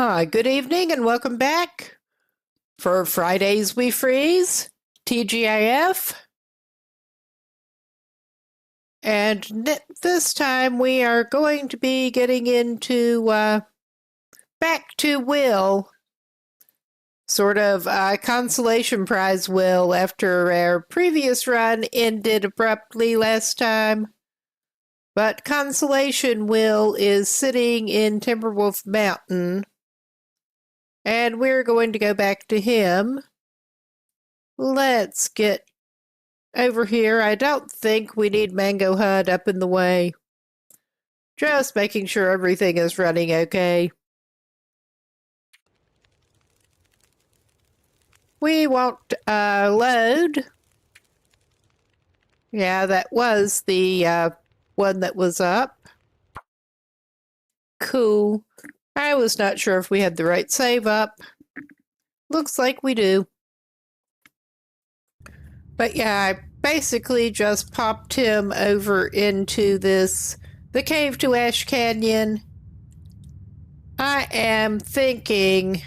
Good evening and welcome back for Fridays We Freeze, TGIF. And this time we are going to be getting into back to Will, sort of consolation prize Will after our previous run ended abruptly last time. But consolation Will is sitting in Timberwolf Mountain. And we're going to go back to him. Let's get over here. I don't think we need Mango Hut up in the way. Just making sure everything is running okay. We won't load. Yeah, that was the one that was up. Cool. I was not sure if we had the right save up. Looks like we do. But yeah, I basically just popped him over into the cave to Ash Canyon. I am thinking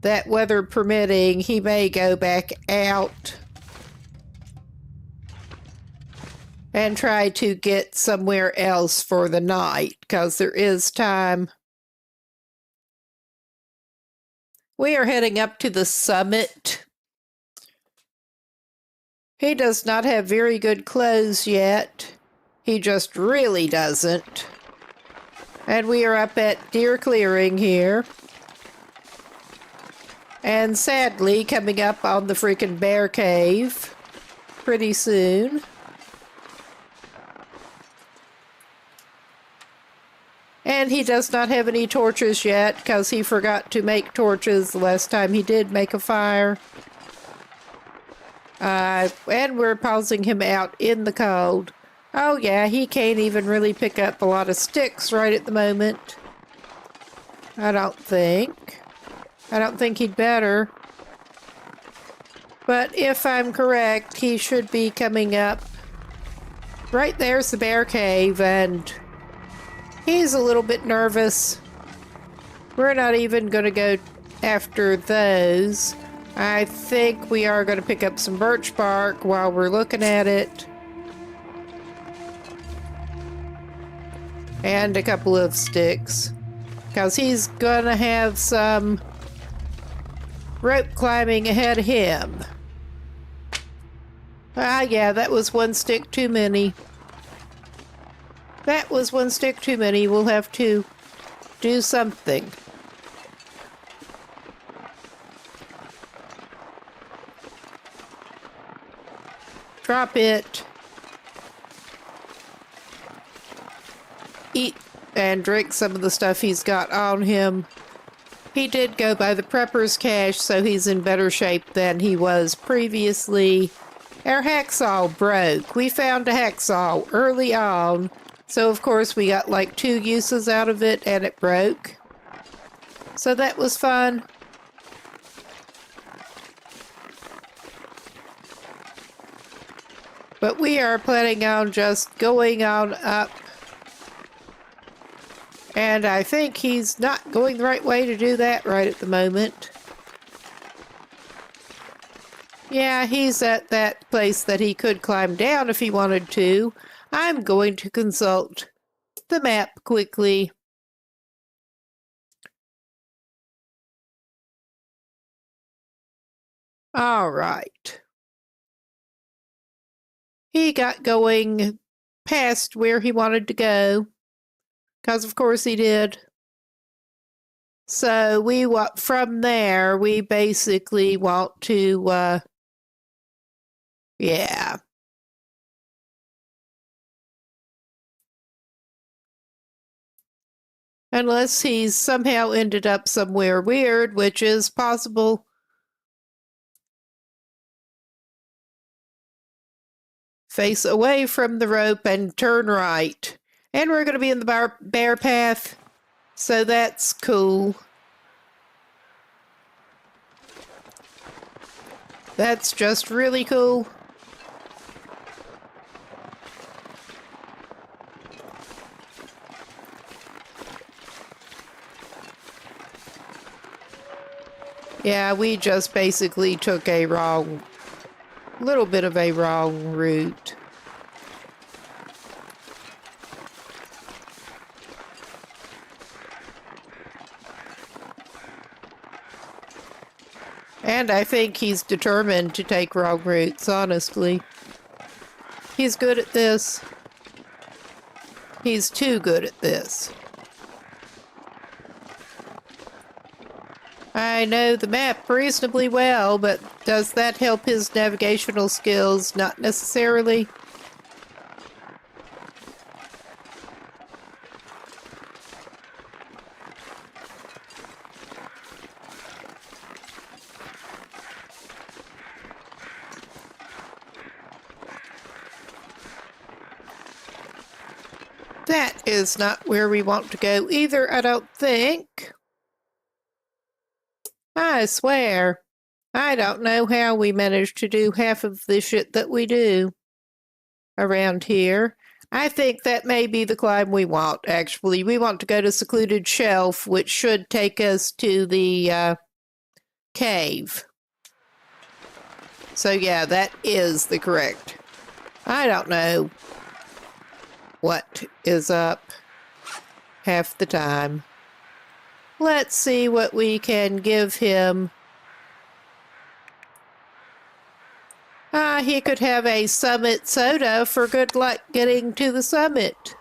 that weather permitting, he may go back out and try to get somewhere else for the night, because there is time. We are heading up to the summit. He does not have very good clothes yet. He just really doesn't. And we are up at Deer Clearing here. And sadly, coming up on the freaking bear cave pretty soon. And he does not have any torches yet because he forgot to make torches the last time he did make a fire. And we're pausing him out in the cold. Oh yeah, he can't even really pick up a lot of sticks right at the moment. I don't think he'd better. But if I'm correct, he should be coming up. Right there's the bear cave, and he's a little bit nervous. We're not even going to go after those. I think we are going to pick up some birch bark while we're looking at it. And a couple of sticks. Because he's going to have some rope climbing ahead of him. Yeah, that was one stick too many. That was one stick too many. We'll have to do something. Drop it. Eat and drink some of the stuff he's got on him. He did go by the prepper's cache, so he's in better shape than he was previously. Our hacksaw broke. We found a hacksaw early on, so of course we got like 2 uses out of it and it broke. So that was fun. But we are planning on just going on up. And I think he's not going the right way to do that right at the moment. Yeah, he's at that place that he could climb down if he wanted to. I'm going to consult the map quickly. All right. He got going past where he wanted to go. Because of course he did. So from there, we basically want to, yeah. Unless he's somehow ended up somewhere weird, which is possible. Face away from the rope and turn right. And we're going to be in the bear path, so that's cool. That's just really cool. Yeah, we just basically took a little bit of a wrong route. And I think he's determined to take wrong routes, honestly. He's good at this. He's too good at this. I know the map reasonably well, but does that help his navigational skills? Not necessarily. That is not where we want to go either, I don't think. I swear, I don't know how we managed to do half of the shit that we do around here. I think that may be the climb we want, actually. We want to go to Secluded Shelf, which should take us to the cave. So yeah, that is the correct. I don't know what is up half the time. Let's see what we can give him. He could have a summit soda for good luck getting to the summit.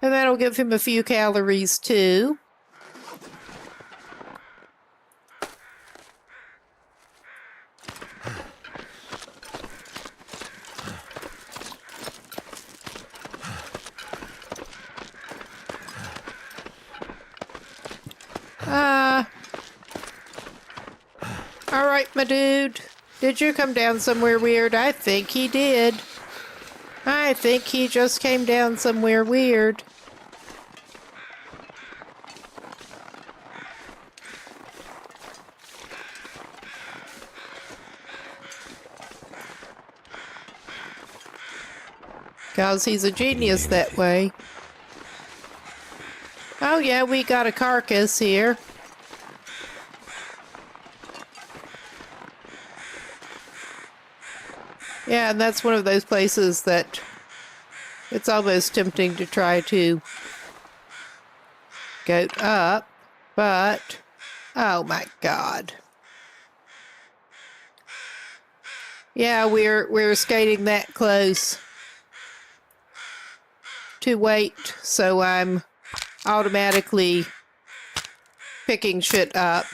And that'll give him a few calories too. All right, my dude. Did you come down somewhere weird? I think he did. I think he just came down somewhere weird. Because he's a genius that way. Oh yeah, we got a carcass here. Yeah, and that's one of those places that it's almost tempting to try to go up, but oh my god. Yeah, we're skating that close to wait, so I'm automatically picking shit up.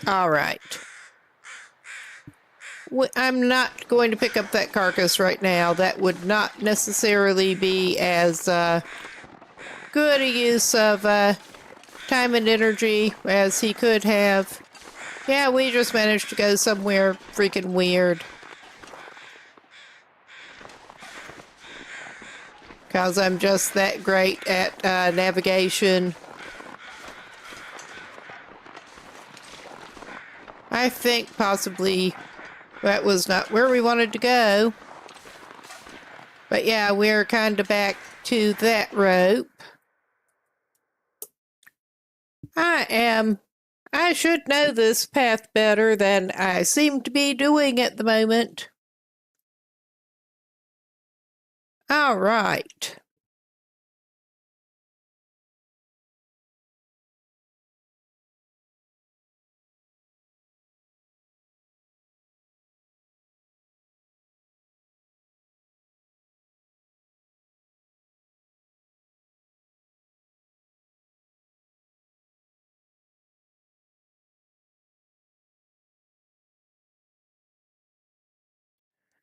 All right. I'm not going to pick up that carcass right now. That would not necessarily be as good a use of time and energy as he could have. Yeah, we just managed to go somewhere freaking weird. Because I'm just that great at navigation. I think possibly that was not where we wanted to go. But yeah, we're kind of back to that rope. I should know this path better than I seem to be doing at the moment. All right.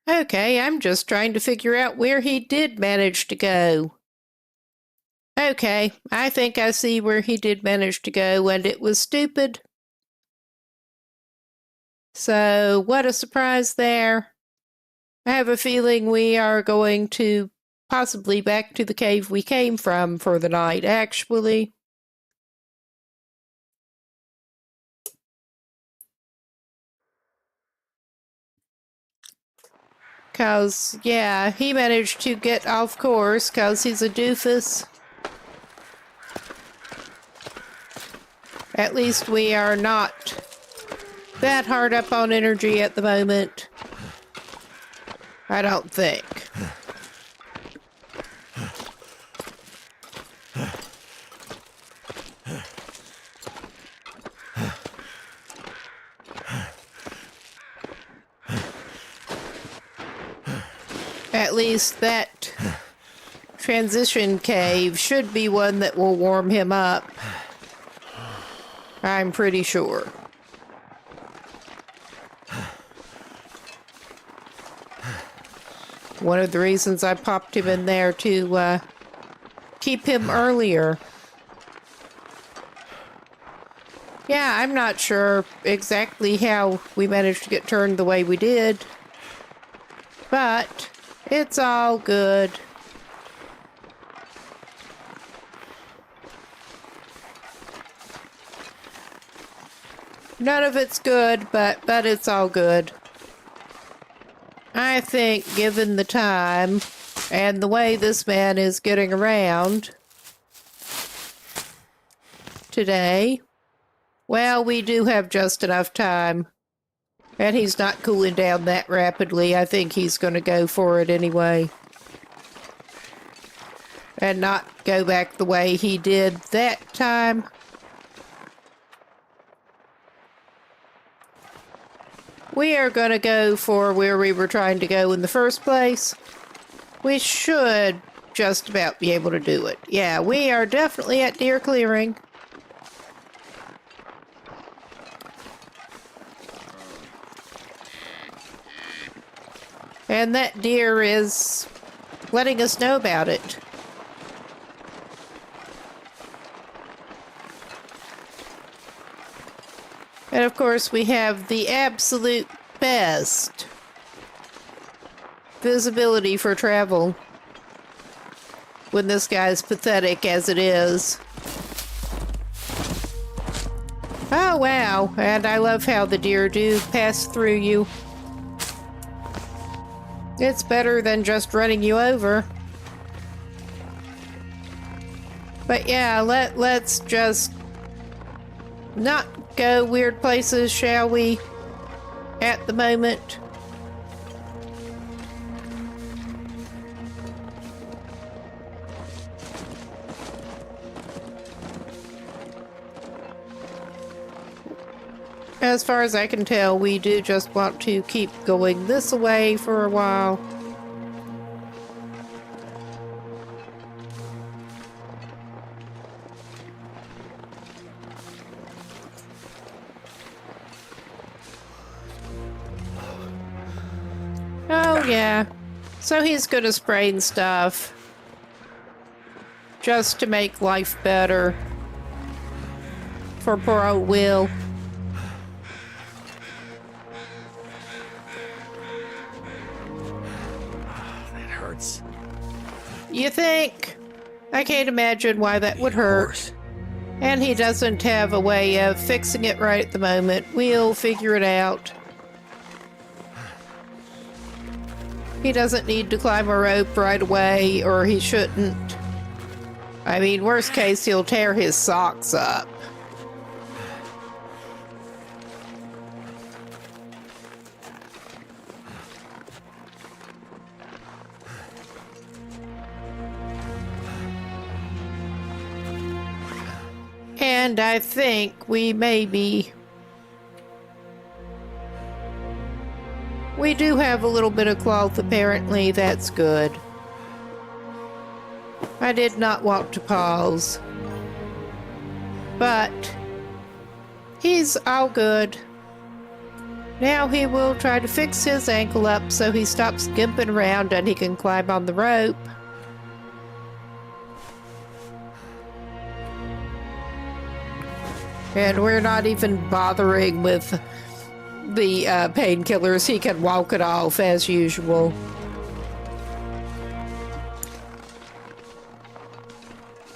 Okay, I'm just trying to figure out where he did manage to go. Okay, I think I see where he did manage to go, and it was stupid. So, what a surprise there. I have a feeling we are going to possibly back to the cave we came from for the night, actually. Because, yeah, he managed to get off course because he's a doofus. At least we are not that hard up on energy at the moment. I don't think. At least that transition cave should be one that will warm him up. I'm pretty sure. One of the reasons I popped him in there to keep him earlier. Yeah, I'm not sure exactly how we managed to get turned the way we did, but it's all good. None of it's good, but it's all good. I think, given the time and the way this man is getting around today, well, we do have just enough time. And he's not cooling down that rapidly. I think he's going to go for it anyway. And not go back the way he did that time. We are going to go for where we were trying to go in the first place. We should just about be able to do it. Yeah, we are definitely at deer clearing. And that deer is letting us know about it. And of course, we have the absolute best visibility for travel when this guy's pathetic as it is. Oh, wow. And I love how the deer do pass through you. It's better than just running you over. But yeah, let's just not go weird places, shall we? At the moment. As far as I can tell, we do just want to keep going this way for a while. Oh, yeah. So he's gonna spray and stuff. Just to make life better. For poor old Will. You think? I can't imagine why that would hurt. And he doesn't have a way of fixing it right at the moment. We'll figure it out. He doesn't need to climb a rope right away, or he shouldn't. I mean, worst case, he'll tear his socks up. And I think we maybe... We do have a little bit of cloth, apparently. That's good. I did not want to pause. But he's all good. Now he will try to fix his ankle up so he stops gimping around and he can climb on the rope. And we're not even bothering with the painkillers. He can walk it off as usual.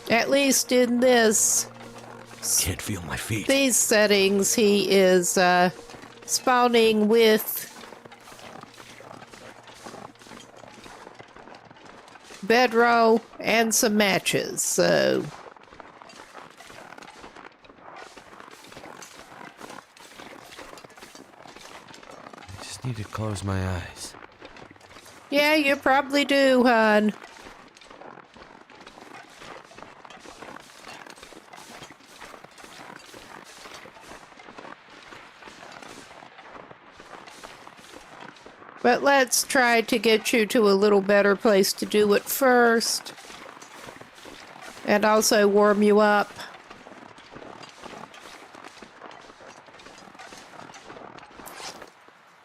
At least in this... Can't feel my feet. These settings, he is spawning with bedroll and some matches, so... just need to close my eyes. Yeah, you probably do, hon. But let's try to get you to a little better place to do it first. And also warm you up.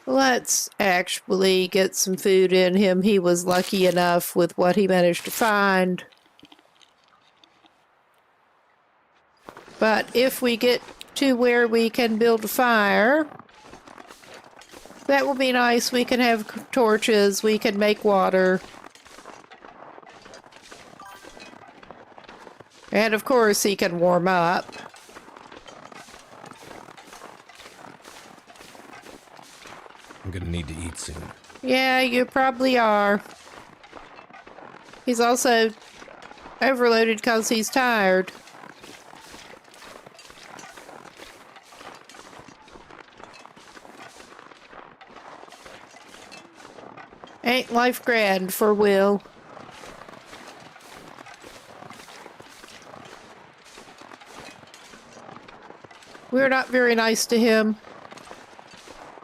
Let's actually get some food in him. He was lucky enough with what he managed to find. But if we get to where we can build a fire, that will be nice. We can have torches. We can make water. And of course, he can warm up. I'm gonna need to eat soon. Yeah, you probably are. He's also overloaded because he's tired. Ain't life grand for Will? We're not very nice to him.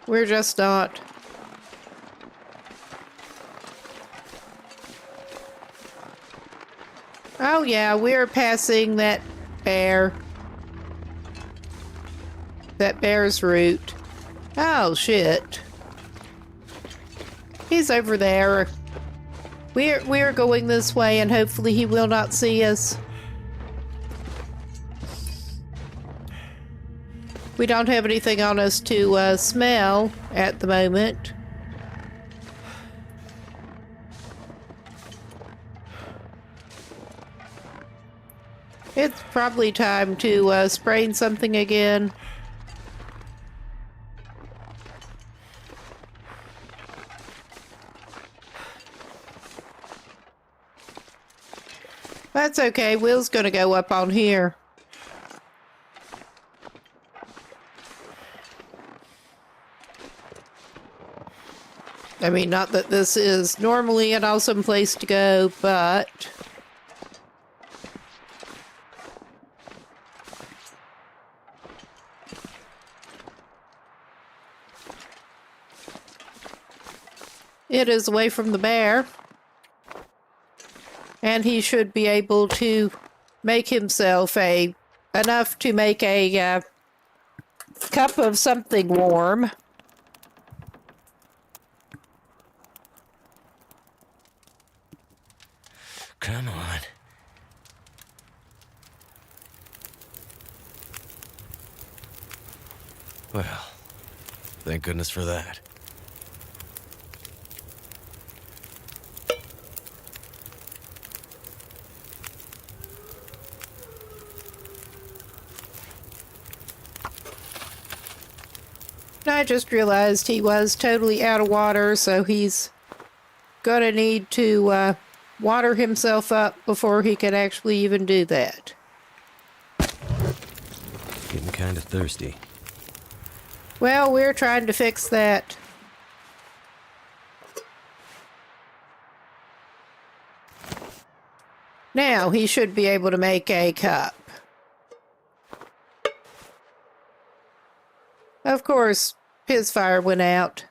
We're just not. Oh yeah, we're passing that bear. That bear's route. Oh shit. He's over there. We're going this way and hopefully he will not see us. We don't have anything on us to smell at the moment. It's probably time to sprain something again. That's okay. Will's gonna go up on here. I mean, not that this is normally an awesome place to go, but... it is away from the bear. And he should be able to make himself enough to make a cup of something warm. Come on. Well, thank goodness for that. I just realized he was totally out of water, so he's gonna need to water himself up before he can actually even do that. Getting kind of thirsty. Well, we're trying to fix that. Now he should be able to make a cup. Of course, his fire went out.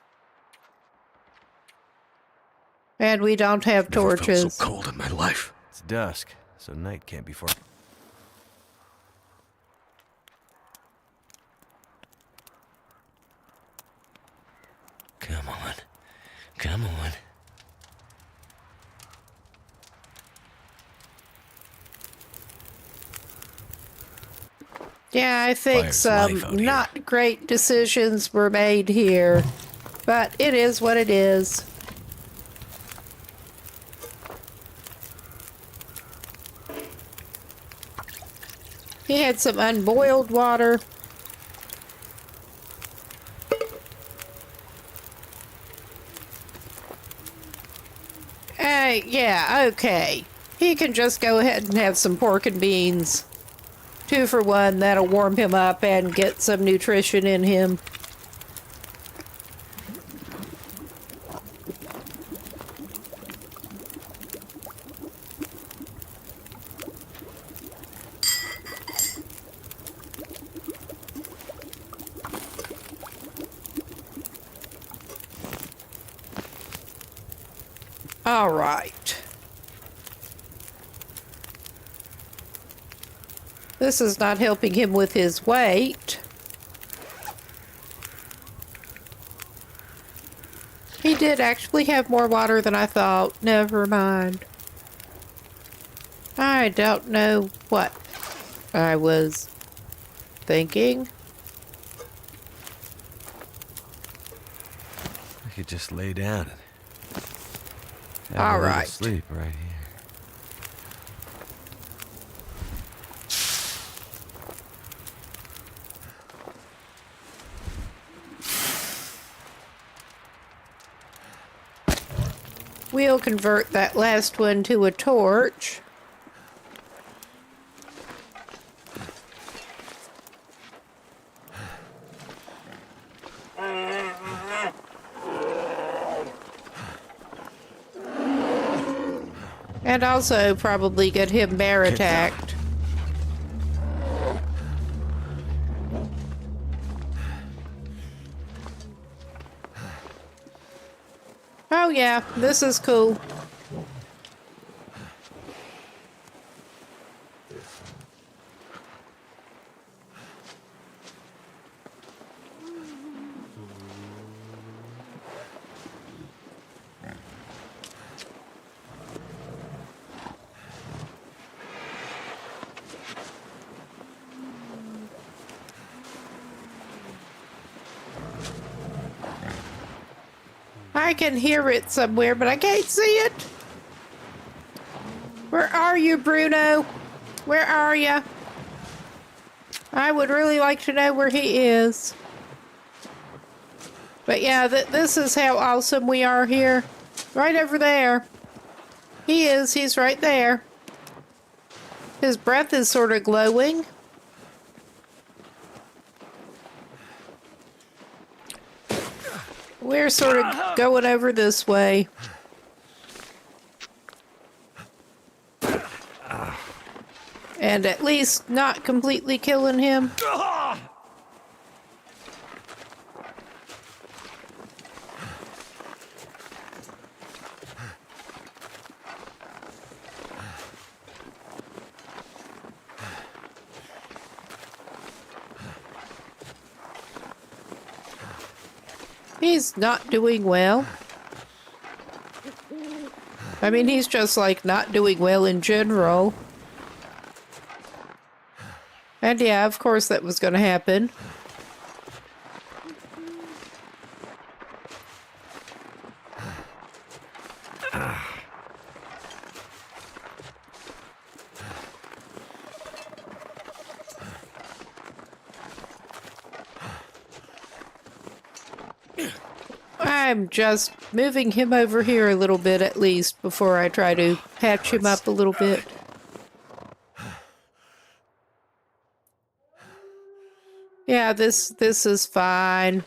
And we don't have Never torches. felt so cold in my life. It's dusk, so night can't be far. Come on. Come on. Yeah, I think Fire's some life out here. not great decisions were made here. But it is what it is. He had some unboiled water. Yeah, okay. He can just go ahead and have some pork and beans. 2 for 1, that'll warm him up and get some nutrition in him. All right. This is not helping him with his weight. He did actually have more water than I thought. Never mind. I don't know what I was thinking. I could just lay down and have All a little right. sleep right here. We'll convert that last one to a torch. And also probably get him bear attacked. Oh yeah, this is cool. I can hear it somewhere, but I can't see it. Where are you, Bruno? Where are you? I would really like to know where he is. But yeah, this is how awesome we are here. Right over there. He is. He's right there. His breath is sort of glowing. We're sort of going over this way. And at least not completely killing him. He's not doing well. I mean, he's just like not doing well in general. And yeah, of course that was going to happen. I'm just moving him over here a little bit at least before I try to patch him up a little bit. Yeah, this is fine.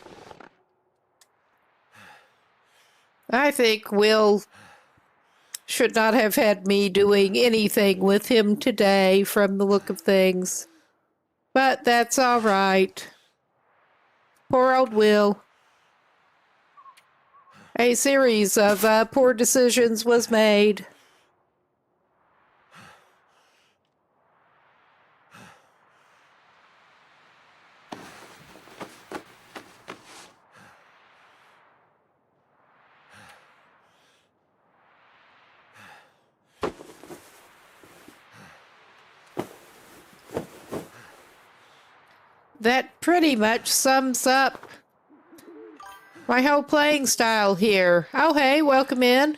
I think Will should not have had me doing anything with him today from the look of things. But that's all right. Poor old Will. A series of poor decisions was made. That pretty much sums up my whole playing style here. Oh, hey, welcome in.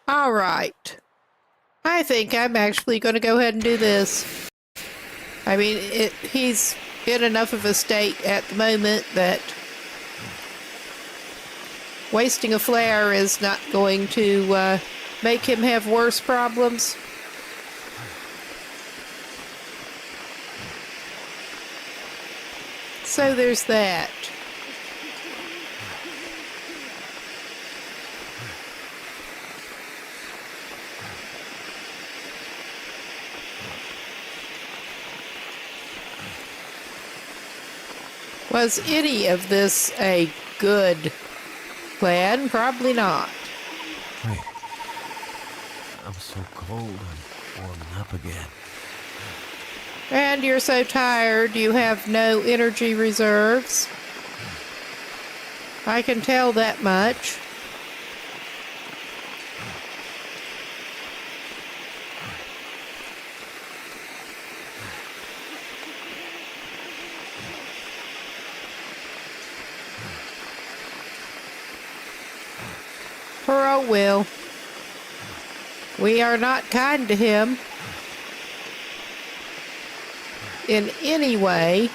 All right. I think I'm actually going to go ahead and do this. I mean, he's in enough of a state at the moment that wasting a flare is not going to make him have worse problems. So there's that. Was any of this a good plan? Probably not. Wait. I'm so cold. I'm warming up again. And you're so tired you have no energy reserves. I can tell that much. Poor old Will. We are not kind to him in any way.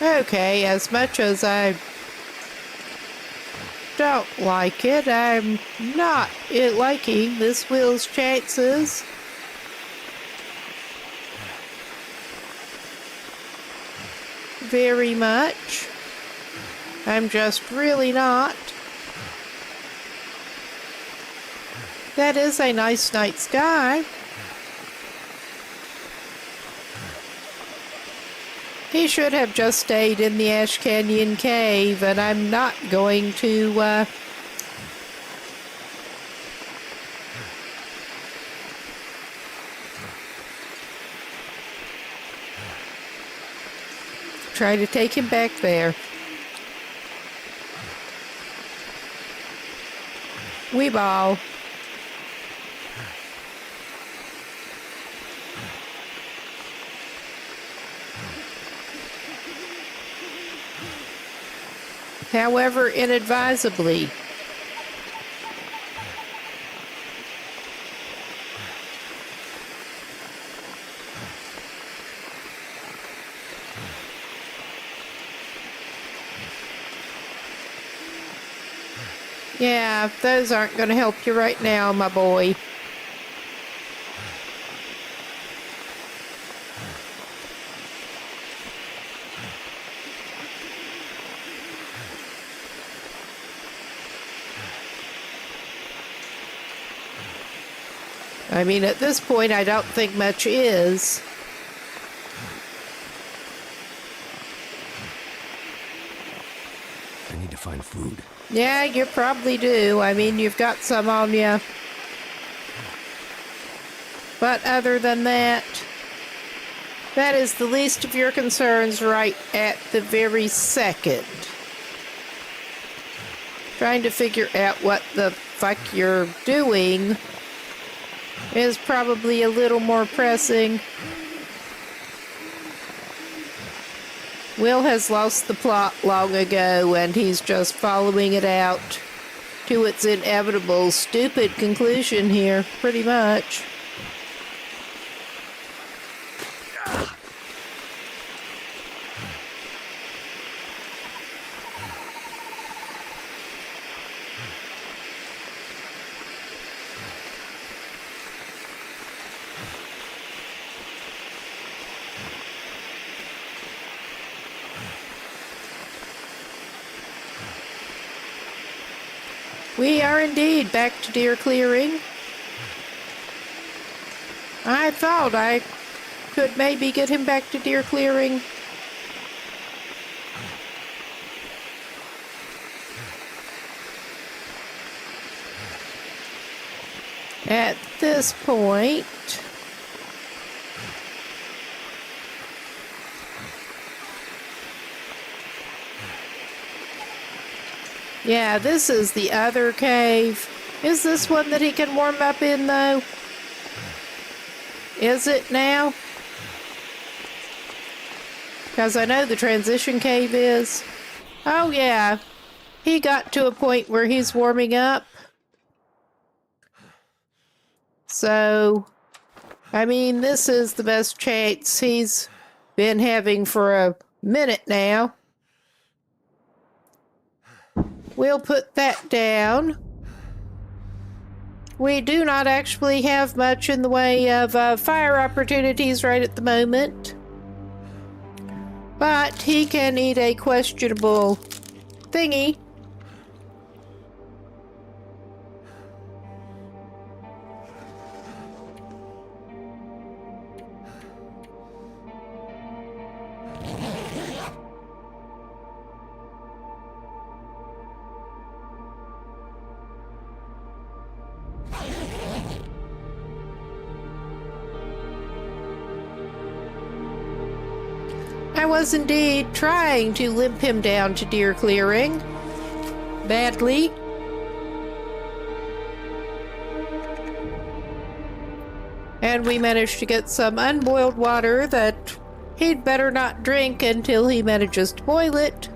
Okay, as much as I don't like it, I'm not liking this Will's chances. Very much. I'm just really not. That is a nice night sky. He should have just stayed in the Ash Canyon cave, and I'm not going to, try to take him back there. Weeball. However, inadvisably. Yeah, those aren't going to help you right now, my boy. I mean, at this point, I don't think much is. I need to find food. Yeah, you probably do. I mean, you've got some on you. But other than that, that is the least of your concerns right at the very second. Trying to figure out what the fuck you're doing is probably a little more pressing. Will has lost the plot long ago, and he's just following it out to its inevitable stupid conclusion here, pretty much. We are indeed back to deer clearing. I thought I could maybe get him back to deer clearing. At this point, yeah, this is the other cave. Is this one that he can warm up in, though? Is it now? Because I know the transition cave is. Oh, yeah. He got to a point where he's warming up. So, I mean, this is the best chance he's been having for a minute now. We'll put that down. We do not actually have much in the way of fire opportunities right at the moment. But he can eat a questionable thingy. I was indeed trying to limp him down to deer clearing. Badly. And we managed to get some unboiled water that he'd better not drink until he manages to boil it.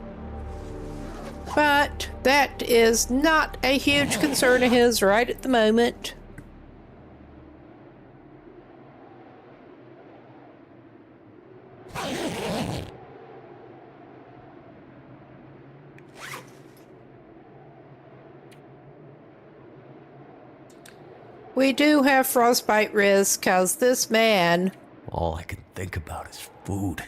But that is not a huge concern of his right at the moment. We do have frostbite risk because this man... All I can think about is food.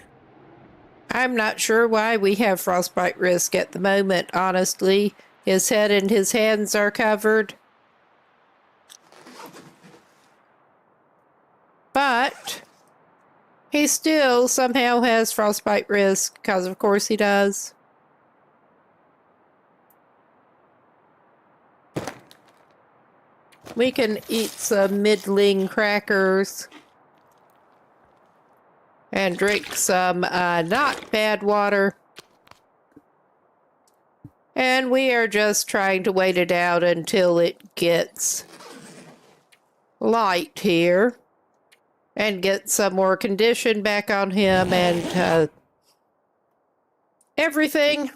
I'm not sure why we have frostbite risk at the moment, honestly. His head and his hands are covered. But he still somehow has frostbite risk, because of course he does. We can eat some middling crackers and drink some not bad water. And we are just trying to wait it out until it gets light here and get some more condition back on him and everything.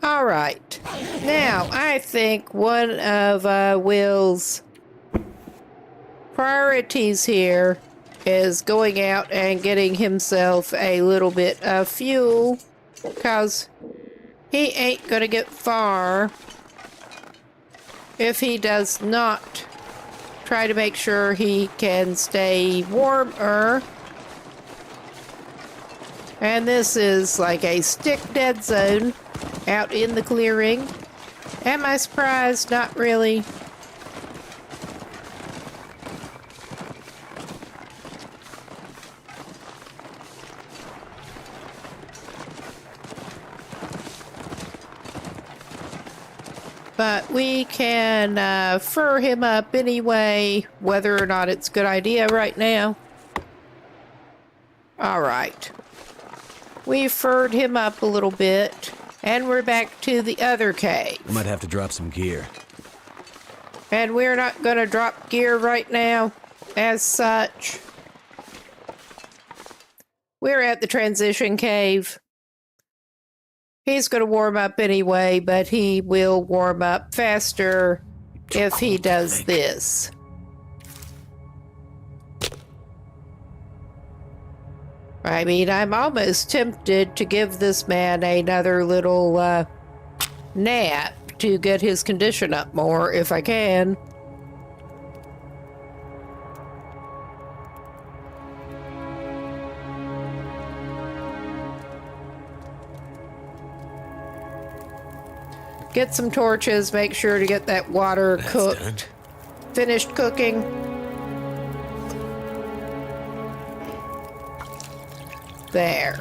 All right. Now, I think one of Will's priorities here is going out and getting himself a little bit of fuel, because he ain't gonna get far if he does not try to make sure he can stay warmer. And this is like a stick dead zone out in the clearing. Am I surprised? Not really. But we can fur him up anyway, whether or not it's a good idea right now. All right. We furred him up a little bit, and we're back to the other cave. I might have to drop some gear. And we're not going to drop gear right now, as such. We're at the transition cave. He's going to warm up anyway, but he will warm up faster if he does this. I mean, I'm almost tempted to give this man another little nap to get his condition up more if I can. Get some torches, make sure to get that water cooked. Finished cooking. There.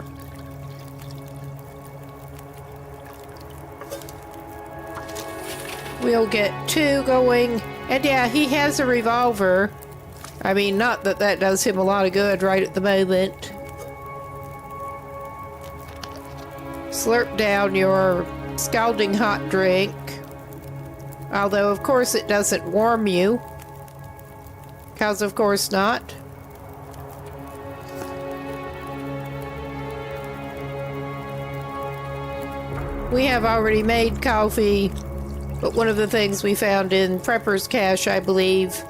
We'll get 2 going. And yeah, he has a revolver. I mean, not that that does him a lot of good right at the moment. Slurp down your scalding hot drink. Although, of course, it doesn't warm you. 'Cause of course not. We have already made coffee, but one of the things we found in Prepper's cache, I believe,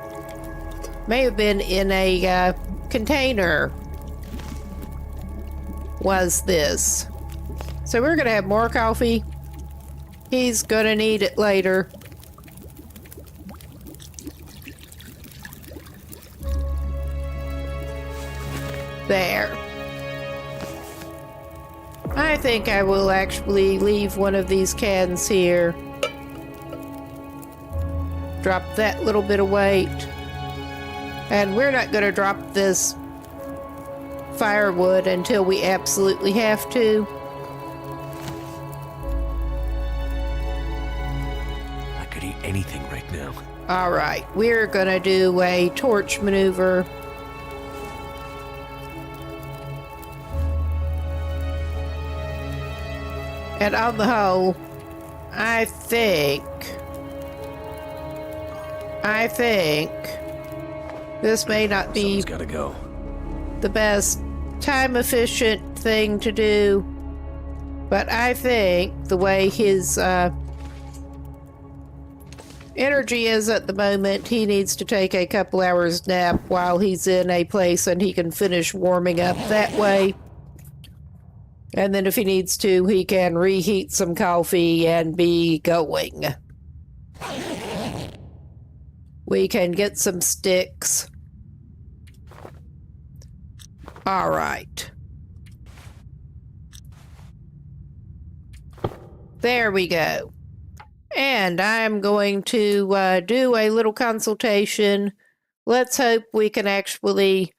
may have been in a container, was this. So we're gonna have more coffee. He's gonna need it later. There. I think I will actually leave one of these cans here. Drop that little bit of weight. And we're not going to drop this firewood until we absolutely have to. I could eat anything right now. All right, we're going to do a torch maneuver. And on the whole, I think this may not be Someone's gotta go. the best time-efficient thing to do, but I think the way his energy is at the moment, he needs to take a couple hours nap while he's in a place and he can finish warming up that way. And then if he needs to, he can reheat some coffee and be going. We can get some sticks. All right. There we go. And I'm going to do a little consultation. Let's hope we can actually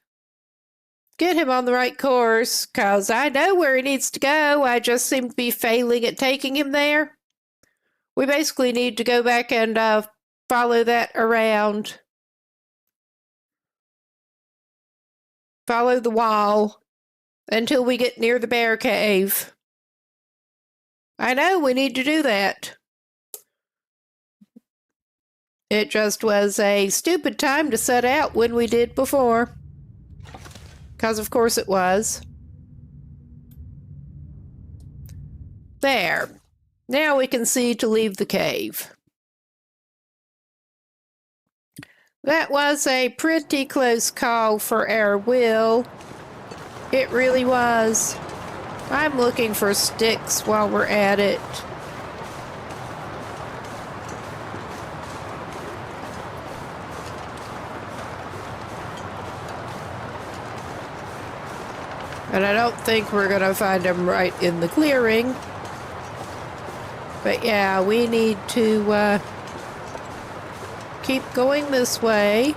get him on the right course, because I know where he needs to go. I just seem to be failing at taking him there. We basically need to go back and follow that around. Follow the wall until we get near the bear cave. I know we need to do that. It just was a stupid time to set out when we did before. Because of course it was. There. Now we can see to leave the cave. That was a pretty close call for our Will. It really was. I'm looking for sticks while we're at it. And I don't think we're going to find them right in the clearing. But yeah, we need to keep going this way.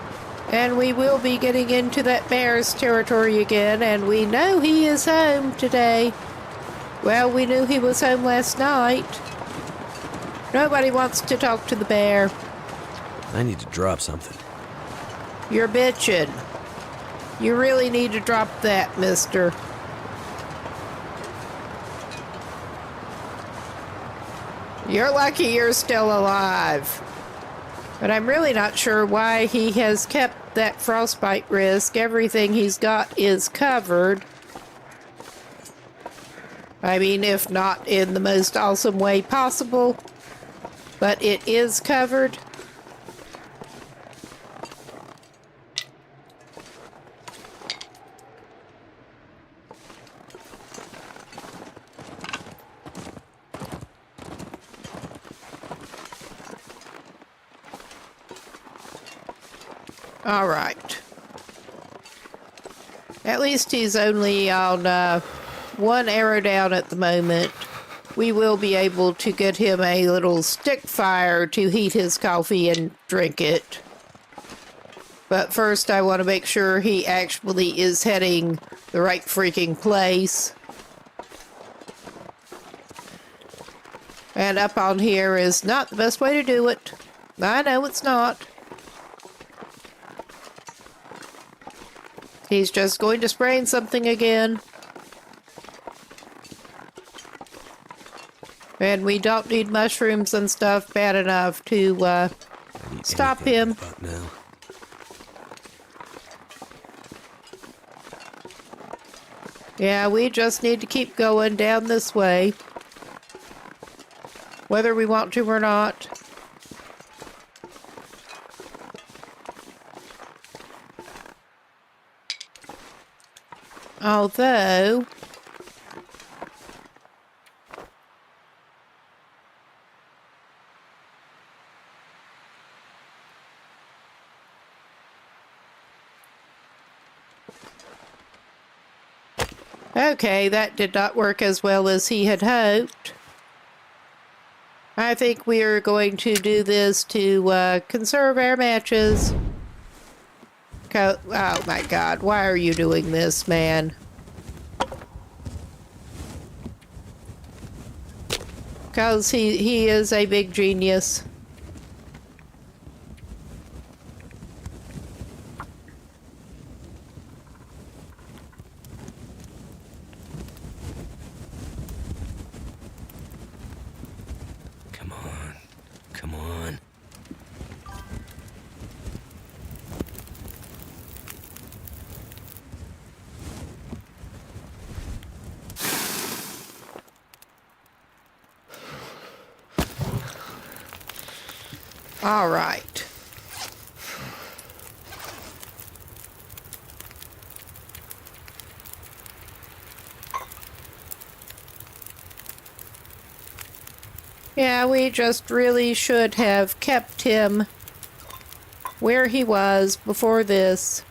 And we will be getting into that bear's territory again. And we know he is home today. Well, we knew he was home last night. Nobody wants to talk to the bear. I need to drop something. You're bitching. You really need to drop that, mister. You're lucky you're still alive. But I'm really not sure why he has kept that frostbite risk. Everything he's got is covered. I mean, if not in the most awesome way possible, but it is covered. All right. At least he's only on one arrow down at the moment. We will be able to get him a little stick fire to heat his coffee and drink it. But first I want to make sure he actually is heading the right freaking place. And up on here is not the best way to do it. I know it's not. He's just going to sprain something again. And we don't need mushrooms and stuff bad enough to stop him. Now. Yeah, we just need to keep going down this way. Whether we want to or not. Although, okay, that did not work as well as he had hoped. I think we are going to do this to conserve our matches. Oh my God, why are you doing this, man? Because he is a big genius. Come on. Come on. All right. Yeah, we just really should have kept him where he was before this.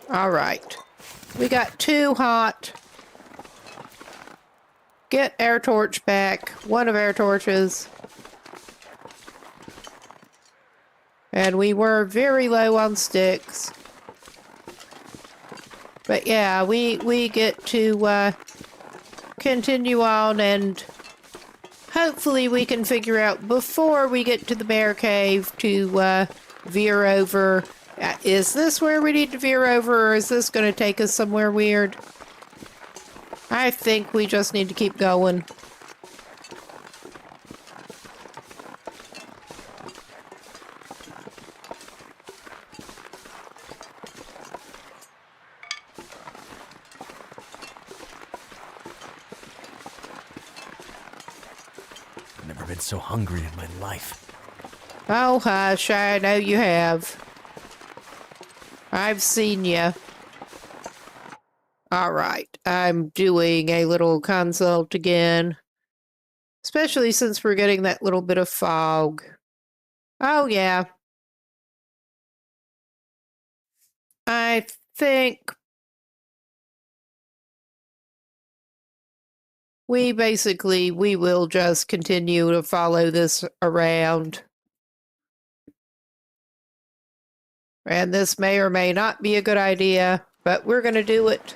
All right. We got too hot. Get our torch back. One of our torches. And we were very low on sticks. But yeah, we get to continue on, and hopefully we can figure out before we get to the bear cave to veer over. Is this where we need to veer over, or is this going to take us somewhere weird? I think we just need to keep going. I've never been so hungry in my life. Oh, hush, I know you have. I've seen you. All right, I'm doing a little consult again. Especially since we're getting that little bit of fog. Oh, yeah. I think we will just continue to follow this around. And this may or may not be a good idea, but we're going to do it.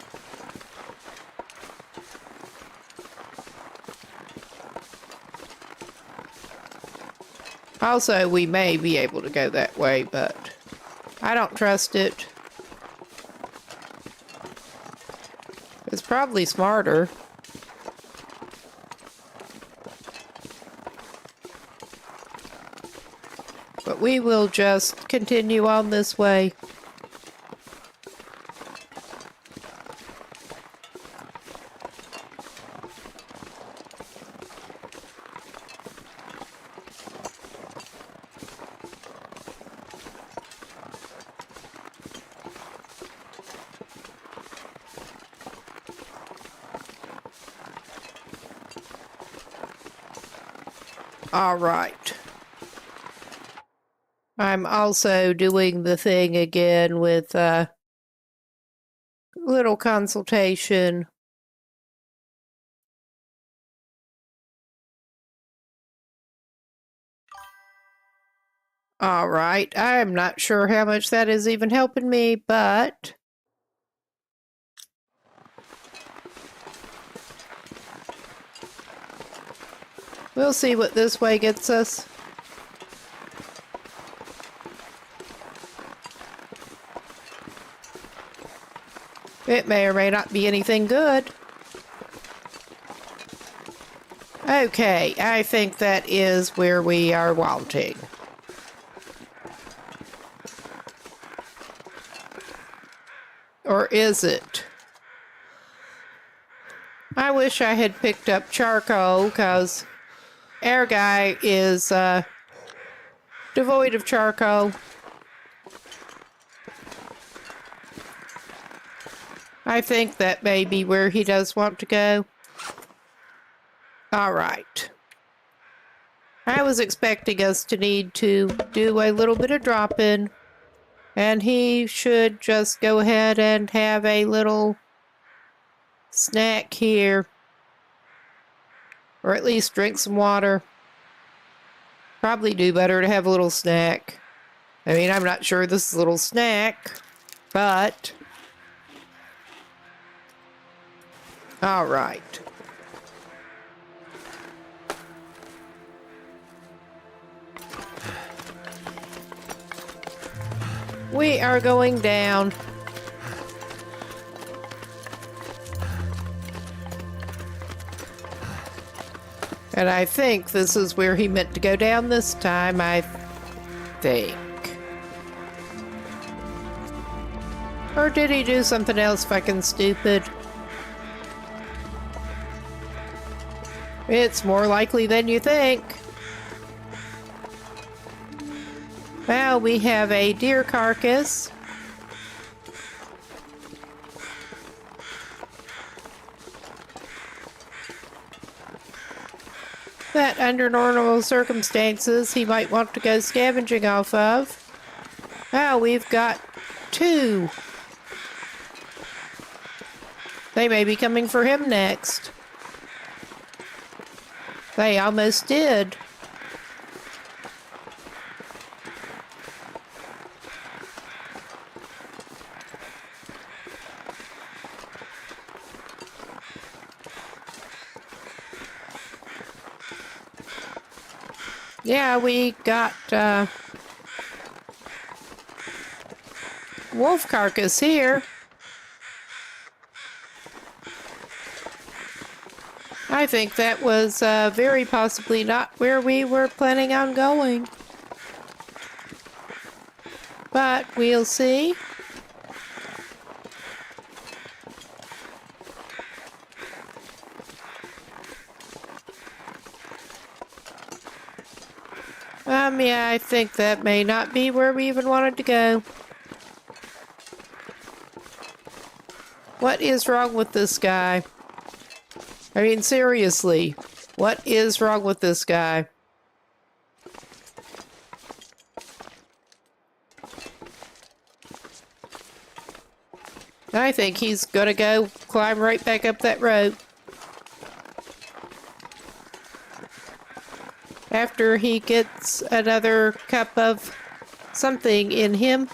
Also, we may be able to go that way, but I don't trust it. It's probably smarter. But we will just continue on this way. All right. I'm also doing the thing again with little consultation. All right. I'm not sure how much that is even helping me, but we'll see what this way gets us. It may or may not be anything good. Okay, I think that is where we are wanting. Or is it? I wish I had picked up charcoal, because our guy is devoid of charcoal. I think that may be where he does want to go. All right. I was expecting us to need to do a little bit of drop-in, and he should just go ahead and have a little snack here, or at least drink some water. Probably do better to have a little snack. I mean, I'm not sure this is a little snack, but... all right. We are going down. And I think this is where he meant to go down this time, I think. Or did he do something else fucking stupid? It's more likely than you think. Well, we have a deer carcass. That under normal circumstances he might want to go scavenging off of. Oh, we've got 2. They may be coming for him next. They almost did. Yeah, we got wolf carcass here. I think that was very possibly not where we were planning on going. But we'll see. Yeah, I think that may not be where we even wanted to go. What is wrong with this guy? I mean, seriously, what is wrong with this guy? I think he's gonna go climb right back up that road. After he gets another cup of something in him.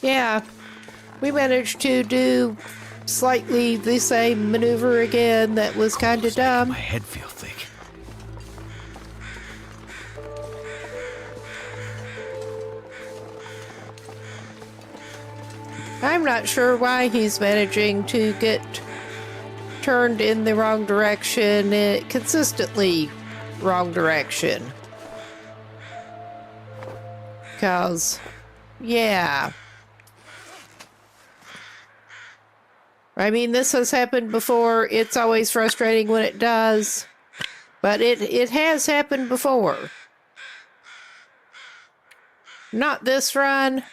Yeah, we managed to do slightly the same maneuver again that was kind of dumb. My head feel thick. I'm not sure why he's managing to get turned in the wrong direction, consistently wrong direction. 'Cause, yeah. I mean, this has happened before. It's always frustrating when it does. But it has happened before. Not this run.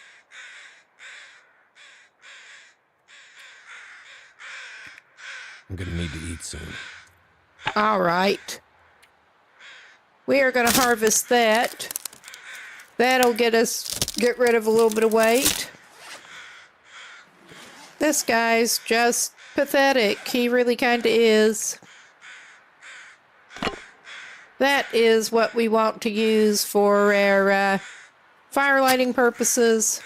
I'm gonna need to eat soon. All right. We are going to harvest that. That'll get rid of a little bit of weight. This guy's just pathetic. He really kind of is. That is what we want to use for our fire lighting purposes.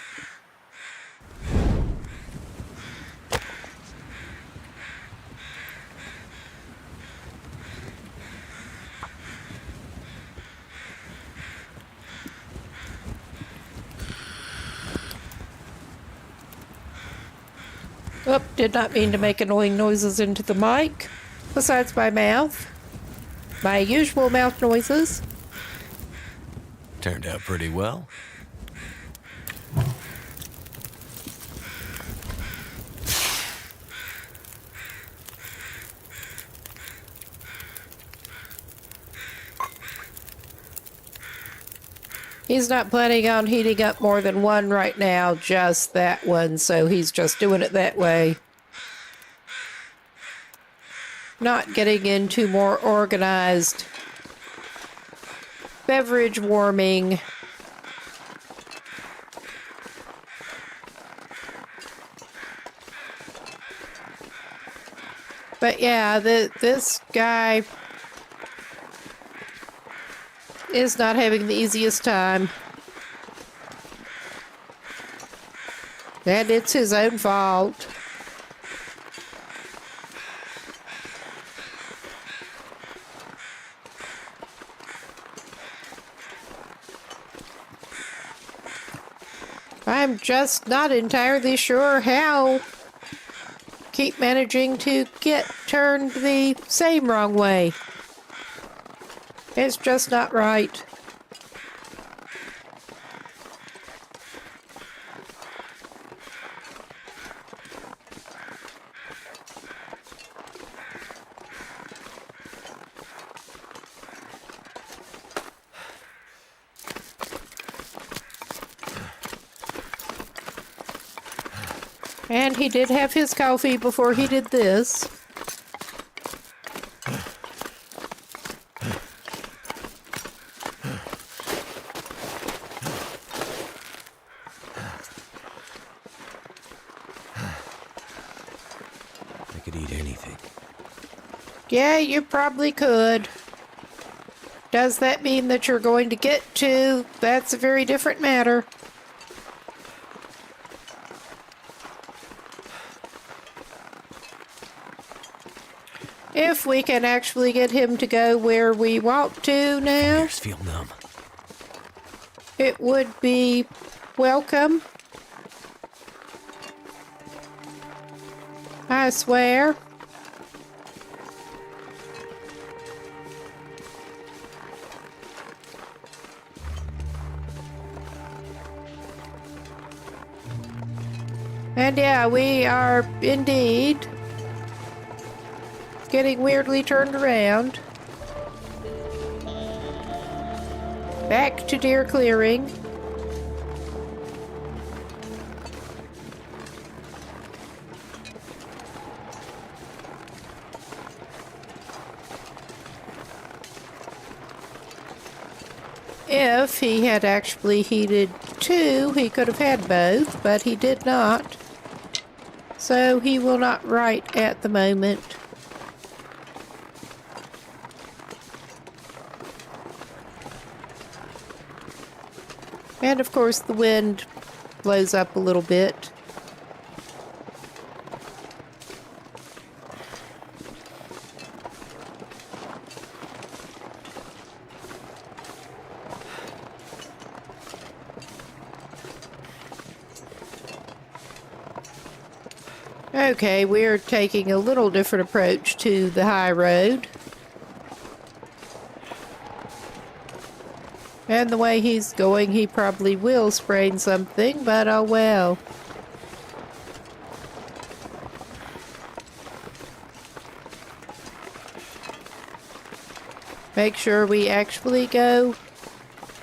Oop, did not mean to make annoying noises into the mic. Besides my mouth. My usual mouth noises. Turned out pretty well. He's not planning on heating up more than one right now, just that one, so he's just doing it that way. Not getting into more organized beverage warming. But yeah, this guy is not having the easiest time. And it's his own fault. I'm just not entirely sure how keep managing to get turned the same wrong way. It's just not right. And he did have his coffee before he did this. I could eat anything. Yeah, you probably could. Does that mean that you're going to get to? That's a very different matter. If we can actually get him to go where we want to now, Ears feel numb. it would be welcome. I swear. And yeah, we are indeed getting weirdly turned around. Back to deer clearing. If he had actually heated two, he could have had both, but he did not. So he will not write at the moment. And of course the wind blows up a little bit. Okay, we're taking a little different approach to the high road. And the way he's going, he probably will sprain something, but oh well. Make sure we actually go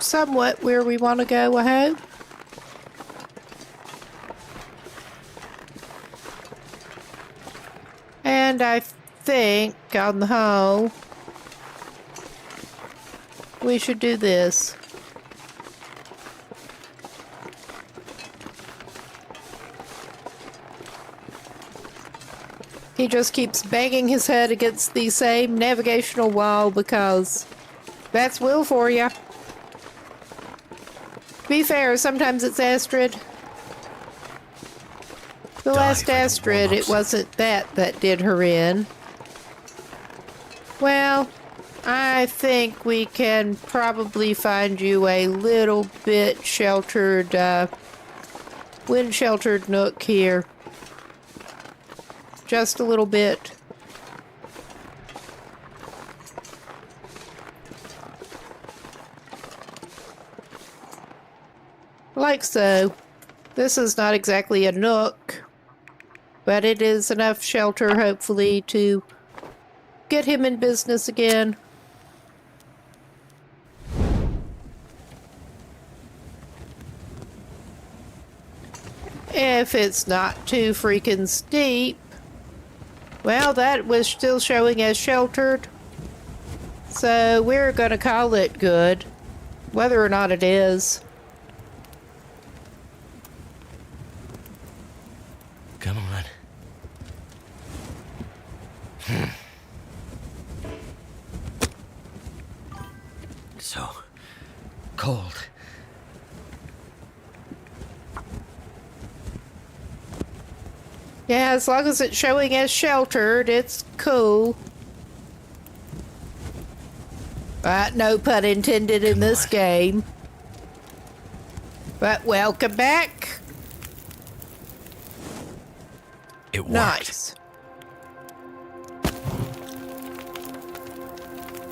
somewhat where we want to go, I hope. And I think, on the whole, we should do this. He just keeps banging his head against the same navigational wall because that's Will for you. To be fair, sometimes it's Astrid. The last Astrid, it wasn't that did her in. Well, I think we can probably find you a little bit sheltered, wind-sheltered nook here. Just a little bit. Like so. This is not exactly a nook, but it is enough shelter, hopefully, to get him in business again. If it's not too freaking steep. Well, that was still showing as sheltered. So we're gonna call it good, whether or not it is. Come on. cold. Yeah, as long as it's showing as sheltered, it's cool. No pun intended in this game. But welcome back. It worked. Nice.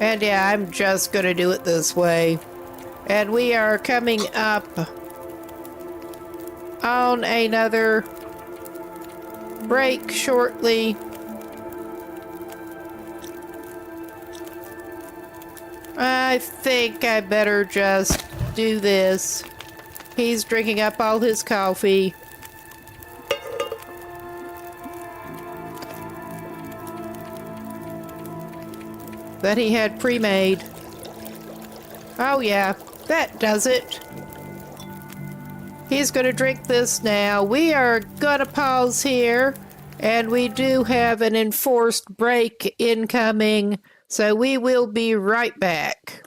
And yeah, I'm just gonna do it this way. And we are coming up on another break shortly. I think I better just do this. He's drinking up all his coffee. That he had pre-made. Oh yeah, that does it. He's gonna drink this now. We are gonna pause here, and we do have an enforced break incoming, so we will be right back.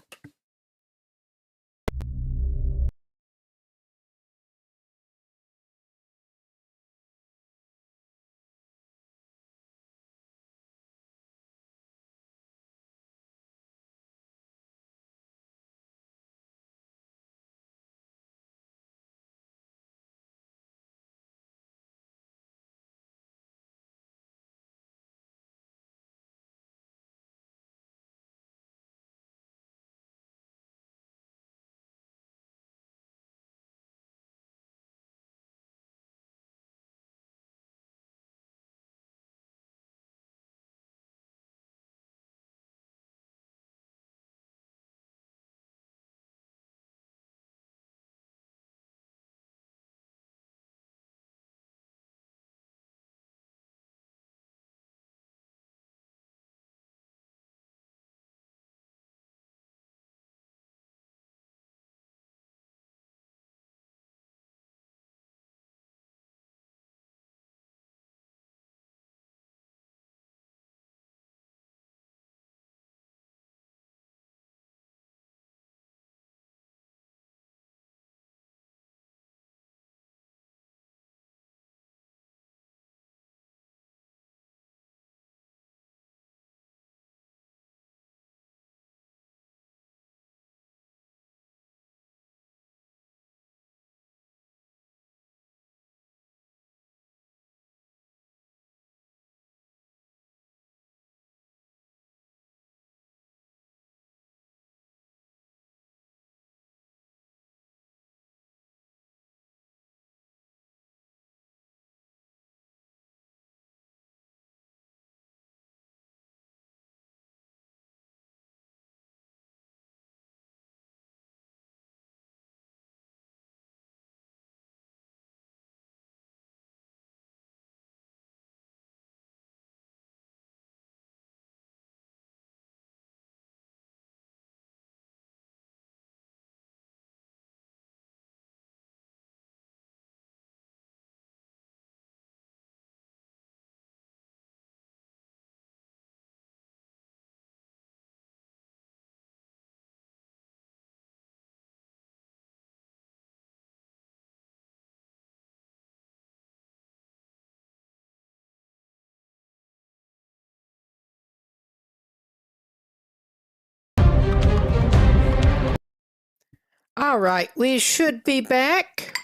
All right, we should be back.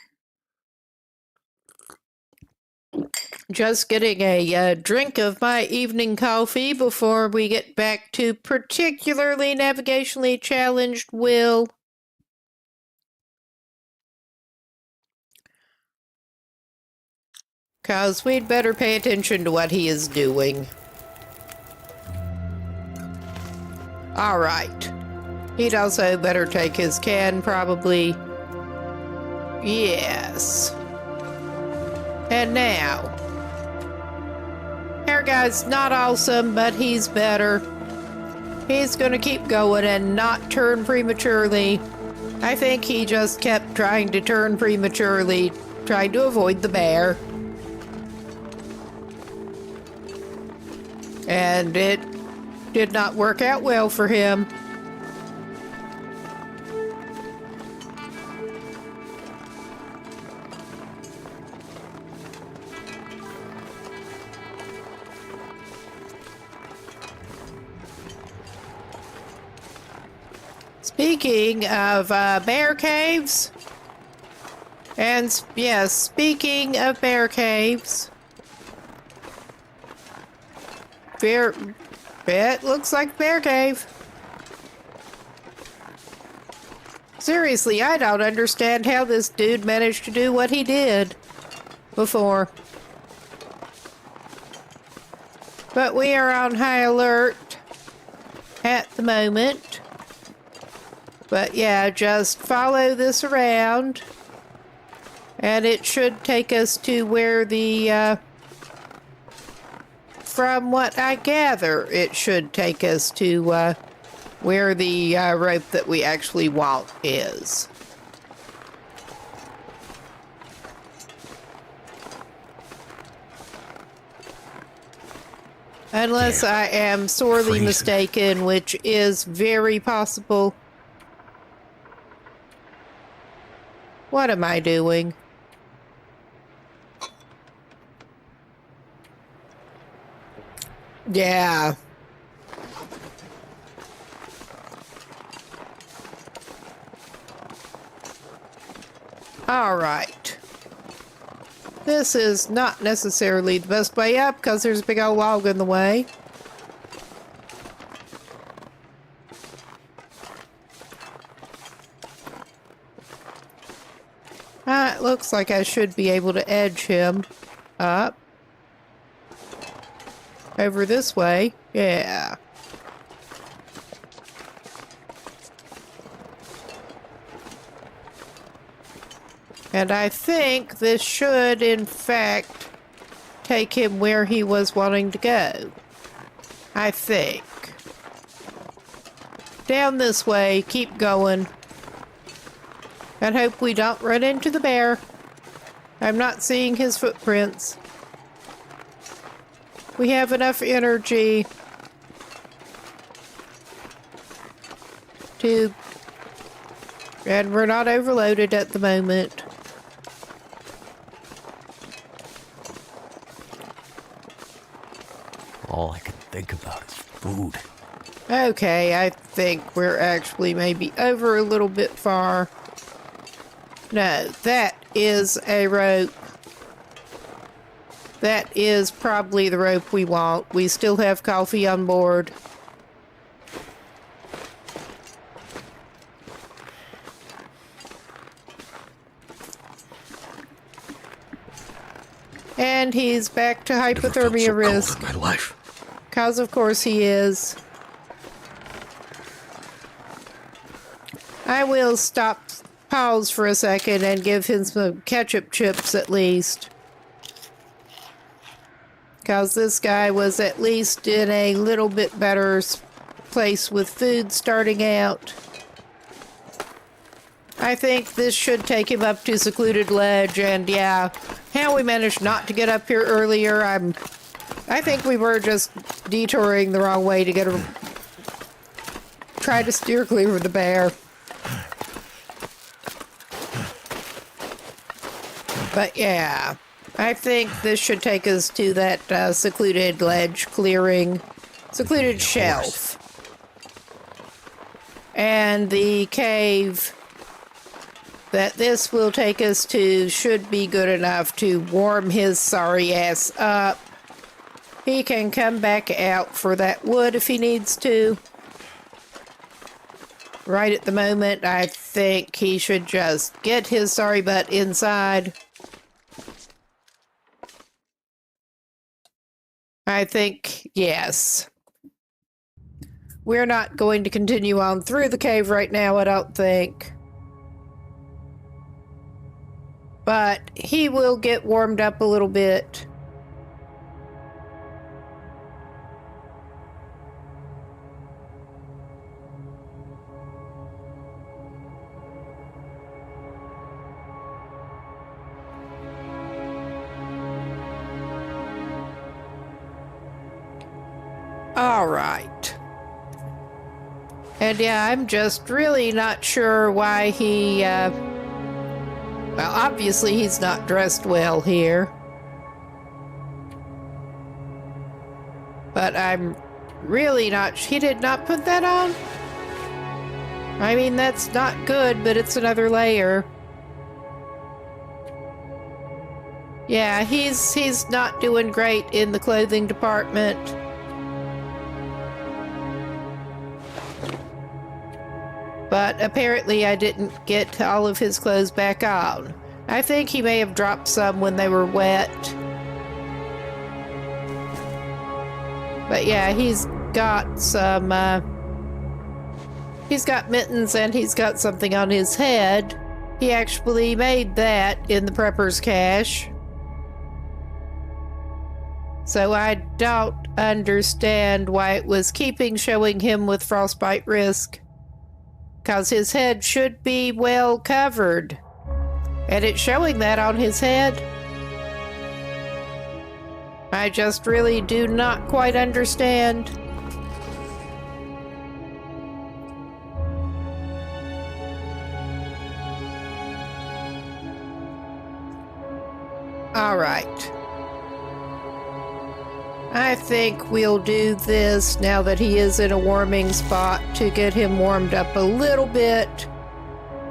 Just getting a drink of my evening coffee before we get back to particularly navigationally challenged Will. Because we'd better pay attention to what he is doing. All right. He'd also better take his can, probably. Yes. And now. Our guy's not awesome, but he's better. He's gonna keep going and not turn prematurely. I think he just kept trying to turn prematurely, trying to avoid the bear. And it did not work out well for him. Speaking of bear caves, and yes, speaking of bear caves, it looks like bear cave. Seriously, I don't understand how this dude managed to do what he did before. But we are on high alert at the moment. But yeah, just follow this around. And it should take us to where the, from what I gather, it should take us to, where the rope that we actually want is. Unless I am sorely mistaken, which is very possible. What am I doing? Yeah. All right. This is not necessarily the best way up because there's a big old log in the way. It looks like I should be able to edge him up. Over this way. Yeah. And I think this should, in fact, take him where he was wanting to go. I think. Down this way, keep going. And hope we don't run into the bear. I'm not seeing his footprints. We have enough energy to... And we're not overloaded at the moment. All I can think about is food. Okay, I think we're actually maybe over a little bit far. No, that is a rope. That is probably the rope we want. We still have coffee on board. And he's back to hypothermia risk. My life. Because of course he is. I will pause for a second and give him some ketchup chips at least. Because this guy was at least in a little bit better place with food starting out. I think this should take him up to Secluded Ledge, and yeah, how we managed not to get up here earlier, I think we were just detouring the wrong way to try to steer clear of the bear. But yeah, I think this should take us to that secluded ledge clearing, secluded shelf. And the cave that this will take us to should be good enough to warm his sorry ass up. He can come back out for that wood if he needs to. Right at the moment, I think he should just get his sorry butt inside. I think, yes. We're not going to continue on through the cave right now, I don't think. But he will get warmed up a little bit. All right. And yeah, I'm just really not sure why he, well, obviously he's not dressed well here. But I'm really not, he did not put that on? I mean, that's not good, but it's another layer. Yeah, he's not doing great in the clothing department. But apparently I didn't get all of his clothes back on. I think he may have dropped some when they were wet. But yeah, he's got some, he's got mittens and he's got something on his head. He actually made that in the prepper's cache. So I don't understand why it was showing him with frostbite risk. Because his head should be well covered. And it's showing that on his head. I just really do not quite understand. All right. I think we'll do this now that he is in a warming spot to get him warmed up a little bit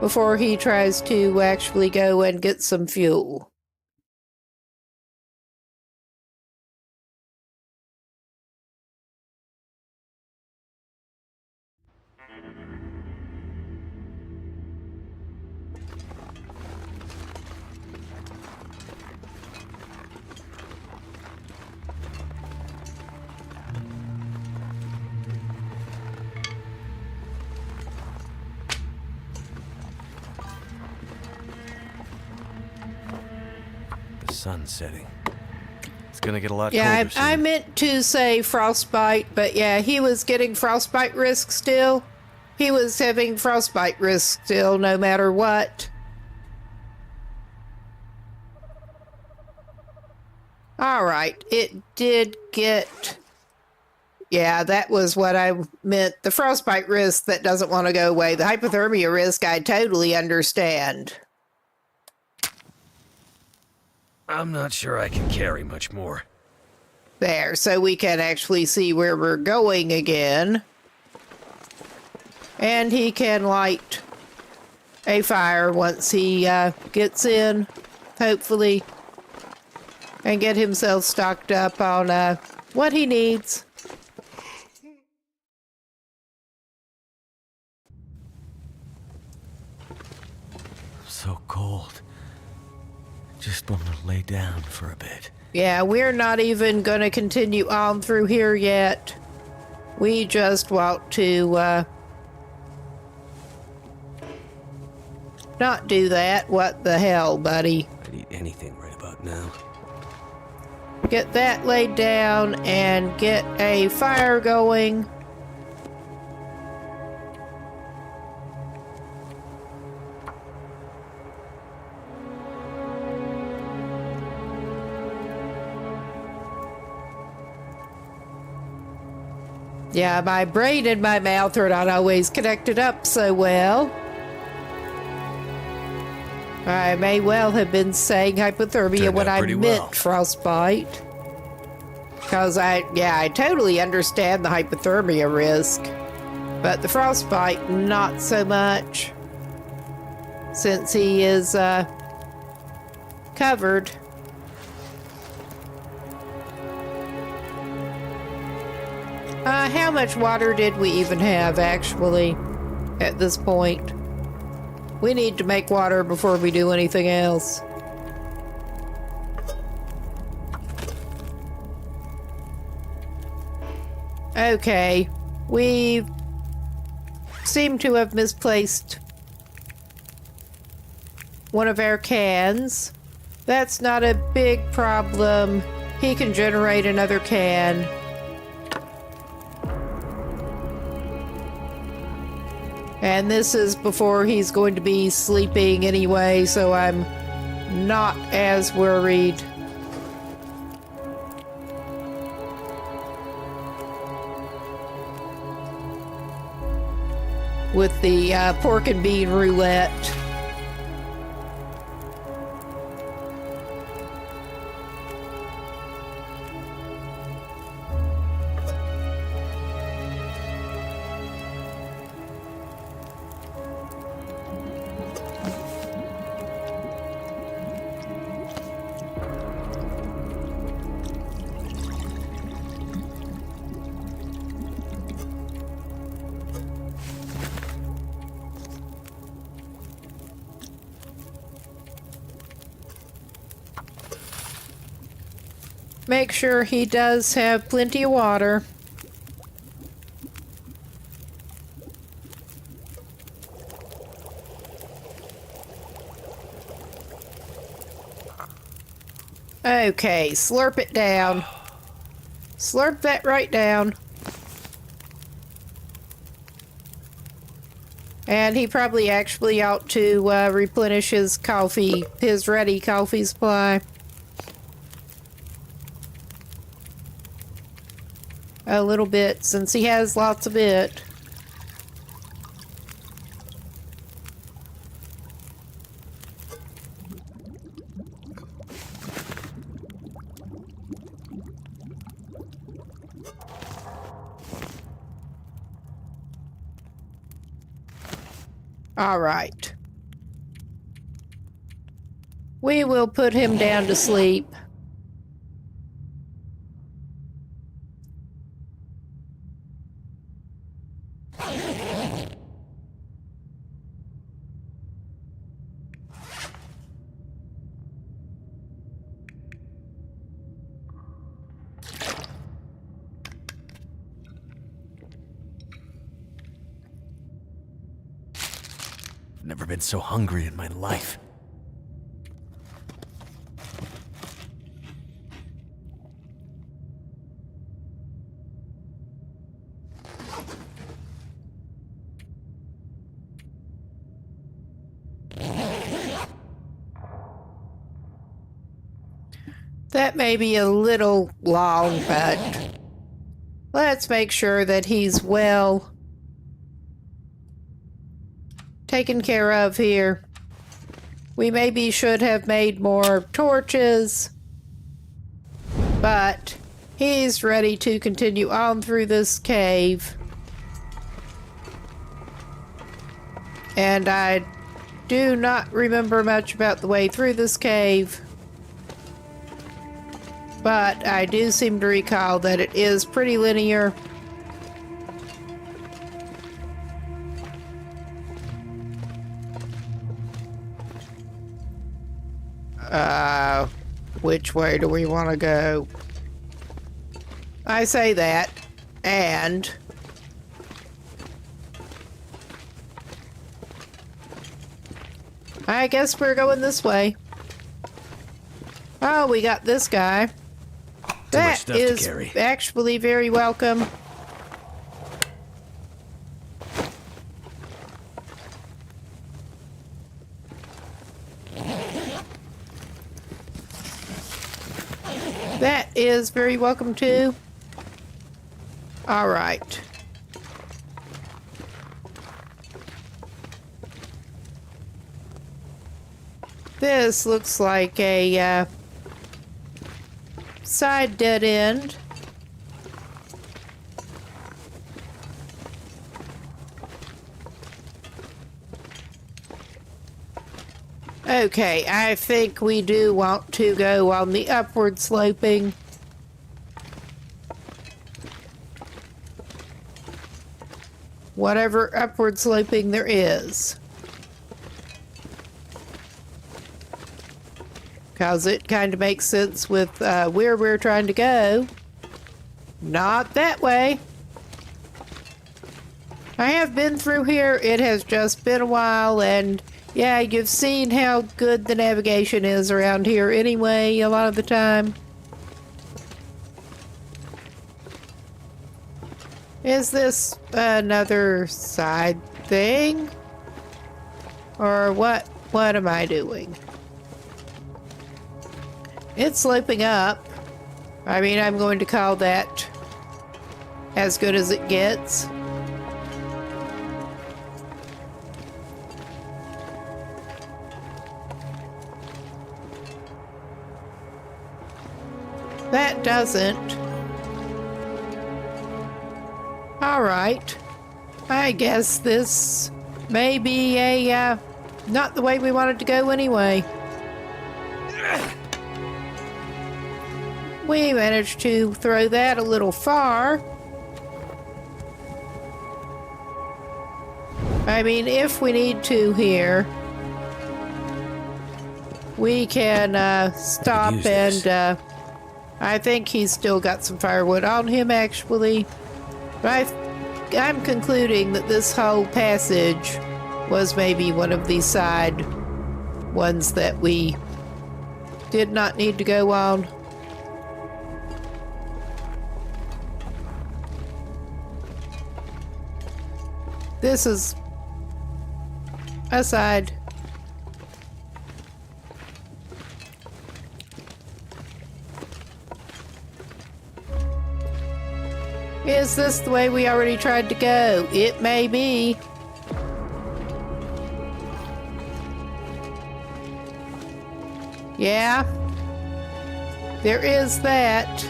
before he tries to actually go and get some fuel. The sun's setting. It's gonna get a lot Yeah, colder soon. I meant to say frostbite, but yeah, he was getting frostbite risk still. He was having frostbite risk still, no matter what. All right, it did get... Yeah, that was what I meant. The frostbite risk that doesn't want to go away. The hypothermia risk, I totally understand. I'm not sure I can carry much more. There, so we can actually see where we're going again. And he can light a fire once he gets in, hopefully, and get himself stocked up on what he needs. I'm so cold. Just want to lay down for a bit. Yeah, we're not even going to continue on through here yet. We just want to not do that. What the hell, buddy? I'd eat anything right about now. Get that laid down and get a fire going. Yeah, my brain and my mouth are not always connected up so well. I may well have been saying hypothermia Turned when out I pretty meant well. frostbite. Because I totally understand the hypothermia risk. But the frostbite, not so much. Since he is covered. How much water did we even have, actually, at this point? We need to make water before we do anything else. Okay, we seem to have misplaced one of our cans. That's not a big problem. He can generate another can. And this is before he's going to be sleeping anyway, so I'm not as worried. With the pork and bean roulette. make sure he does have plenty of water. Okay, slurp it down. Slurp that right down. And he probably actually ought to replenish his coffee, his ready coffee supply. A little bit, since he has lots of it. All right. We will put him down to sleep. Never been so hungry in my life. That may be a little long, but let's make sure that he's well taken care of here. We maybe should have made more torches, but he's ready to continue on through this cave. And I do not remember much about the way through this cave, but I do seem to recall that it is pretty linear. Which way do we want to go? I say that, and I guess we're going this way. Oh, we got this guy. That is actually very welcome. That is very welcome too. All right. This looks like a side dead end. Okay, I think we do want to go on the upward sloping. Whatever upward sloping there is. Because it kind of makes sense with where we're trying to go. Not that way. I have been through here. It has just been a while, and yeah, you've seen how good the navigation is around here anyway, a lot of the time. Is this another side thing? Or what am I doing? It's sloping up. I mean, I'm going to call that as good as it gets. That doesn't. All right. I guess this may be a, not the way we wanted to go anyway. We managed to throw that a little far. I mean, if we need to here, we can stop and I think he's still got some firewood on him, actually. But I'm concluding that this whole passage was maybe one of these side ones that we did not need to go on. This is a side. Is this the way we already tried to go? It may be. Yeah. There is that.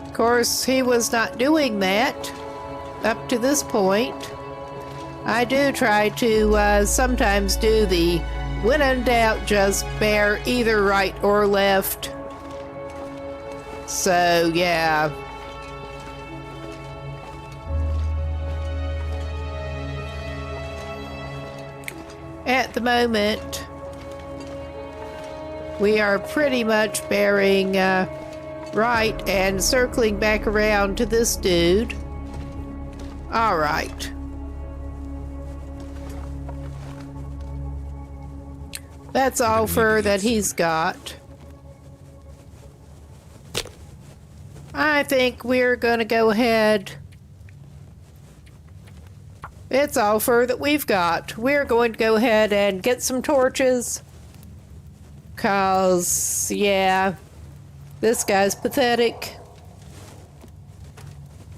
Of course, he was not doing that up to this point. I do try to sometimes do the when in doubt, just bear either right or left. So, yeah. At the moment, we are pretty much bearing right and circling back around to this dude. All right. That's all fur that he's got. I think we're gonna go ahead. It's all fur that we've got. We're going to go ahead and get some torches. 'Cause, yeah, this guy's pathetic.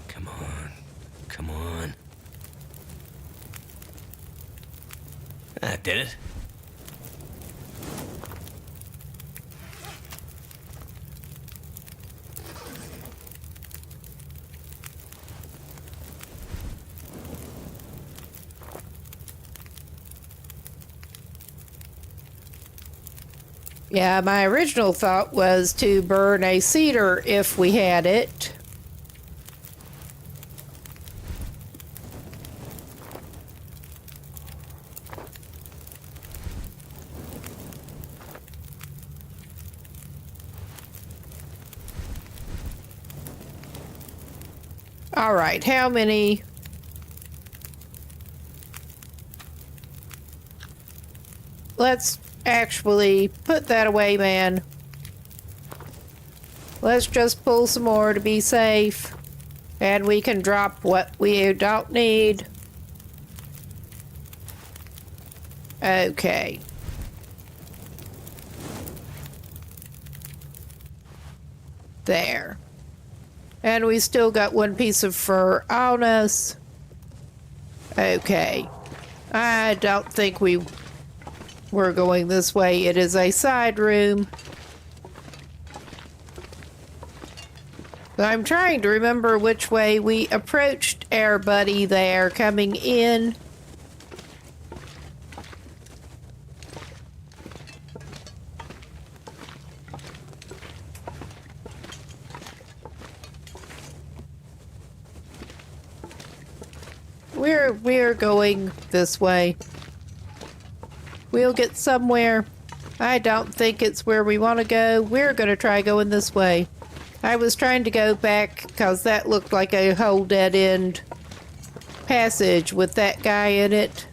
Come on. Come on. That did it. Yeah, my original thought was to burn a cedar if we had it. All right, how many? Let's actually put that away, man. Let's just pull some more to be safe. And we can drop what we don't need. Okay. There. And we still got one piece of fur on us. Okay. I don't think we're going this way. It is a side room. I'm trying to remember which way we approached our buddy there coming in. We're going this way. We'll get somewhere. I don't think it's where we want to go. We're going to try going this way. I was trying to go back because that looked like a whole dead-end passage with that guy in it.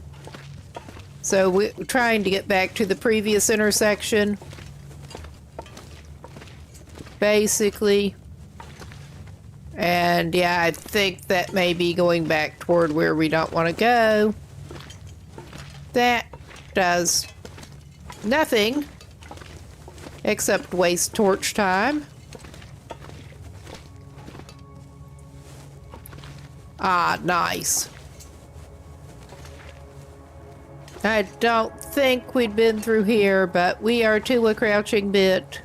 So we're trying to get back to the previous intersection. Basically. And yeah, I think that may be going back toward where we don't want to go. That does nothing except waste torch time. Ah, nice. I don't think we'd been through here, but we are to a crouching bit.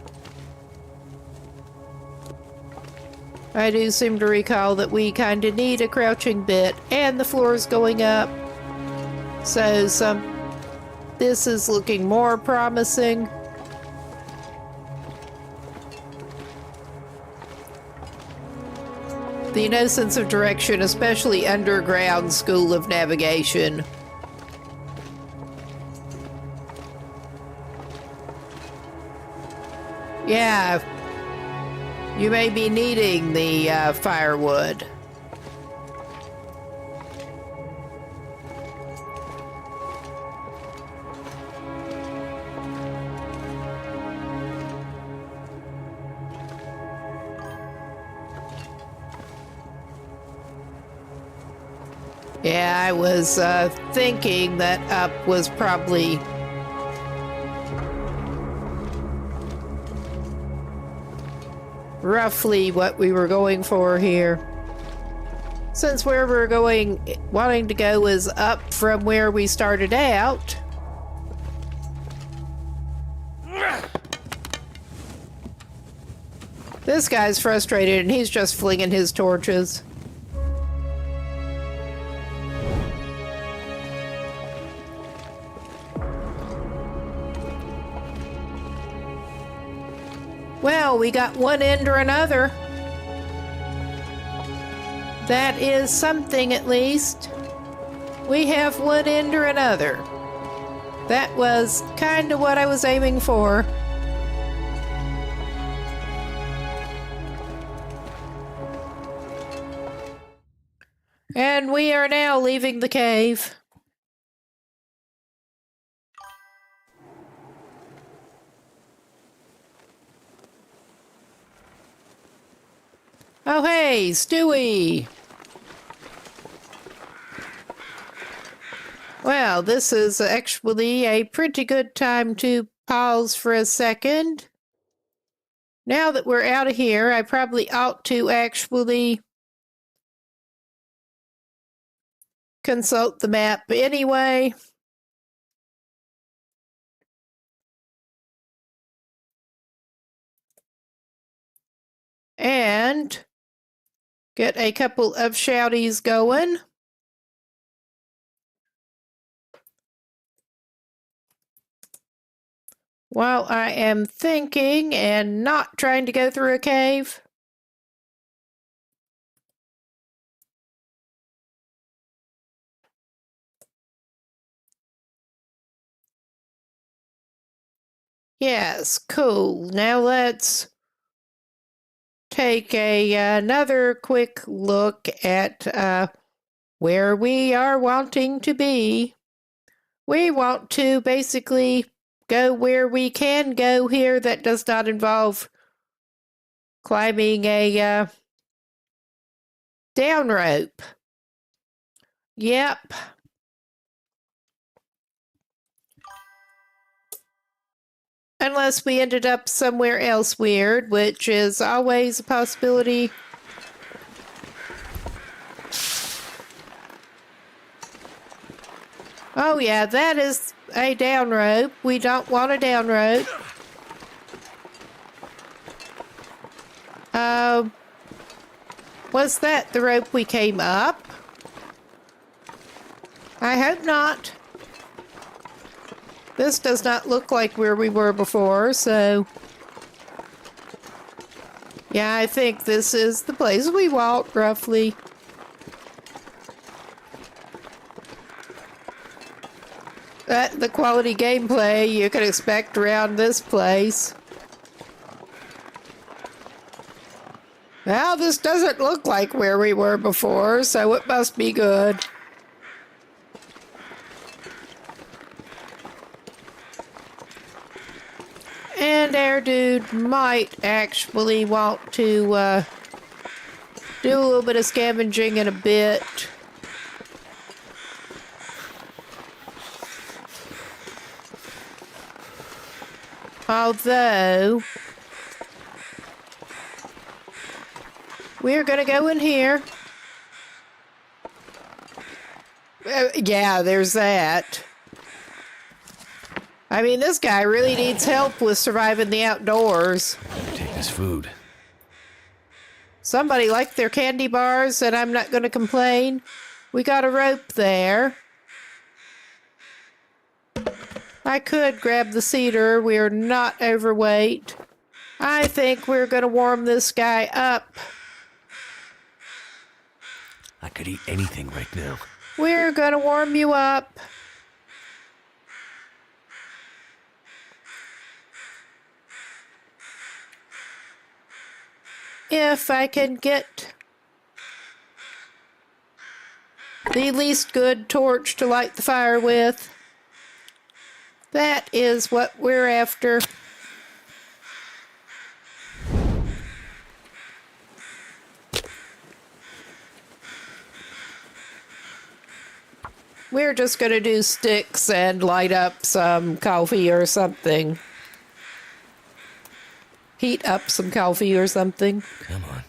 I do seem to recall that we kind of need a crouching bit, and the floor is going up. So this is looking more promising. The no sense of direction, especially underground school of navigation. Yeah, You may be needing the firewood. Yeah, I was thinking that up was probably roughly what we were going for here. Since where we're wanting to go is up from where we started out. This guy's frustrated and he's just flinging his torches. Well, we got one end or another. That is something, at least. We have one end or another. That was kind of what I was aiming for. And we are now leaving the cave. Oh, hey, Stewie! Well, this is actually a pretty good time to pause for a second. Now that we're out of here, I probably ought to actually consult the map anyway. And get a couple of shouties going. While I am thinking and not trying to go through a cave. Yes, cool. Now let's take another quick look at where we are wanting to be. We want to basically go where we can go here that does not involve climbing a down rope. Yep. Unless we ended up somewhere else weird, which is always a possibility. Oh yeah, that is a down rope. We don't want a down rope. Was that the rope we came up? I hope not. This does not look like where we were before, so... Yeah, I think this is the place we walked, roughly. The quality gameplay you can expect around this place. Well, this doesn't look like where we were before, so it must be good. And our dude might actually want to do a little bit of scavenging in a bit. Although, we're gonna go in here. Yeah, there's that. I mean, this guy really needs help with surviving the outdoors. Take this food. Somebody liked their candy bars, and I'm not gonna complain. We got a rope there. I could grab the cedar. We're not overweight. I think we're gonna warm this guy up. I could eat anything right now. We're gonna warm you up. if I can get the least good torch to light the fire with. That is what we're after. We're just going to do sticks and light up some coffee or something. Heat up some coffee or something. Come on.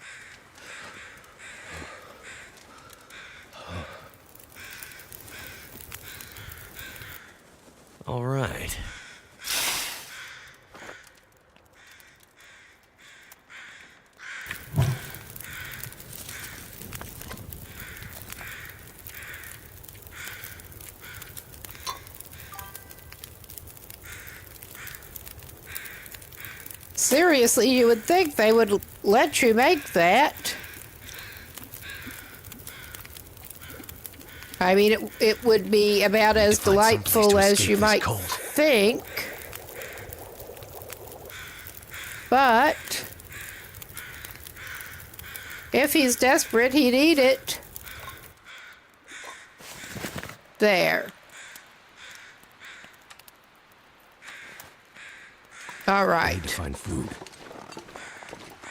All right. Seriously, you would think they would let you make that. I mean, it would be about as delightful as you might think. But if he's desperate, he'd eat it. There. All right. Need to find food.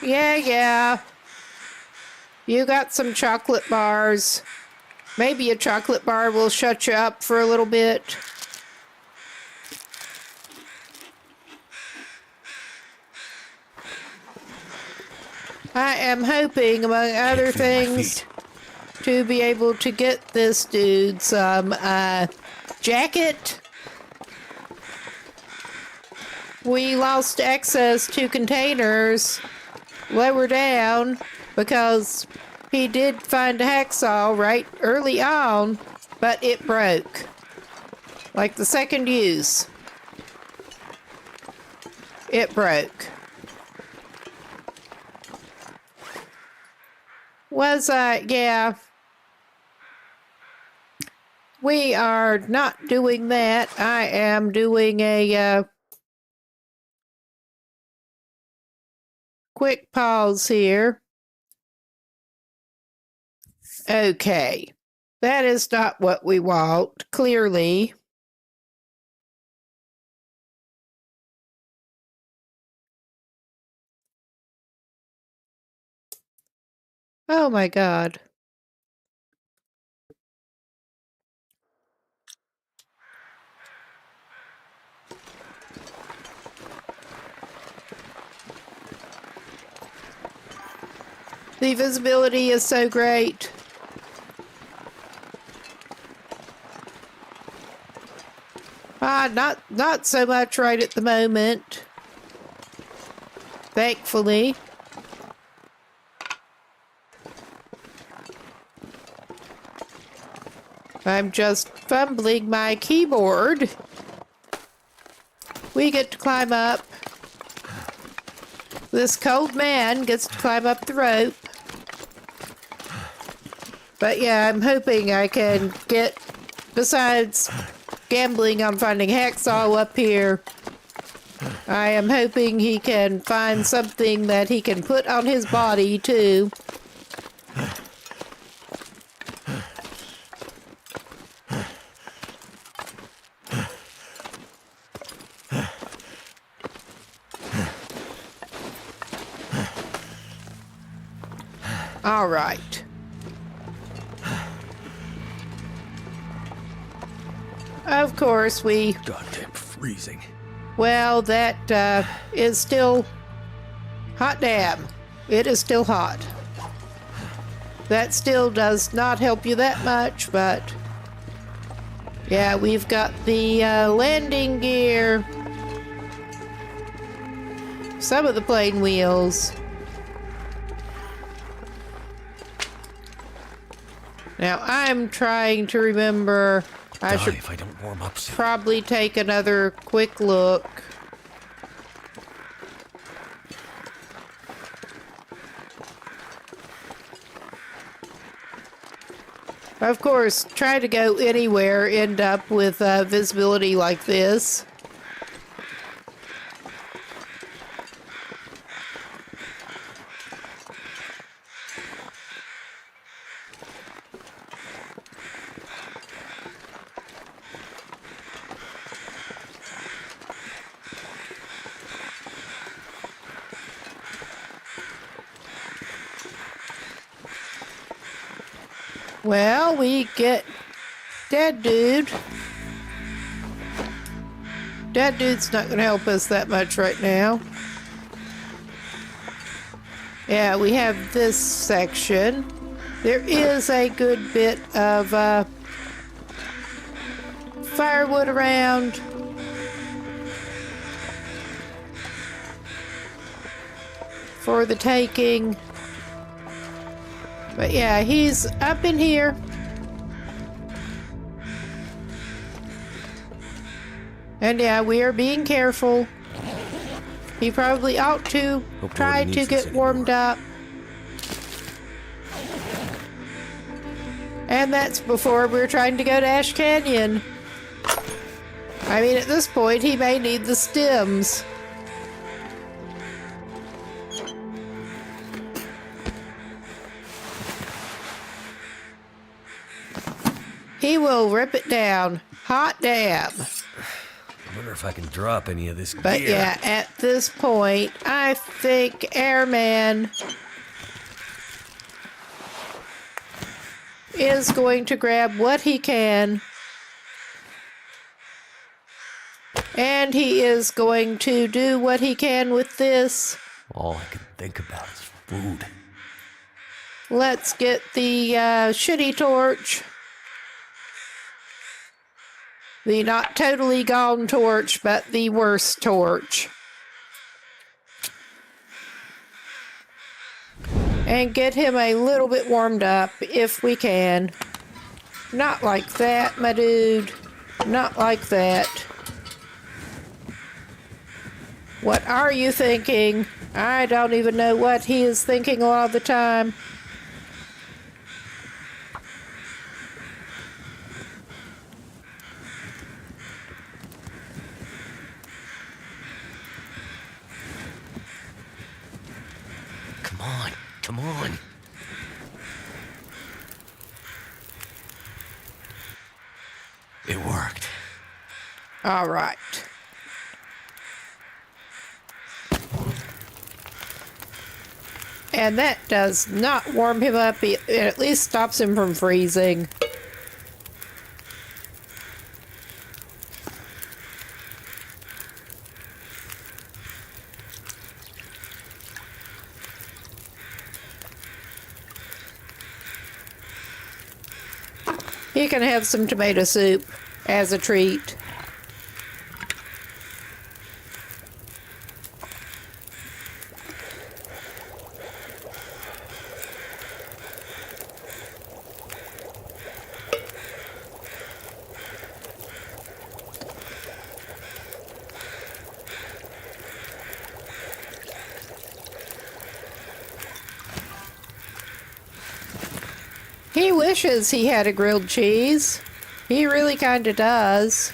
Yeah. You got some chocolate bars. Maybe a chocolate bar will shut you up for a little bit. I am hoping, among other things, to be able to get this dude some jacket. We lost access to containers lower down because he did find a hacksaw right early on, but it broke. Like the second use. It broke. Yeah. We are not doing that. I am doing a quick pause here. Okay. That is not what we want, clearly. Oh my God. The visibility is so great. Not so much right at the moment. Thankfully. I'm just fumbling my keyboard. We get to climb up. This cold man gets to climb up the rope. But yeah, I'm hoping I can get, besides gambling on finding hacksaw up here, I am hoping he can find something that he can put on his body too. All right. Of course, we... Goddamn freezing. Well, that is still... Hot damn. It is still hot. That still does not help you that much, but... Yeah, we've got the landing gear. Some of the plane wheels. Now, I'm trying to remember... I should if I don't warm up soon. probably take another quick look. Of course, try to go anywhere, end up with visibility like this. Well, we get Dead Dude. Dead Dude's not going to help us that much right now. Yeah, we have this section. There is a good bit of firewood around. For the taking. But yeah, he's up in here. And yeah, we are being careful. He probably ought to try to get warmed up. And that's before we're trying to go to Ash Canyon. I mean, at this point, he may need the stems. He will rip it down. Hot damn. I wonder if I can drop any of this But gear. yeah, at this point, I think Airman is going to grab what he can. And he is going to do what he can with this. All I can think about is food. Let's get the shitty torch. The not totally gone torch, but the worst torch. And get him a little bit warmed up, if we can. Not like that, my dude. Not like that. What are you thinking? I don't even know what he is thinking a lot of the time. Come on. It worked. All right. And that does not warm him up. It at least stops him from freezing. He can have some tomato soup as a treat. He wishes he had a grilled cheese. He really kind of does.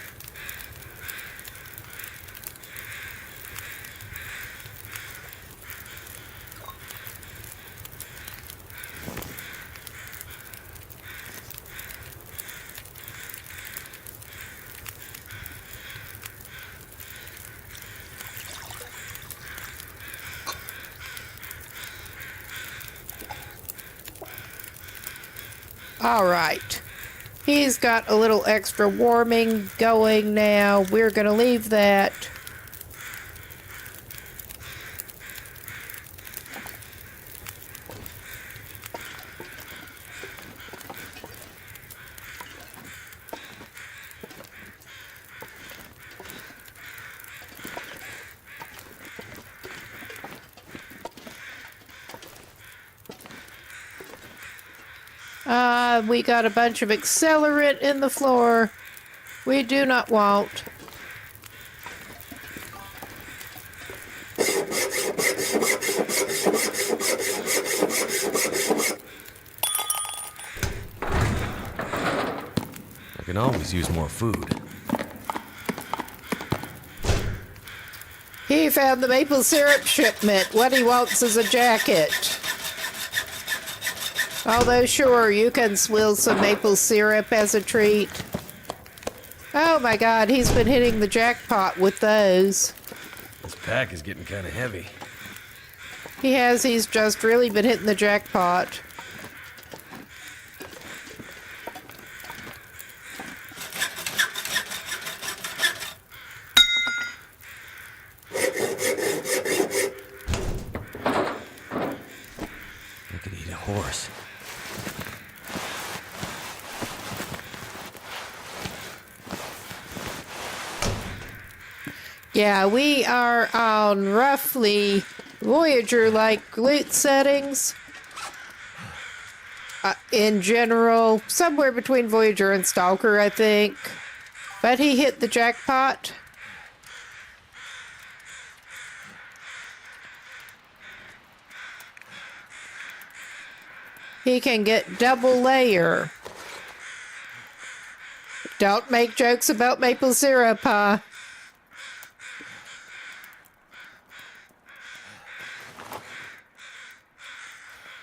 All right. He's got a little extra warming going now. We're going to leave that. We got a bunch of accelerant in the floor. We do not want. I can always use more food. He found the maple syrup shipment. What he wants is a jacket. Although, sure, you can swill some maple syrup as a treat. Oh my god, he's been hitting the jackpot with those. This pack is getting kind of heavy. He has, he's just really been hitting the jackpot. horse. Yeah, we are on roughly Voyager-like loot settings. In general, somewhere between Voyager and Stalker, I think. But he hit the jackpot. He can get double layer. Don't make jokes about maple syrup, huh?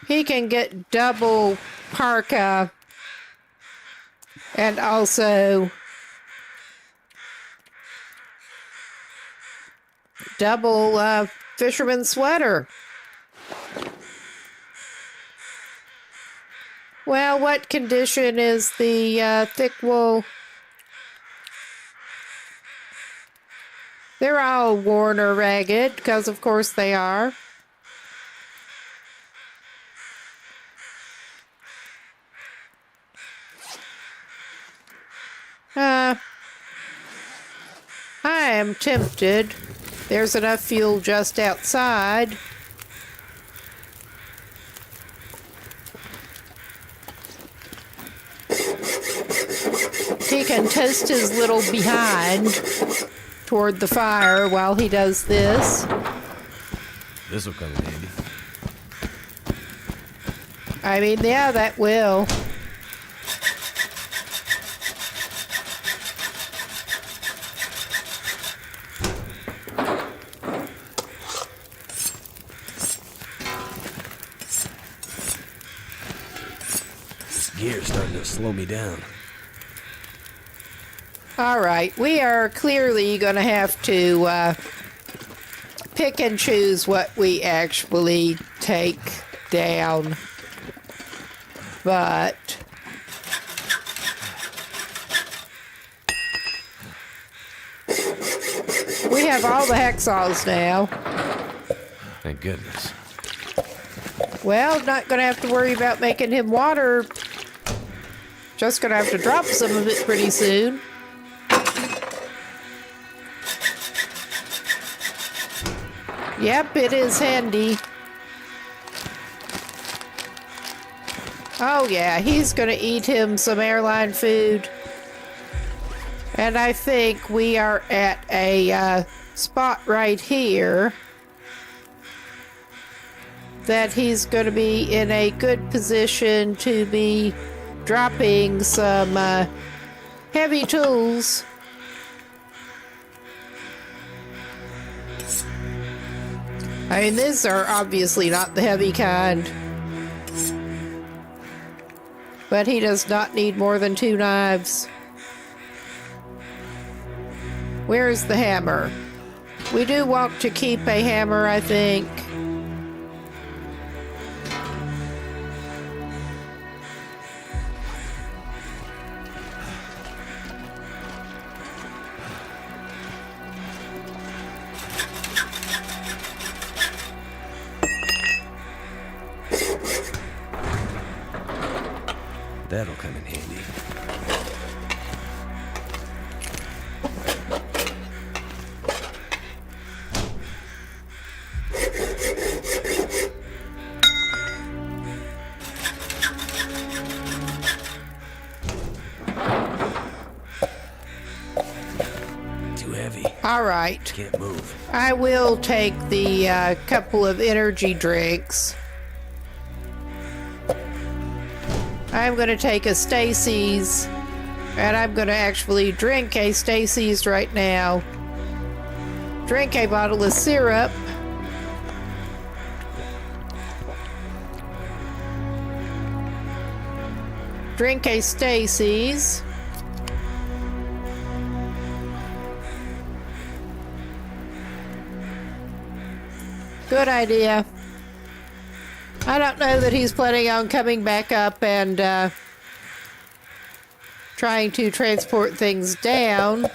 He can get double parka and also double fisherman sweater. Well, what condition is the thick wool? They're all worn or ragged, because of course they are. I am tempted. There's enough fuel just outside. He can toast his little behind toward the fire while he does this. This'll come in handy. I mean, yeah, that will. This gear's starting to slow me down. All right, we are clearly going to have to pick and choose what we actually take down. But we have all the hacksaws now. Thank goodness. Well, not going to have to worry about making him water. Just going to have to drop some of it pretty soon. Yep, it is handy. Oh yeah, he's going to eat him some airline food. And I think we are at a spot right here that he's going to be in a good position to be dropping some heavy tools. I mean, these are obviously not the heavy kind. But he does not need more than 2 knives. Where is the hammer? We do want to keep a hammer, I think. That'll come in handy. Too heavy. All right. Can't move. I will take the couple of energy drinks. I'm going to take a Stacy's, and I'm going to actually drink a Stacy's right now. Drink a bottle of syrup. Drink a Stacy's. Good idea. I don't know that he's planning on coming back up and trying to transport things down.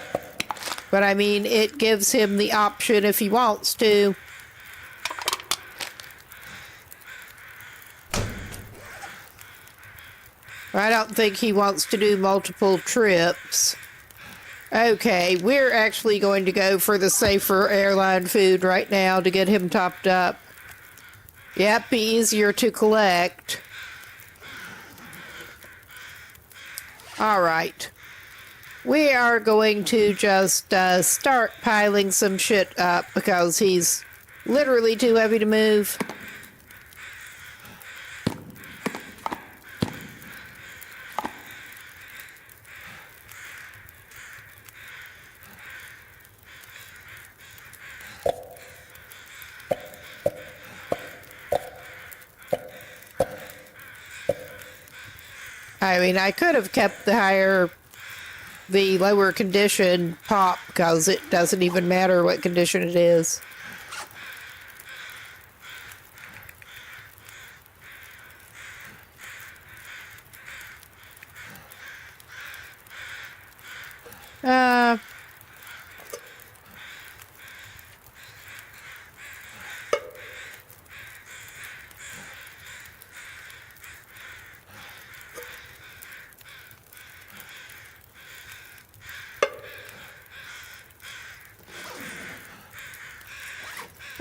But I mean, it gives him the option if he wants to. I don't think he wants to do multiple trips. Okay, we're actually going to go for the safer airline food right now to get him topped up. Yep, be easier to collect. All right. We are going to just start piling some shit up because he's literally too heavy to move. I mean, I could have kept the lower condition pop because it doesn't even matter what condition it is.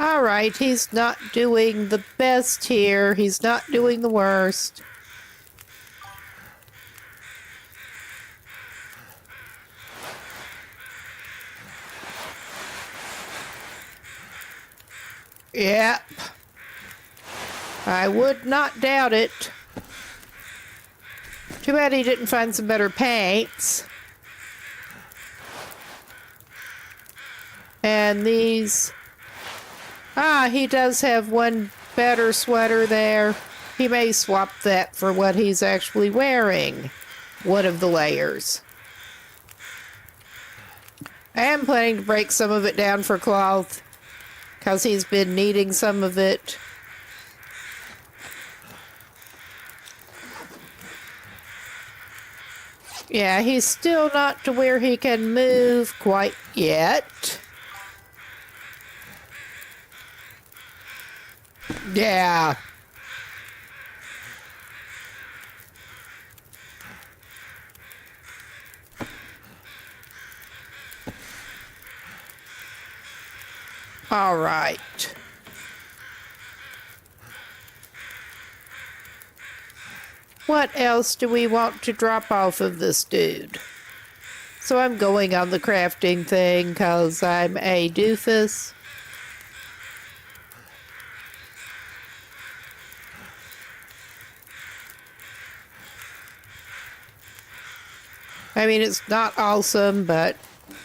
All right, he's not doing the best here. He's not doing the worst. Yep. I would not doubt it. Too bad he didn't find some better paints. And these... he does have one better sweater there. He may swap that for what he's actually wearing. One of the layers. I am planning to break some of it down for cloth, because he's been needing some of it. Yeah, he's still not to where he can move quite yet. Yeah. All right. What else do we want to drop off of this dude? So I'm going on the crafting thing because I'm a doofus. I mean, it's not awesome, but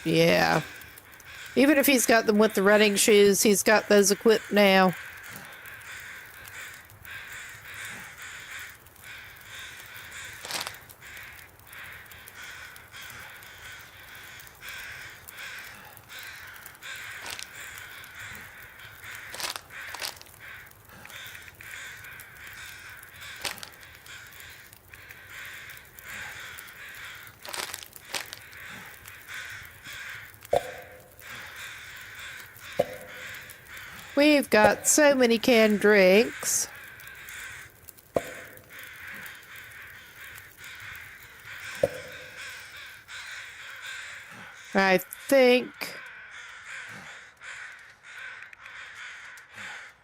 yeah. Even if he's got them with the running shoes, he's got those equipped now. We've got so many canned drinks. I think...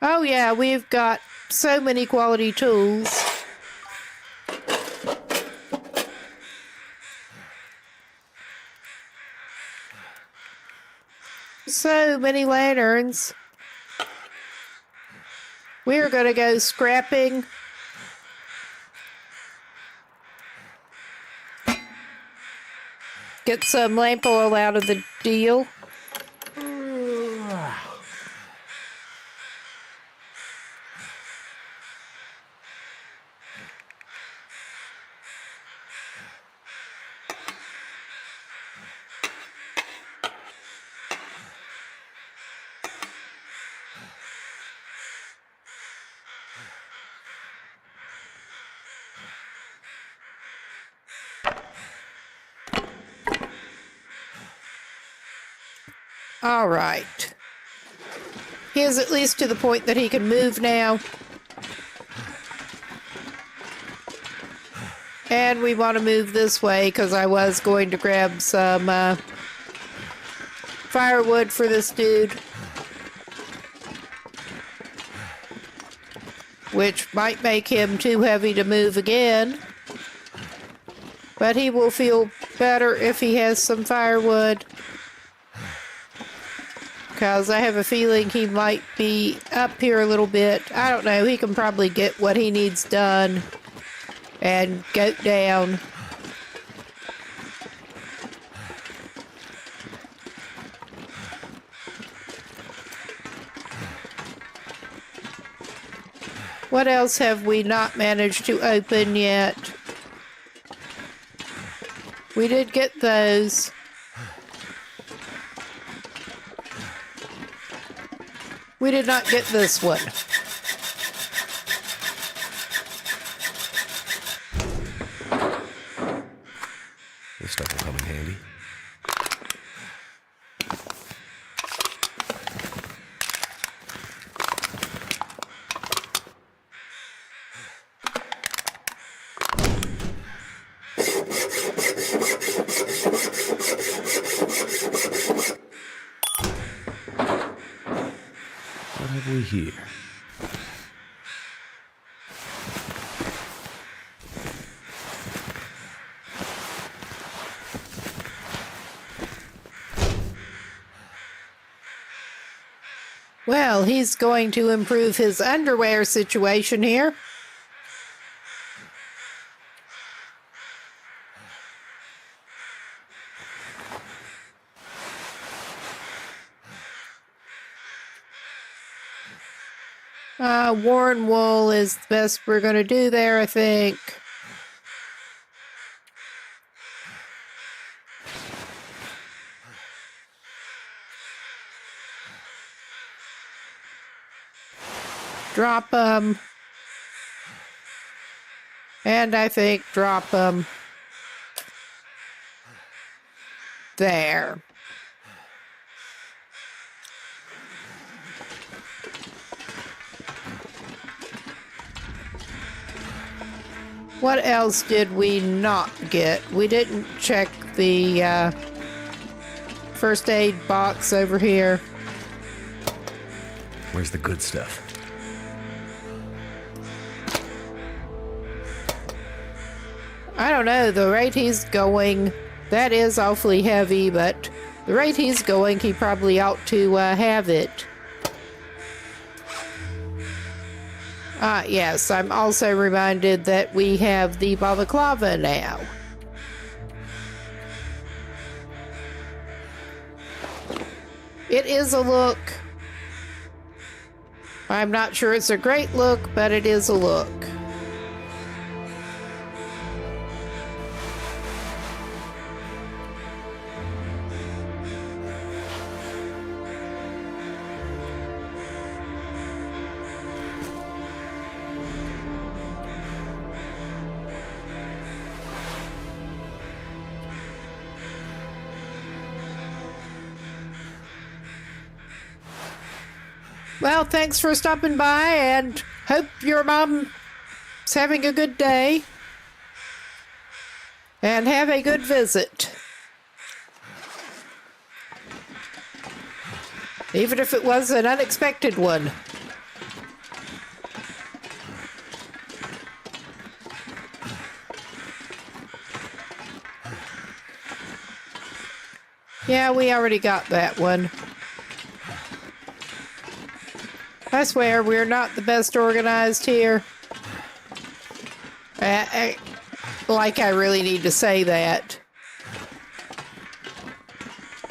Oh yeah, we've got so many quality tools. So many lanterns. We're going to go scrapping. Get some lamp oil out of the deal. All right. He is at least to the point that he can move now. And we want to move this way because I was going to grab some firewood for this dude, which might make him too heavy to move again. But he will feel better if he has some firewood, because I have a feeling he might be up here a little bit. I don't know. He can probably get what he needs done and go down. What else have we not managed to open yet? We did get those. We did not get this one. This stuff will come in handy. What have we here? Well, he's going to improve his underwear situation here. Worn wool is the best we're going to do there, I think. Drop them. And I think drop them there. What else did we not get? We didn't check the first aid box over here. Where's the good stuff? I don't know, the rate he's going, that is awfully heavy, but the rate he's going, he probably ought to have it. Yes, I'm also reminded that we have the balaclava now. It is a look. I'm not sure it's a great look, but it is a look. Well, thanks for stopping by, and hope your mom's having a good day. And have a good visit. Even if it was an unexpected one. Yeah, we already got that one. I swear, we're not the best organized here. Like I really need to say that.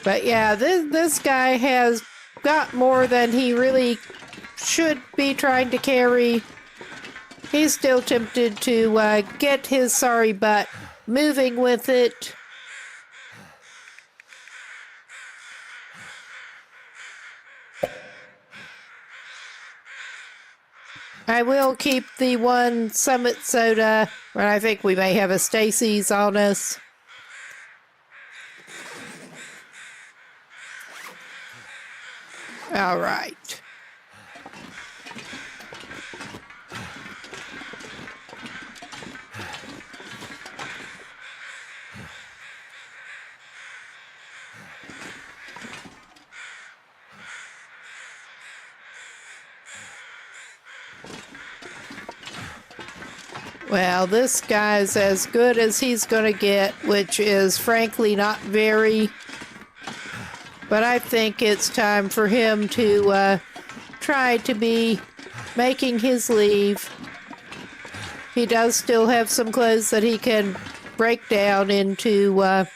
But yeah, this guy has got more than he really should be trying to carry. He's still tempted to get his sorry butt moving with it. I will keep the one Summit soda, but I think we may have a Stacy's on us. All right. Well, this guy's as good as he's going to get, which is frankly not very. But I think it's time for him to try to be making his leave. He does still have some clothes that he can break down into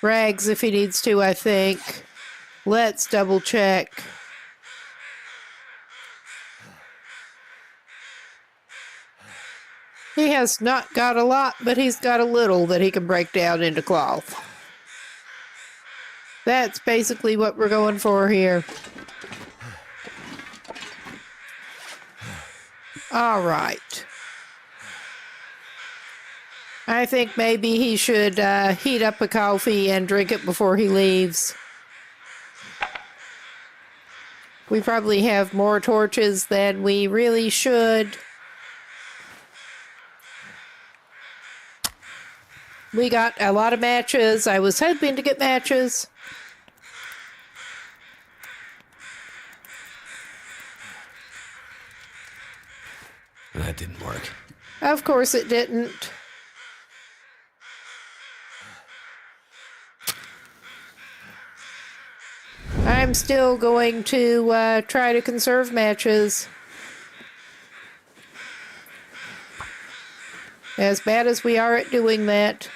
rags if he needs to, I think. Let's double check. He has not got a lot, but he's got a little that he can break down into cloth. That's basically what we're going for here. All right. I think maybe he should heat up a coffee and drink it before he leaves. We probably have more torches than we really should. We got a lot of matches. I was hoping to get matches. That didn't work. Of course it didn't. I'm still going to try to conserve matches. As bad as we are at doing that.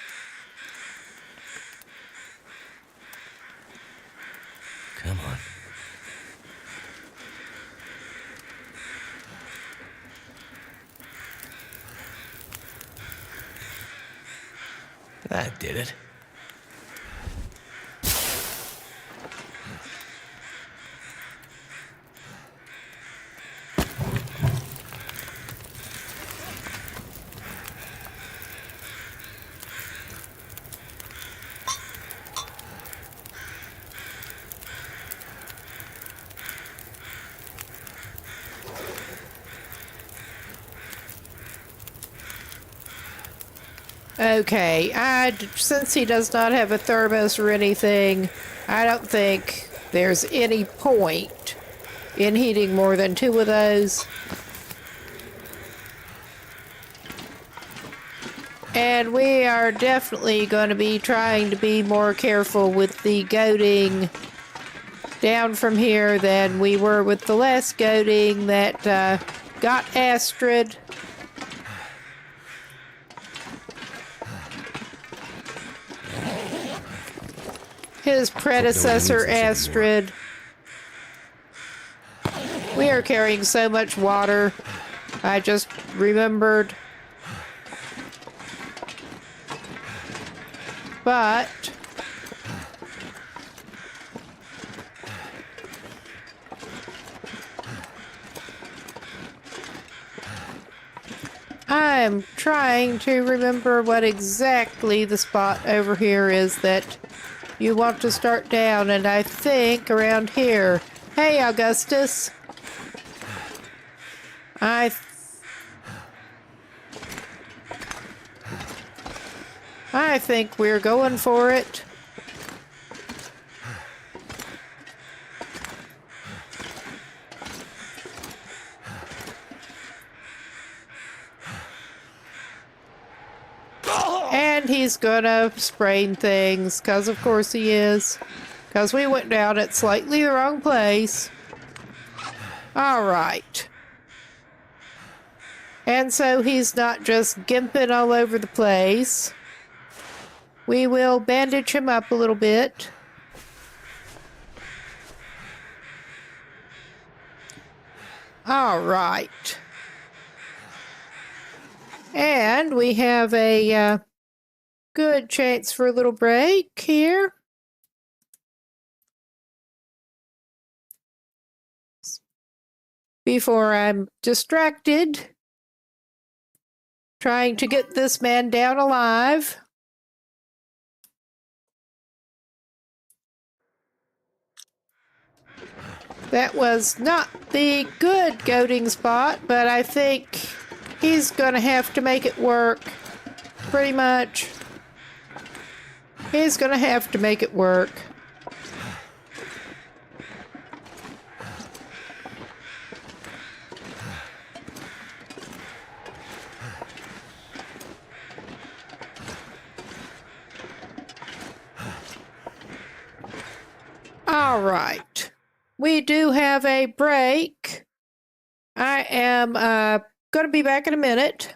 Come on. That did it. Okay, since he does not have a thermos or anything, I don't think there's any point in heating more than 2 of those. And we are definitely going to be trying to be more careful with the goating down from here than we were with the last goating that got Astrid. His predecessor, Astrid. We are carrying so much water. I just remembered. But I'm trying to remember what exactly the spot over here is that you want to start down, and I think around here. Hey, Augustus. I think we're going for it. And he's gonna sprain things, because of course he is. Because we went down at slightly the wrong place. Alright. And so he's not just gimping all over the place. We will bandage him up a little bit. Alright. And we have a good chance for a little break here. Before I'm distracted, trying to get this man down alive. That was not the good goating spot, but I think he's going to have to make it work. Pretty much. He's going to have to make it work. All right. We do have a break. I am going to be back in a minute.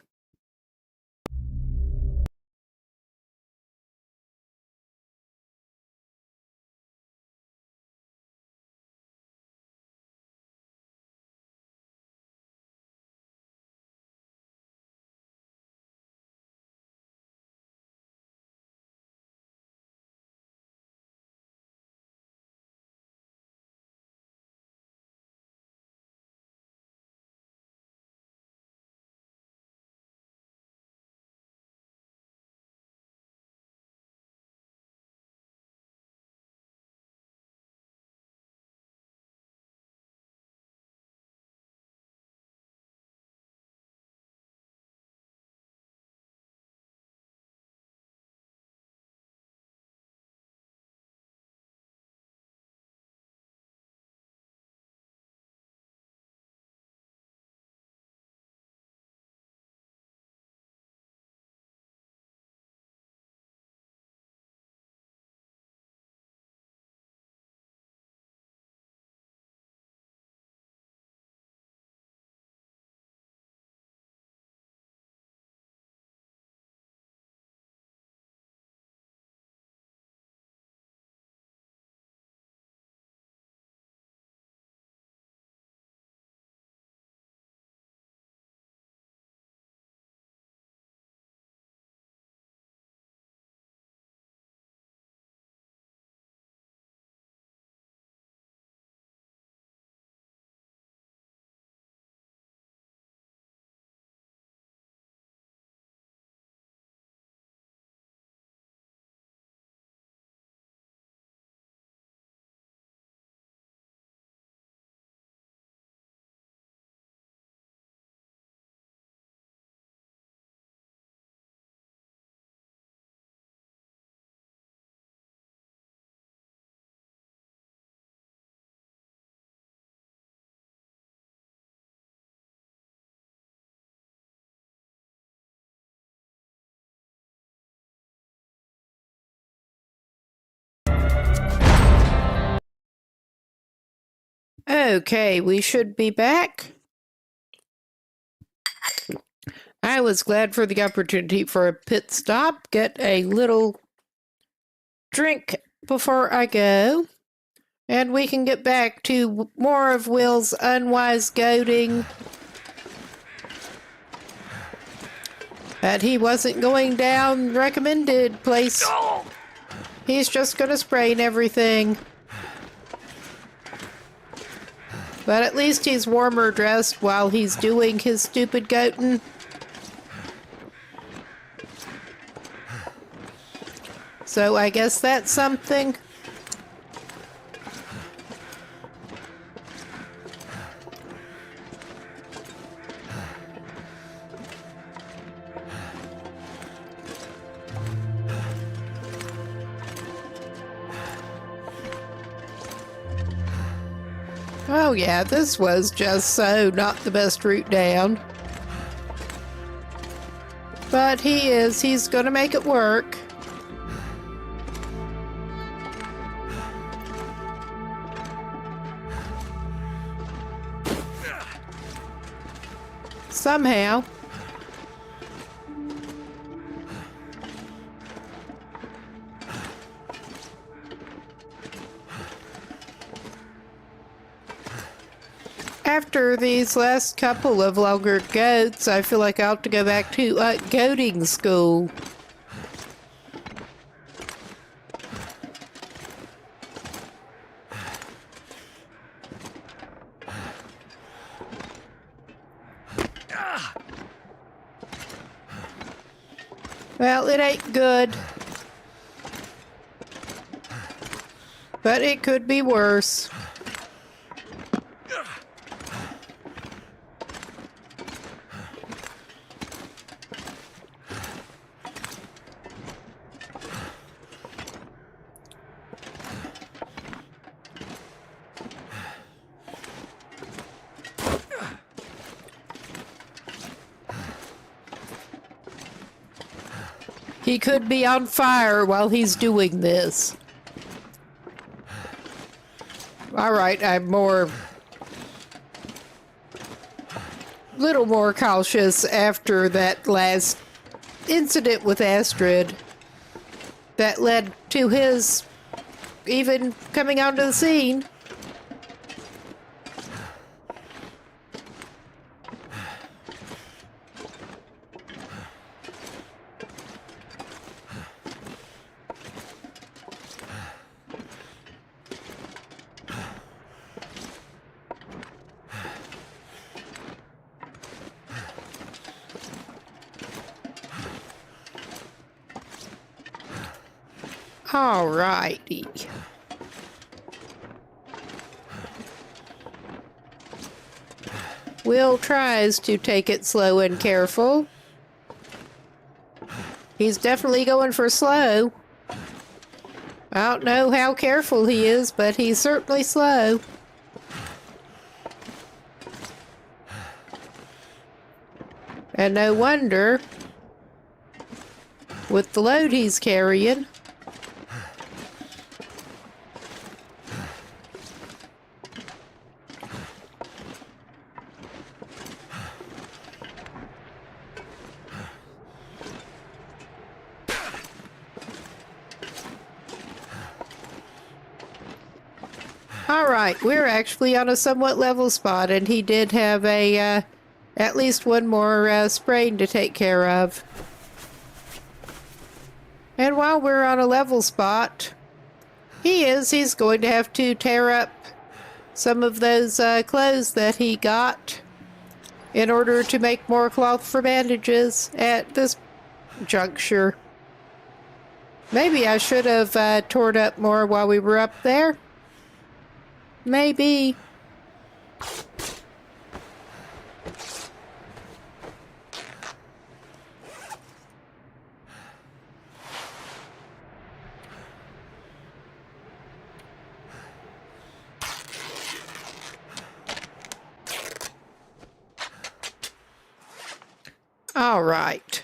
Okay, we should be back. I was glad for the opportunity for a pit stop, get a little drink before I go, and we can get back to more of Will's unwise goading. That he wasn't going down recommended place. He's just gonna sprain everything. But at least he's warmer dressed while he's doing his stupid goating. So I guess that's something. Oh yeah, this was just so not the best route down. But he's gonna make it work. Somehow. After these last couple of longer goats, I feel like I ought to go back to goating school. Well, it ain't good. But it could be worse. He could be on fire while he's doing this. All right, I'm little more cautious after that last incident with Astrid that led to his even coming onto the scene. All righty. Will tries to take it slow and careful. He's definitely going for slow. I don't know how careful he is, but he's certainly slow. And no wonder, with the load he's carrying. All right, we're actually on a somewhat level spot, and he did have a at least one more sprain to take care of. And while we're on a level spot, he's going to have to tear up some of those clothes that he got in order to make more cloth for bandages at this juncture. Maybe I should have torn up more while we were up there. Maybe. All right.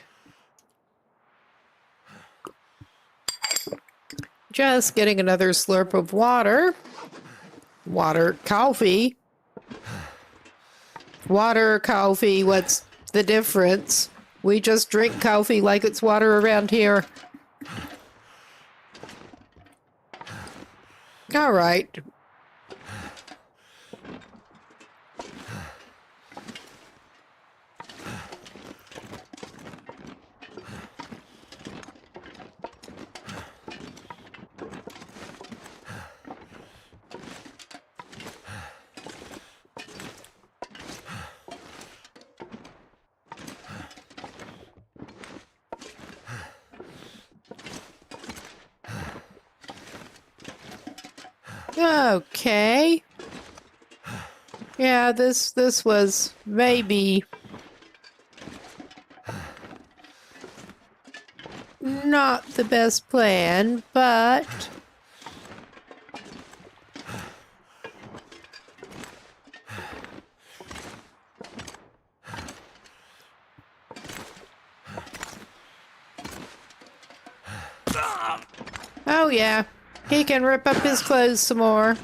Just getting another slurp of water. Water, coffee. Water, coffee, what's the difference? We just drink coffee like it's water around here. All right. Okay. Yeah, this was maybe not the best plan, but oh yeah, he can rip up his clothes some more.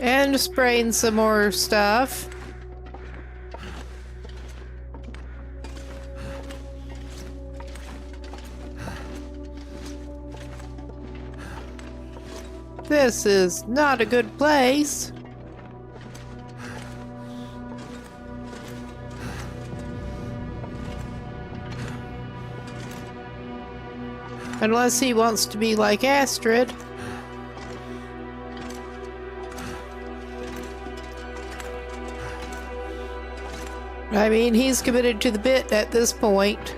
And spraying some more stuff. This is not a good place. Unless he wants to be like Astrid. I mean, he's committed to the bit at this point.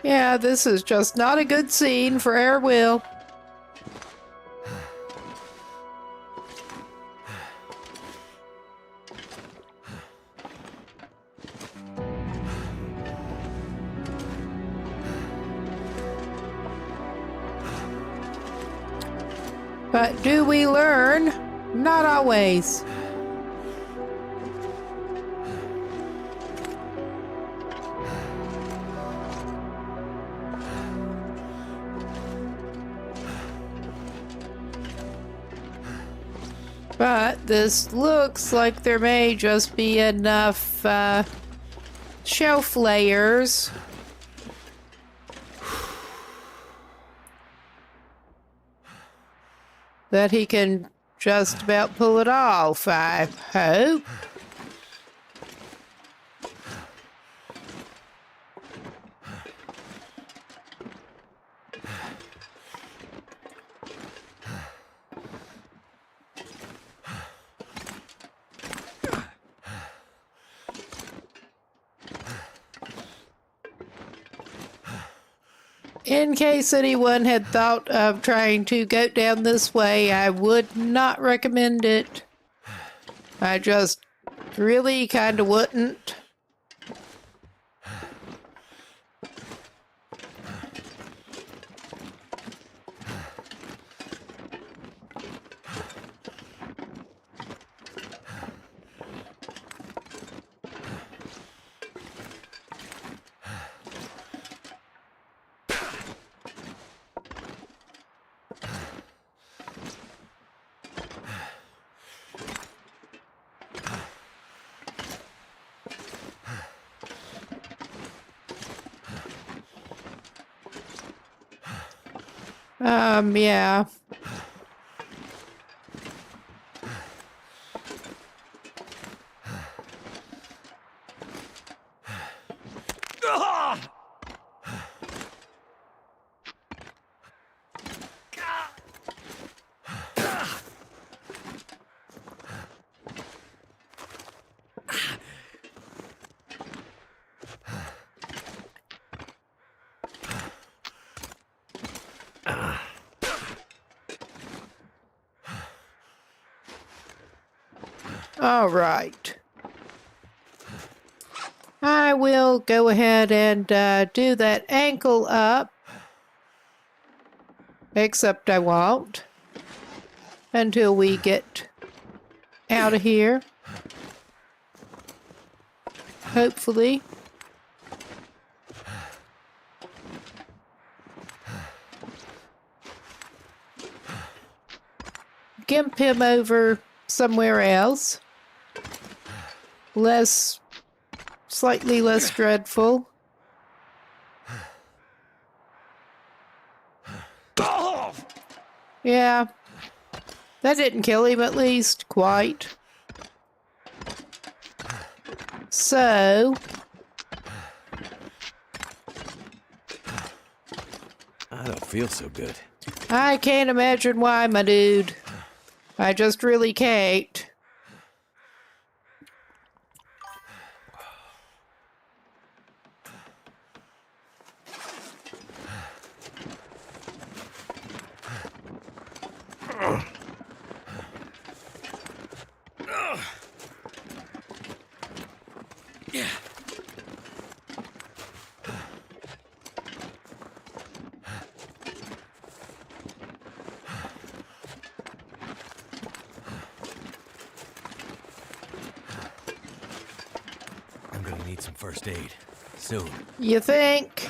Yeah, this is just not a good scene for our Will. But do we learn? Not always. But this looks like there may just be enough shelf layers that he can just about pull it off, I hope. In case anyone had thought of trying to go down this way, I would not recommend it. I just really kind of wouldn't. Yeah. All right. I will go ahead and do that ankle up. Except I won't. Until we get out of here. Hopefully. Gimp him over somewhere else. Slightly less dreadful. Yeah. That didn't kill him, at least. Quite. So... I don't feel so good. I can't imagine why, my dude. I just really can't. I'm gonna need some first aid. Soon. You think?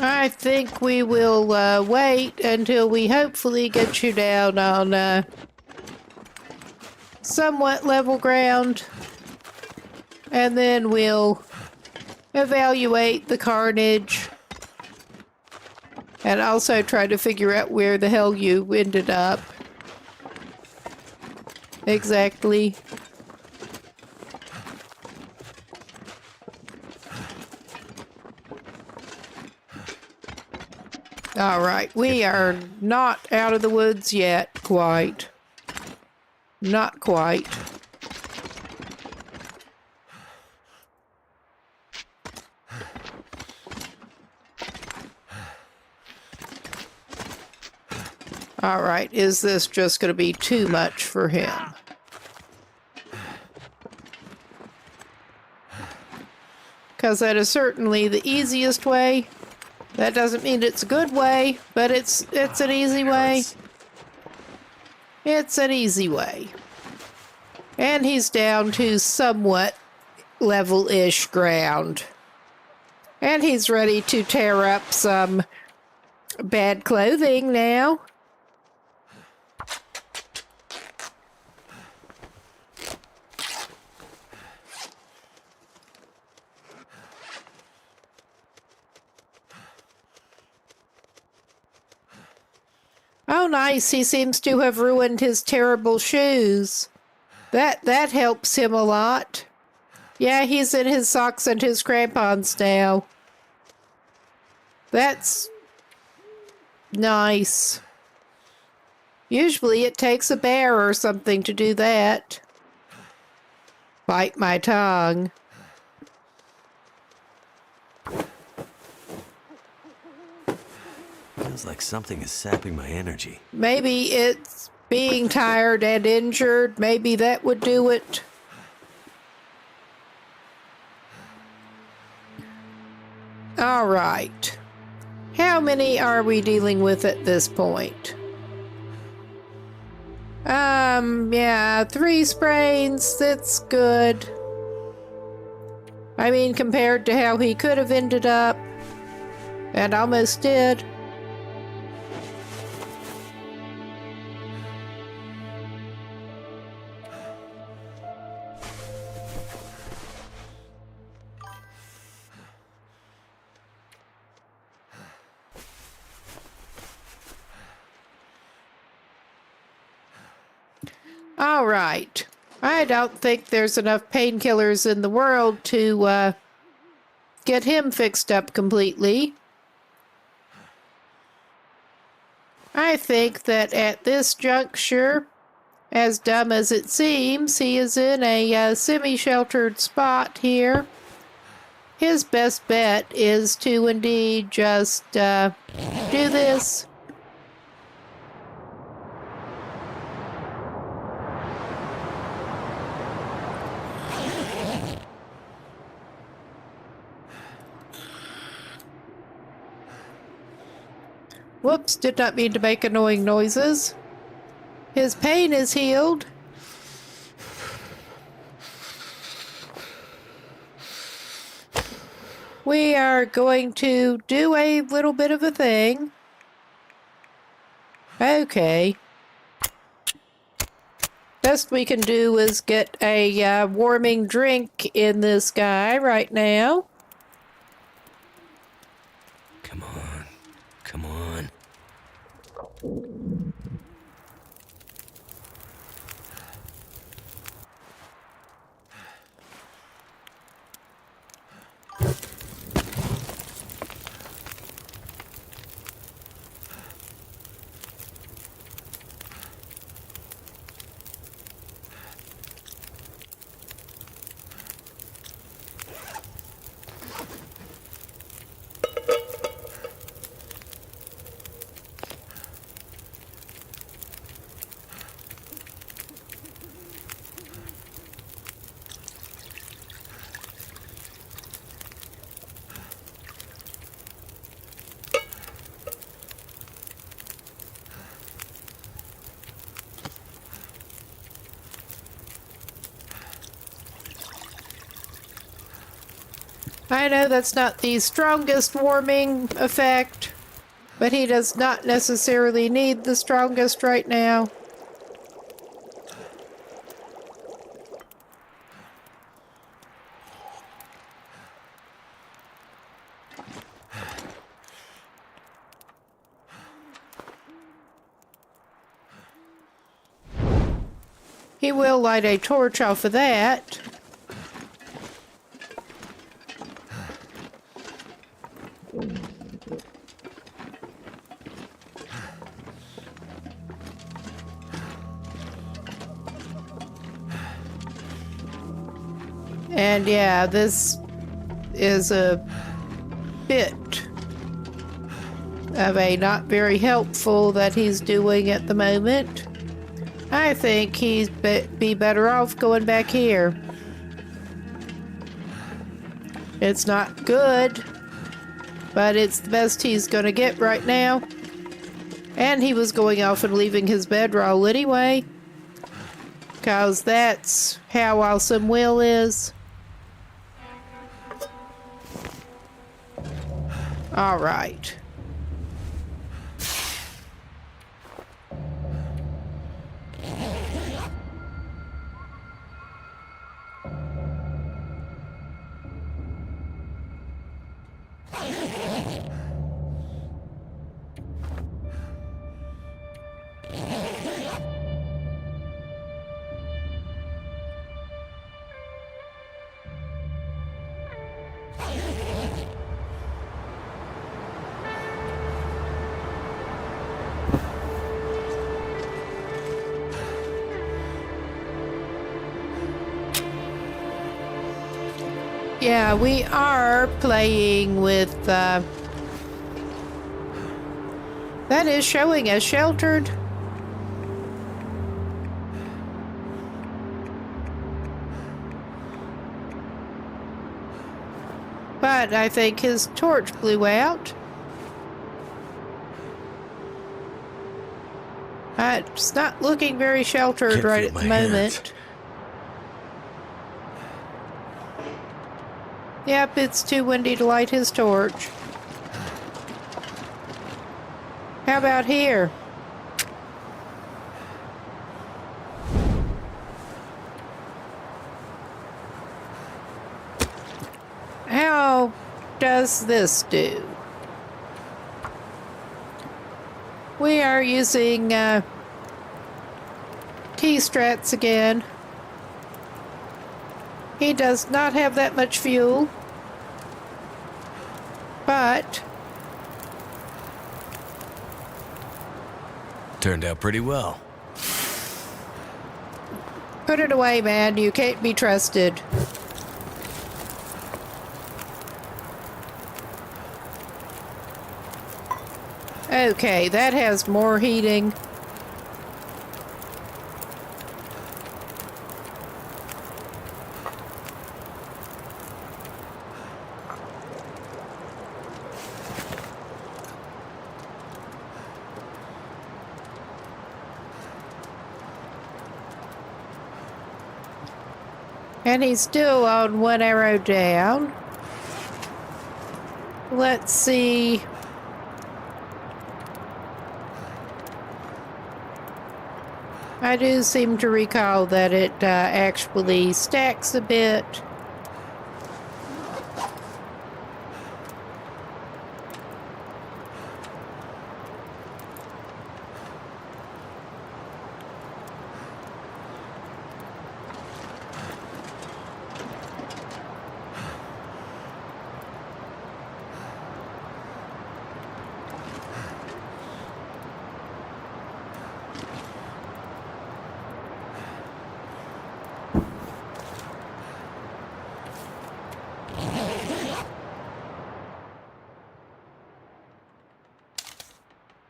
I think we will wait until we hopefully get you down on somewhat level ground. And then we'll evaluate the carnage. And also try to figure out where the hell you ended up. Exactly. All right, we are not out of the woods yet, quite. Not quite. All right, is this just going to be too much for him? Because that is certainly the easiest way. That doesn't mean it's a good way, but it's an easy way. It's an easy way. And he's down to somewhat level-ish ground. And he's ready to tear up some bad clothing now. Oh, nice. He seems to have ruined his terrible shoes. That helps him a lot. Yeah, he's in his socks and his crampons now. That's nice. Usually it takes a bear or something to do that. Bite my tongue. Feels like something is sapping my energy. Maybe it's being tired and injured. Maybe that would do it. All right. How many are we dealing with at this point? Yeah, 3 sprains. That's good. I mean, compared to how he could have ended up, and almost did. All right. I don't think there's enough painkillers in the world to get him fixed up completely. I think that at this juncture, as dumb as it seems, he is in a semi-sheltered spot here. His best bet is to indeed just do this. Whoops, did not mean to make annoying noises. His pain is healed. We are going to do a little bit of a thing. Okay. Best we can do is get a warming drink in this guy right now. Come on. Come on. I know that's not the strongest warming effect, but he does not necessarily need the strongest right now. He will light a torch off of that. And yeah, this is a bit of a not very helpful that he's doing at the moment. I think he'd be better off going back here. It's not good, but it's the best he's gonna get right now. And he was going off and leaving his bedroll anyway, because that's how awesome Will is. All right. Yeah, we are playing with, that is showing as sheltered. But I think his torch blew out. It's not looking very sheltered Can't right feel at the my moment. hands. Yep, it's too windy to light his torch. How about here? How does this do? We are using key strats again. He does not have that much fuel, but Turned out pretty well. put it away, man. You can't be trusted. Okay, that has more heating. And he's still on one arrow down. Let's see. I do seem to recall that it actually stacks a bit.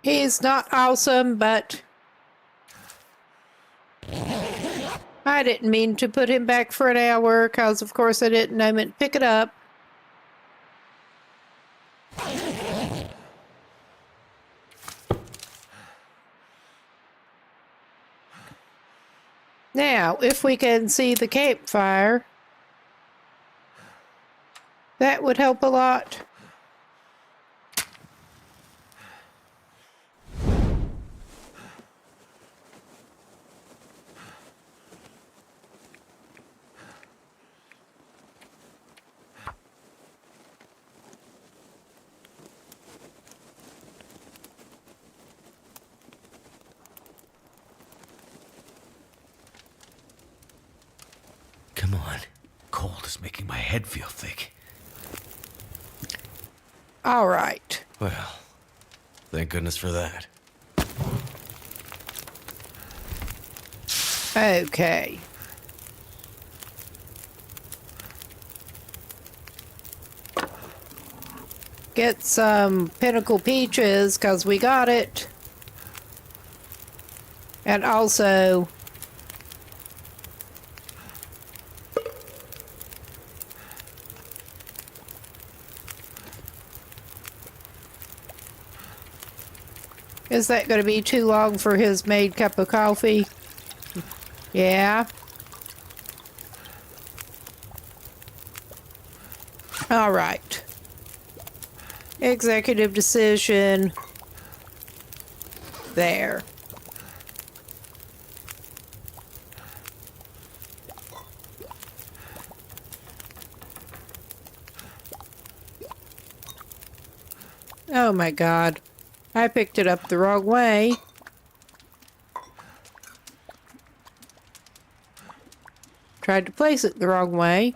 He's not awesome, but I didn't mean to put him back for an hour, because of course I didn't. I meant pick it up. Now, if we can see the campfire, that would help a lot. Come on. Cold is making my head feel thick. All right. Well, thank goodness for that. Okay. get some Pinnacle Peaches, because we got it. And also, is that going to be too long for his made cup of coffee? Yeah. All right. Executive decision. There. Oh my God. I picked it up the wrong way. Tried to place it the wrong way.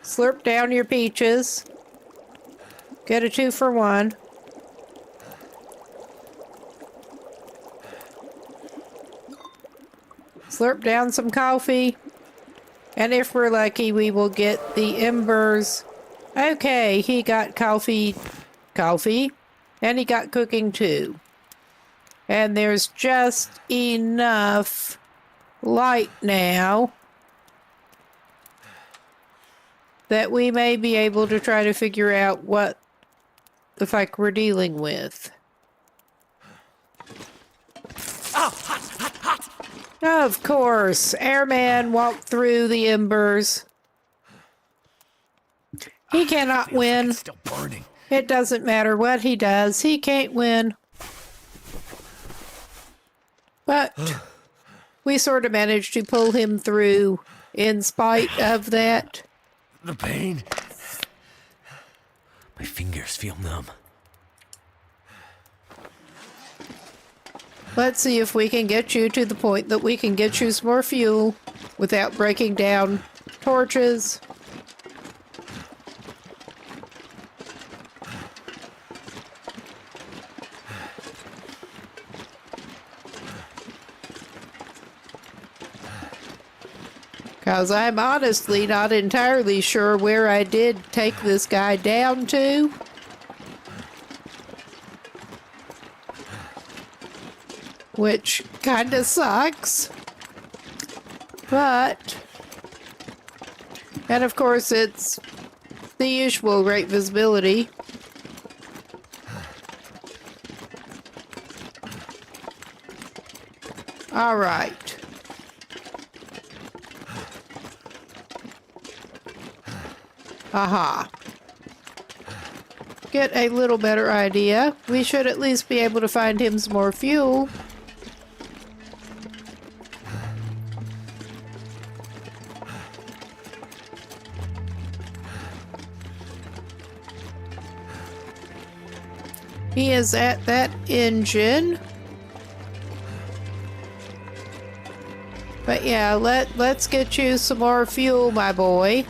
Slurp down your peaches. Get a 2-for-1. Slurp down some coffee. And if we're lucky, we will get the embers. Okay, he got coffee, and he got cooking too. And there's just enough light now that we may be able to try to figure out what the fuck we're dealing with. Oh, hot, hot, hot! Of course, Airman walked through the embers. He cannot Feels like win. it's still burning. It doesn't matter what he does. He can't win. But we sort of managed to pull him through in spite of that. The pain. My fingers feel numb. Let's see if we can get you to the point that we can get you some more fuel without breaking down torches. Because I'm honestly not entirely sure where I did take this guy down to. Which kind of sucks. But, and of course it's the usual great visibility. All right. Aha. Get a little better idea. We should at least be able to find him some more fuel. He is at that engine. But yeah, let's get you some more fuel, my boy.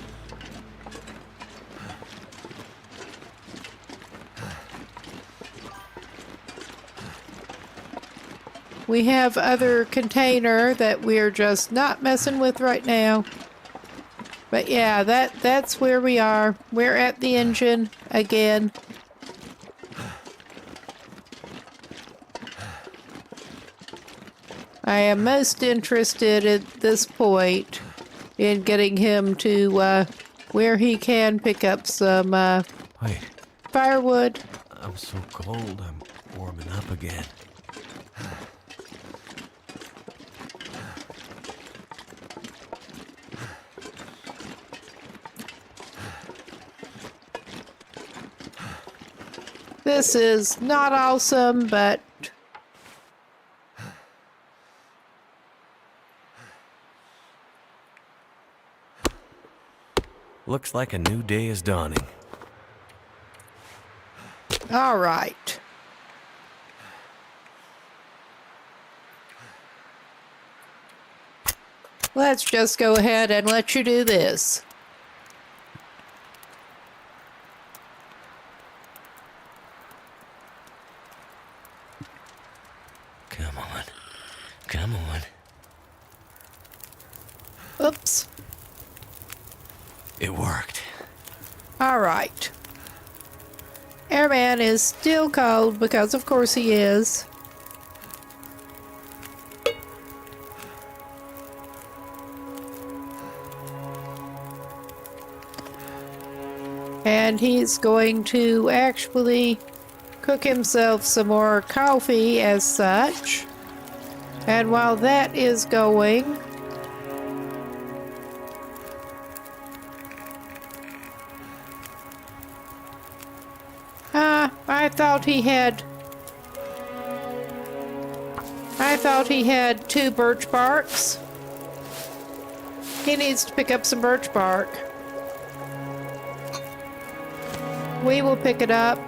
We have other container that we're just not messing with right now. But yeah, that's where we are. We're at the engine again. I am most interested at this point in getting him to where he can pick up some Wait, firewood. I'm so cold, I'm warming up again. This is not awesome, but Looks like a new day is dawning. all right. Let's just go ahead and let you do this. Come on. Come on. Oops. It worked. All right. Airman is still cold because of course he is. And he's going to actually cook himself some more coffee as such. And while that is going, I thought he had 2 birch barks. He needs to pick up some birch bark. We will pick it up.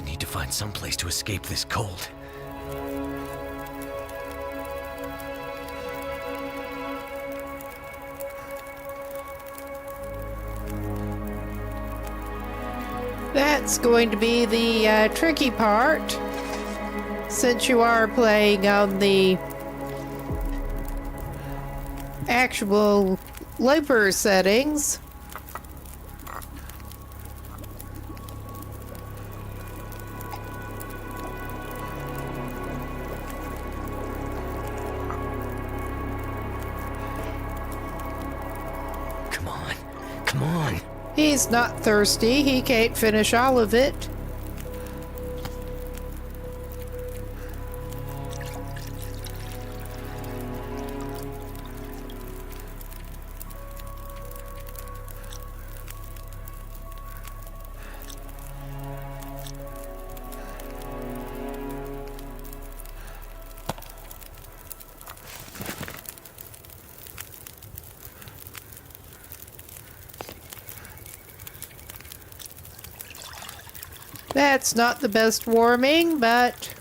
Need to find some place to escape this cold. That's going to be the tricky part, since you are playing on the actual Loper settings. Come on. Come on. He's not thirsty. He can't finish all of it. That's not the best warming, but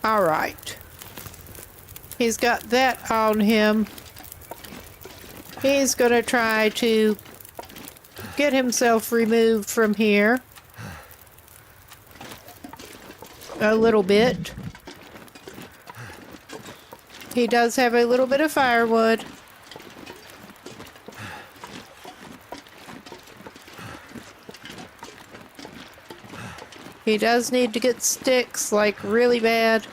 all right. He's got that on him. He's gonna try to get himself removed from here a little bit. He does have a little bit of firewood. He does need to get sticks, like, really bad.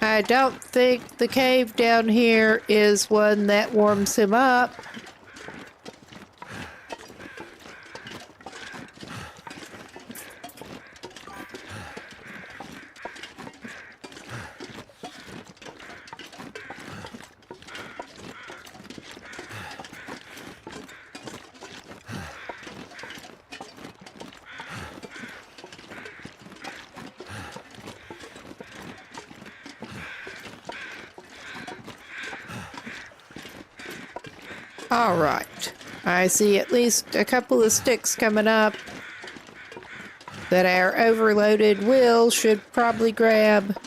I don't think the cave down here is one that warms him up. All right, I see at least a couple of sticks coming up that our overloaded Will should probably grab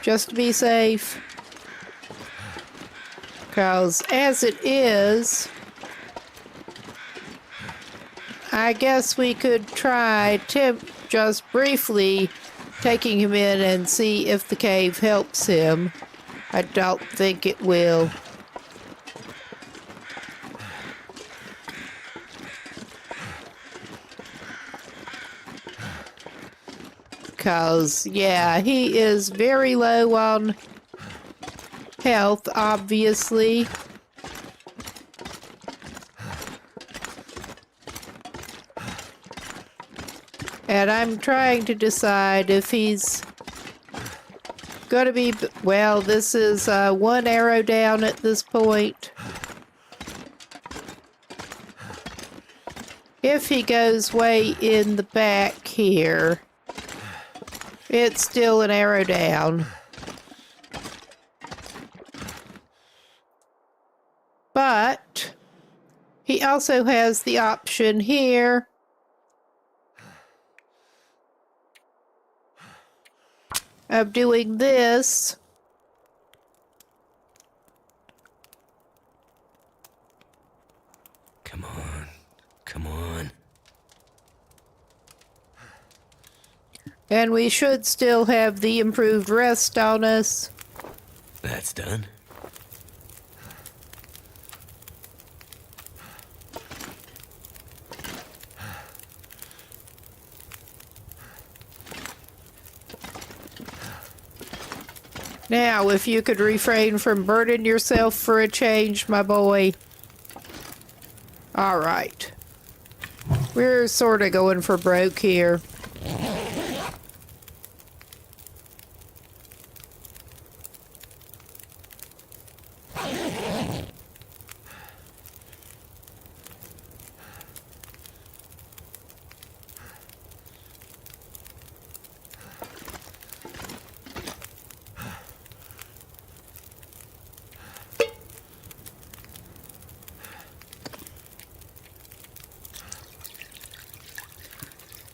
just to be safe. Because as it is, I guess we could try just briefly taking him in and see if the cave helps him. I don't think it will. Because, yeah, he is very low on health, obviously. And I'm trying to decide if he's going to be... Well, this is 1 arrow down at this point. If he goes way in the back here, It's still an arrow down. But he also has the option here of doing this. Come on. Come on. And we should still have the improved rest on us. That's done. Now, if you could refrain from burning yourself for a change, my boy. All right. We're sort of going for broke here.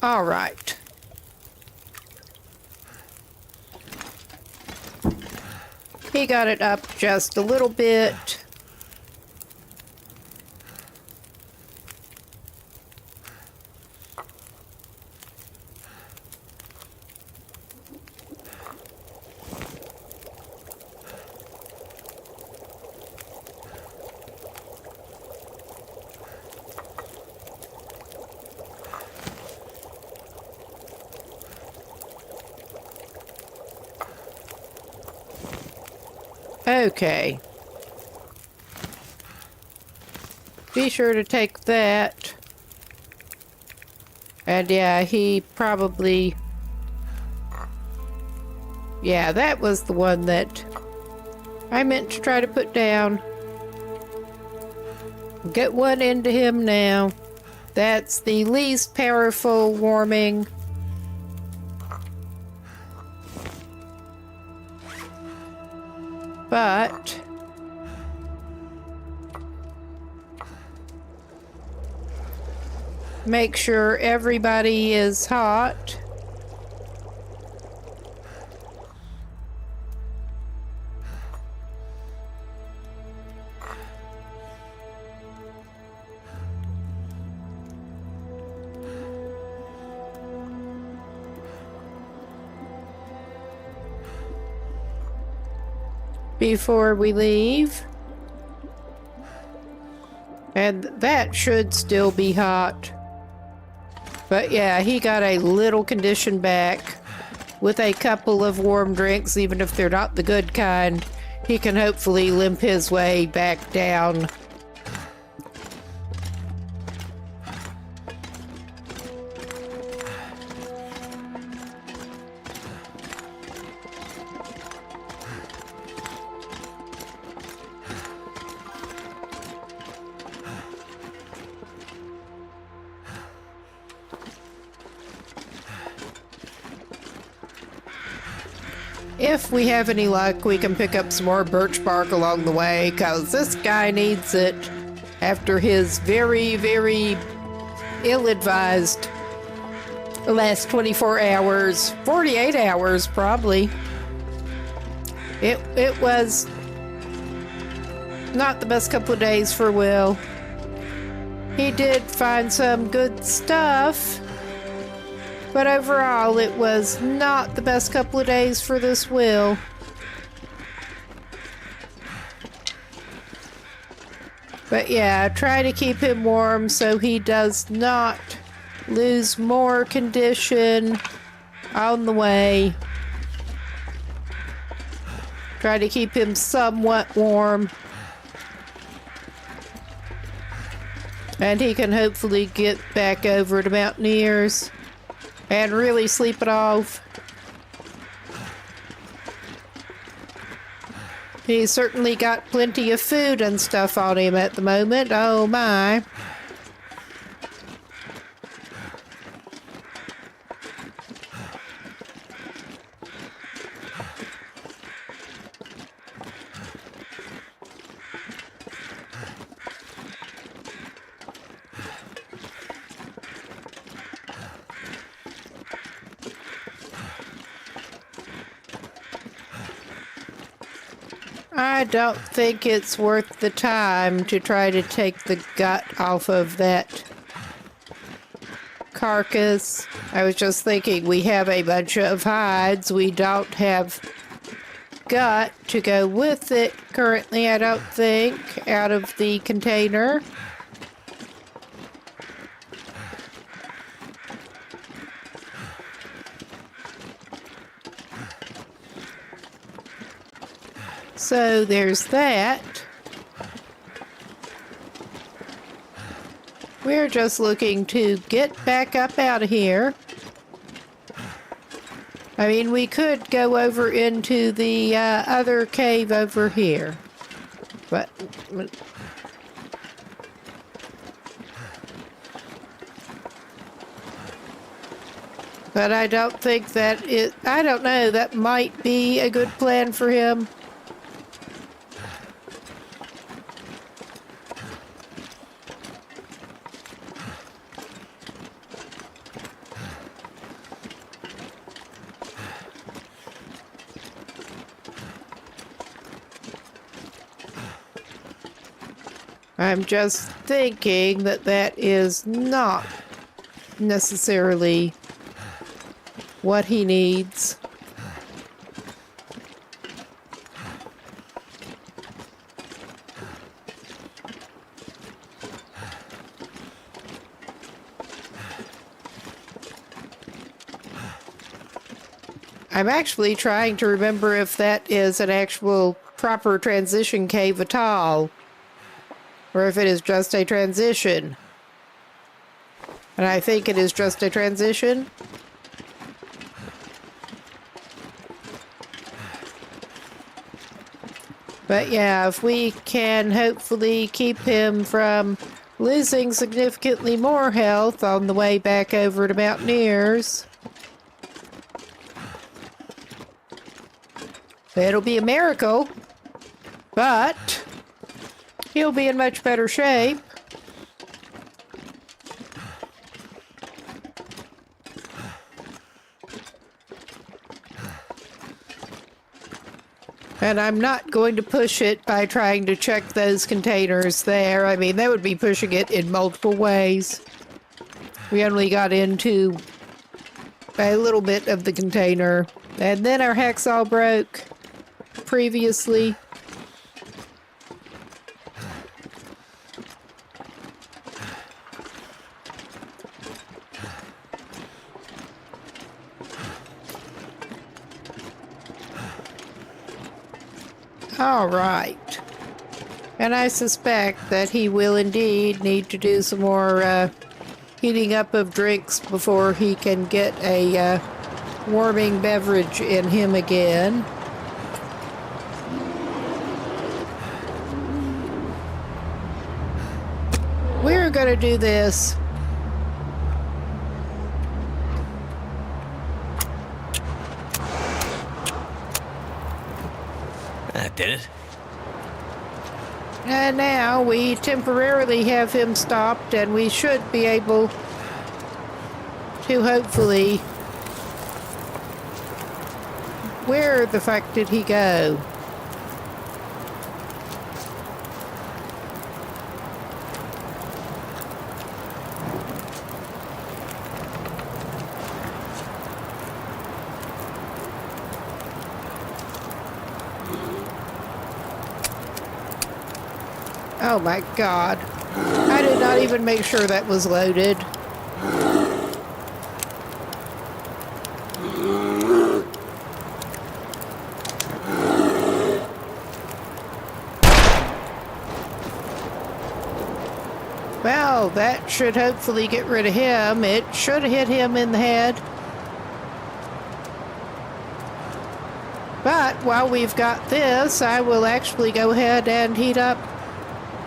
All right. He got it up just a little bit. Okay. Be sure to take that. And yeah, he probably... Yeah, that was the one that I meant to try to put down. Get one into him now. That's the least powerful warming. But make sure everybody is hot. Before we leave. And that should still be hot. But yeah, he got a little condition back with a couple of warm drinks, even if they're not the good kind. He can hopefully limp his way back down. If we have any luck, we can pick up some more birch bark along the way, because this guy needs it after his very, very ill-advised last 24 hours, 48 hours probably. It was not the best couple of days for Will. He did find some good stuff, but overall, it was not the best couple of days for this Will. But yeah, try to keep him warm so he does not lose more condition on the way. Try to keep him somewhat warm. And he can hopefully get back over to Mountaineers and really sleep it off. He's certainly got plenty of food and stuff on him at the moment. Oh my. I don't think it's worth the time to try to take the gut off of that carcass. I was just thinking we have a bunch of hides. We don't have gut to go with it currently, I don't think, out of the container. So there's that. We're just looking to get back up out of here. I mean, we could go over into the other cave over here. But I don't think that I don't know, that might be a good plan for him. I'm just thinking that that is not necessarily what he needs. I'm actually trying to remember if that is an actual proper transition cave at all, or if it is just a transition. And I think it is just a transition. But yeah, if we can hopefully keep him from losing significantly more health on the way back over to Mountaineers, it'll be a miracle. But he'll be in much better shape. And I'm not going to push it by trying to check those containers there. I mean, that would be pushing it in multiple ways. We only got into a little bit of the container. And then our hacksaw broke previously. All right. And I suspect that he will indeed need to do some more heating up of drinks before he can get a warming beverage in him again. We're going to do this. That did it. And now we temporarily have him stopped, and we should be able to hopefully... Where the fuck did he go? Oh my God. I did not even make sure that was loaded. Well, that should hopefully get rid of him. It should have hit him in the head. But while we've got this, I will actually go ahead and heat up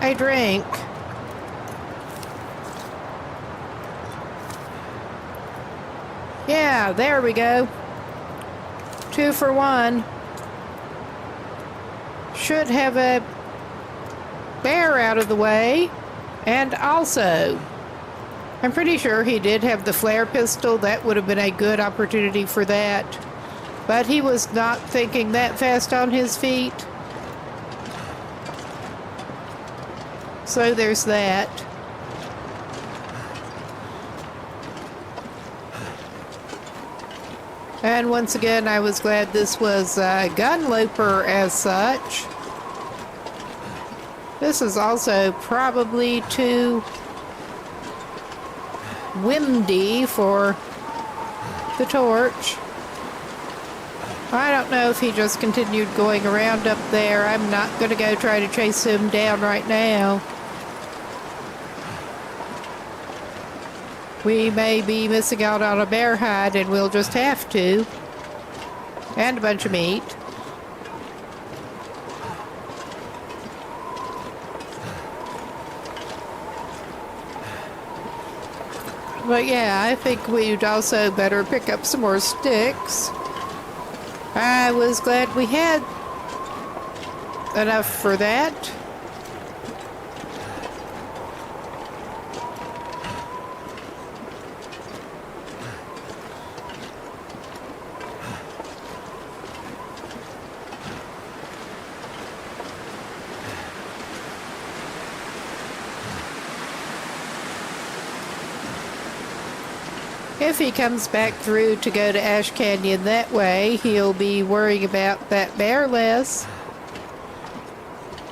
a drink. Yeah, there we go. 2 for 1. Should have a bear out of the way. And also, I'm pretty sure he did have the flare pistol. That would have been a good opportunity for that. But he was not thinking that fast on his feet. So there's that. And once again, I was glad this was a Gunloper as such. This is also probably too windy for the torch. I don't know if he just continued going around up there. I'm not going to go try to chase him down right now. We may be missing out on a bear hide, and we'll just have to. And a bunch of meat. But yeah, I think we'd also better pick up some more sticks. I was glad we had enough for that. If he comes back through to go to Ash Canyon that way, he'll be worrying about that bear less.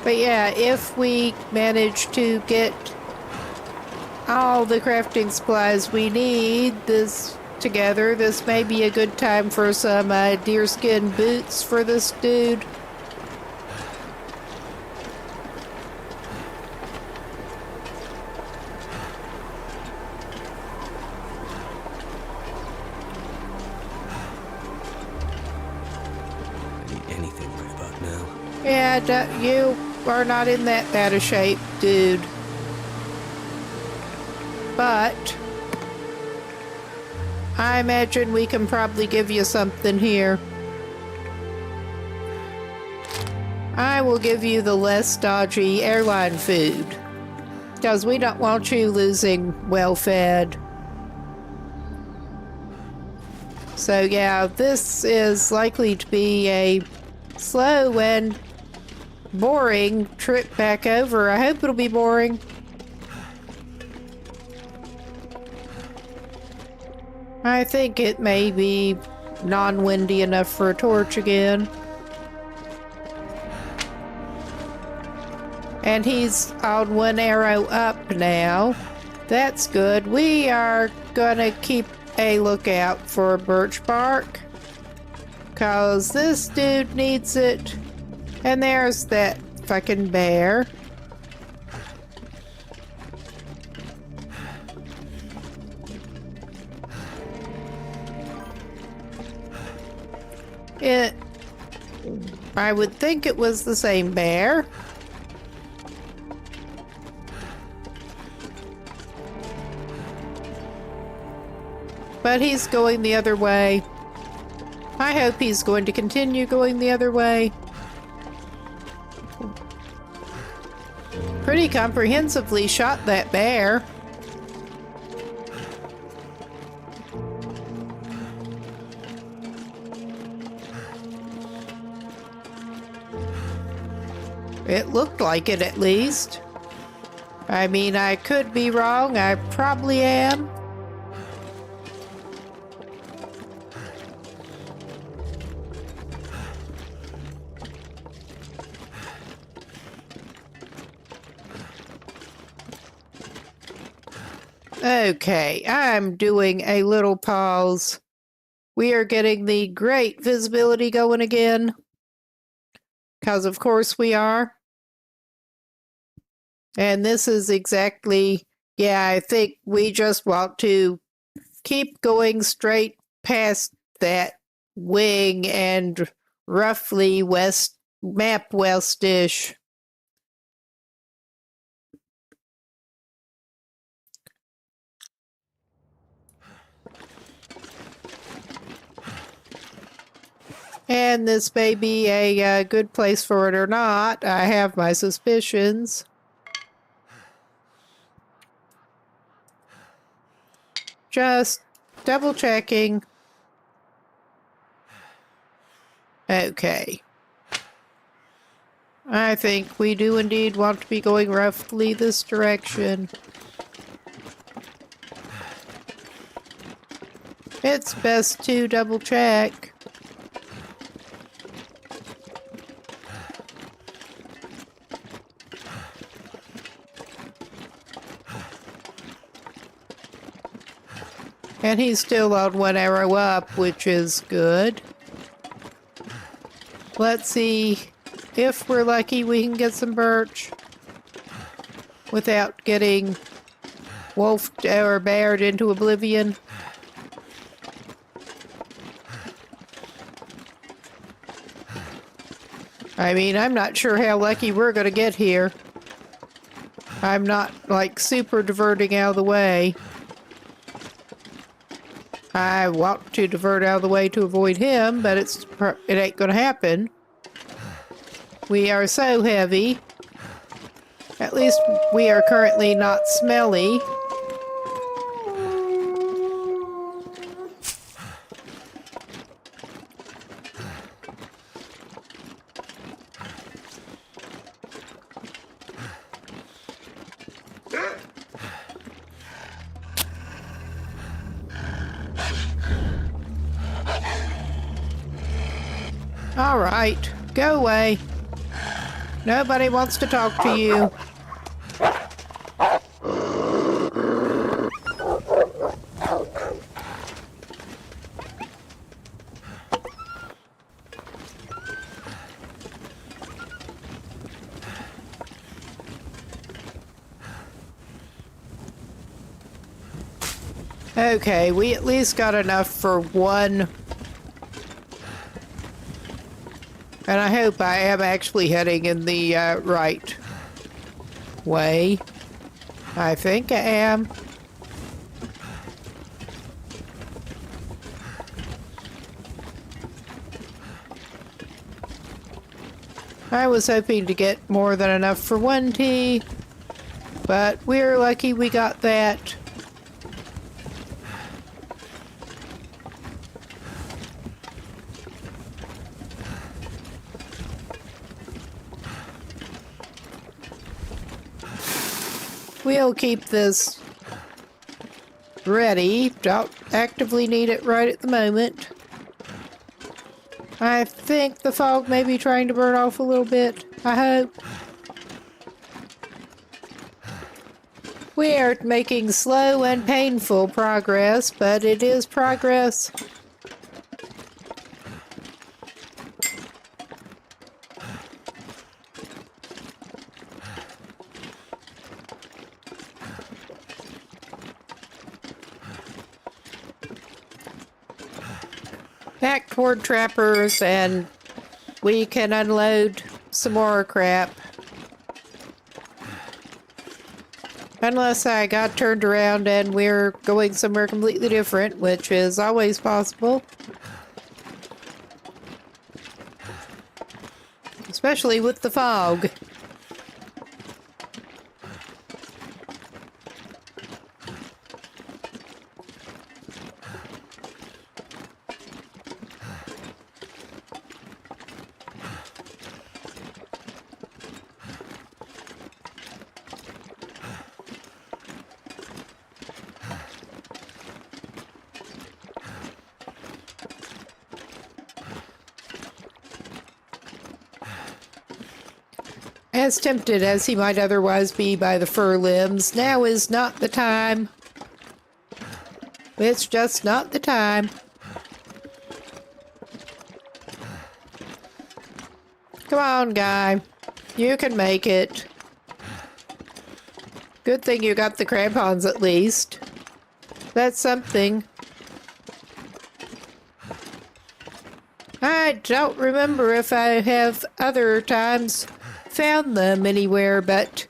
But yeah, if we manage to get all the crafting supplies we need together, this may be a good time for some deerskin boots for this dude. Anything right about now. Yeah, you are not in that bad a shape, dude. But I imagine we can probably give you something here. I will give you the less dodgy airline food, because we don't want you losing well-fed. So yeah, this is likely to be a slow and boring trip back over. I hope it'll be boring. I think it may be non-windy enough for a torch again. And he's on one arrow up now. That's good. We are gonna keep a lookout for birch bark, cause this dude needs it. And there's that fucking bear. I would think it was the same bear. But he's going the other way. I hope he's going to continue going the other way. Pretty comprehensively shot that bear. It looked like it, at least. I mean, I could be wrong. I probably am. Okay, I'm doing a little pause. We are getting the great visibility going again. Because of course we are. And this is exactly, yeah, I think we just want to keep going straight past that wing and roughly map westish. And this may be a good place for it or not. I have my suspicions. Just double checking. Okay. I think we do indeed want to be going roughly this direction. It's best to double check. And he's still on one arrow up, which is good. Let's see. If we're lucky, we can get some birch without getting wolfed or bared into oblivion. I mean, I'm not sure how lucky we're going to get here. I'm not, like, super diverting out of the way. I want to divert out of the way to avoid him, but it ain't going to happen. We are so heavy. At least we are currently not smelly. All right, go away. Nobody wants to talk to you. Okay, we at least got enough for one. And I hope I am actually heading in the right way. I think I am. I was hoping to get more than enough for one tea, but we're lucky we got that. We'll keep this ready. Don't actively need it right at the moment. I think the fog may be trying to burn off a little bit. I hope. We are making slow and painful progress, but it is progress. Back toward trappers, and we can unload some more crap. Unless I got turned around and we're going somewhere completely different, which is always possible. Especially with the fog. As tempted as he might otherwise be by the fur limbs, now is not the time. It's just not the time. Come on, guy. You can make it. Good thing you got the crampons at least. That's something. I don't remember if I have other times found them anywhere but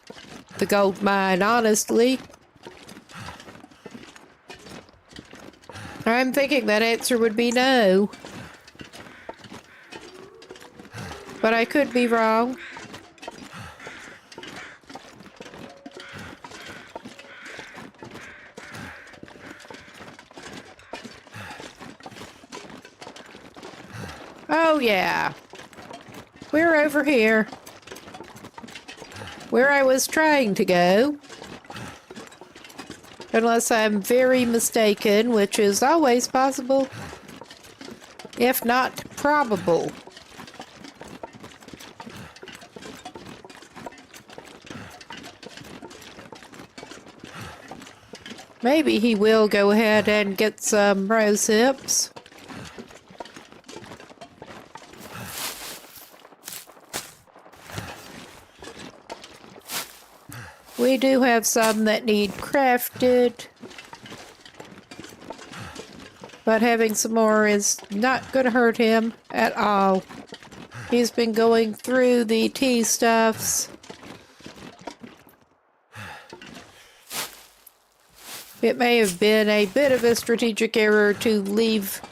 the gold mine, honestly. I'm thinking that answer would be no. But I could be wrong. Oh yeah. We're over here. where I was trying to go. Unless I'm very mistaken, which is always possible, if not probable. Maybe he will go ahead and get some rose hips. We do have some that need crafted, but having some more is not going to hurt him at all. He's been going through the tea stuffs. It may have been a bit of a strategic error to leave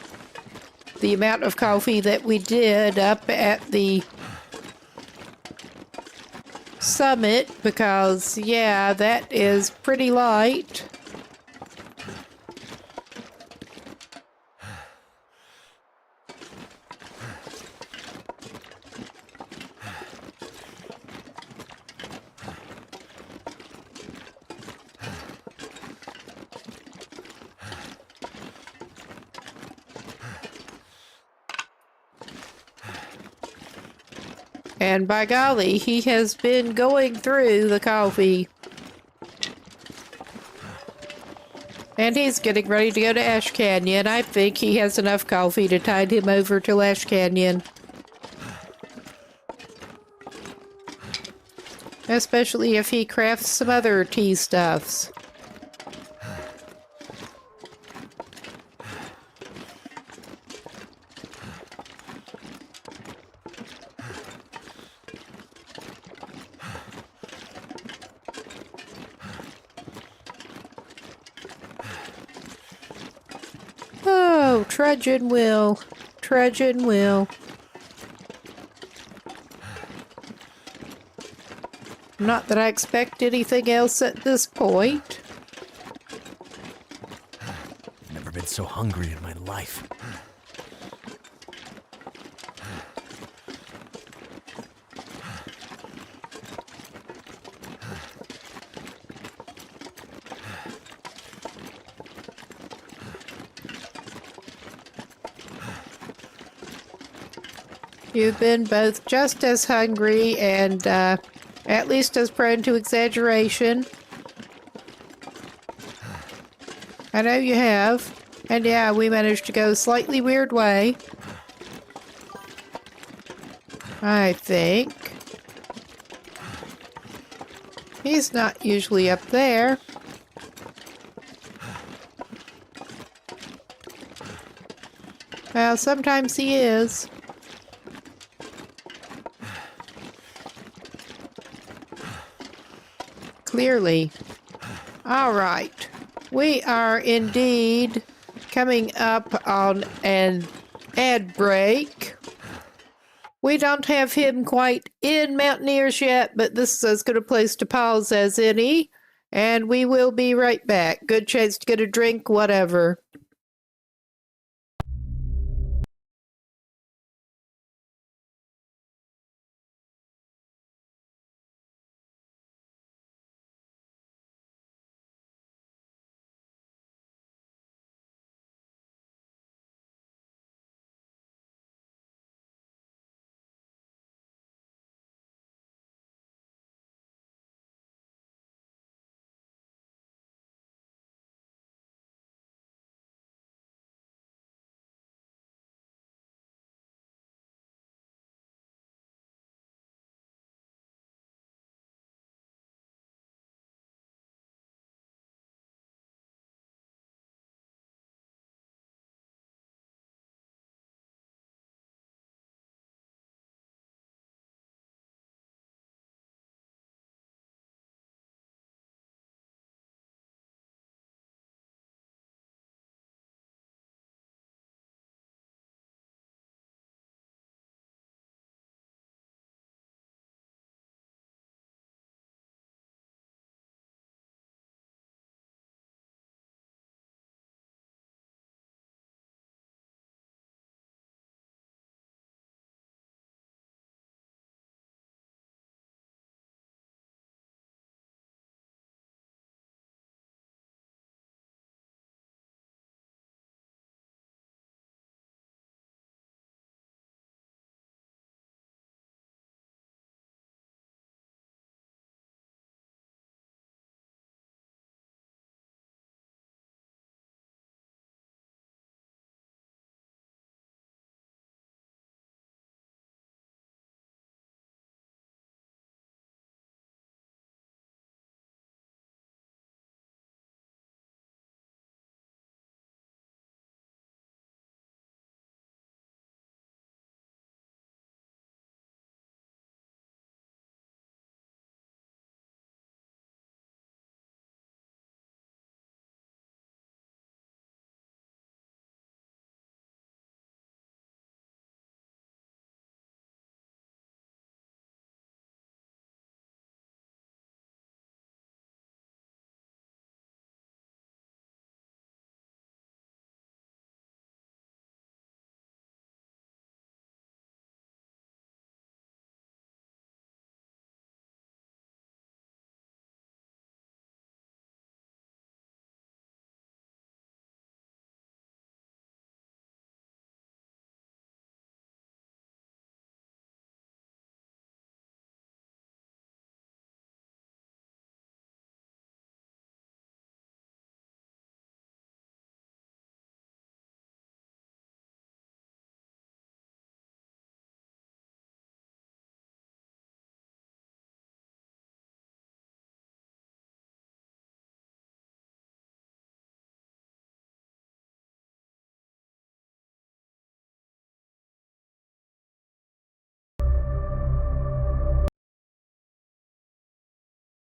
the amount of coffee that we did up at the summit because, yeah, that is pretty light. And by golly, he has been going through the coffee. And he's getting ready to go to Ash Canyon. I think he has enough coffee to tide him over to Ash Canyon. Especially if he crafts some other tea stuffs. Oh, trudging Will. Trudging Will. Not that I expect anything else at this point. Never been so hungry in my life. You've been both just as hungry and at least as prone to exaggeration. I know you have. And yeah, we managed to go a slightly weird way. I think. He's not usually up there. Well, sometimes he is. Clearly. All right. We are indeed coming up on an ad break. We don't have him quite in Mountaineers yet, but this is as good a place to pause as any. And we will be right back. Good chance to get a drink, whatever.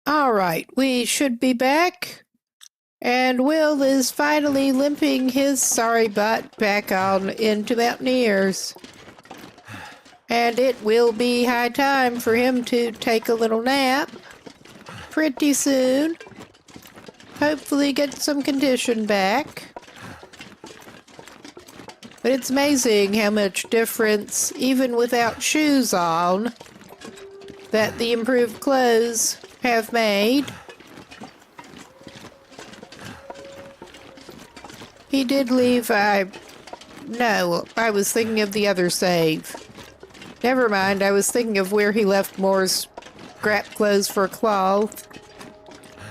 All right, we should be back. And Will is finally limping his sorry butt back on into Mountaineers. And it will be high time for him to take a little nap pretty soon. Hopefully get some condition back. But it's amazing how much difference, even without shoes on, that the improved clothes have made. He did leave, no, I was thinking of the other save. Never mind, I was thinking of where he left more scrap clothes for cloth.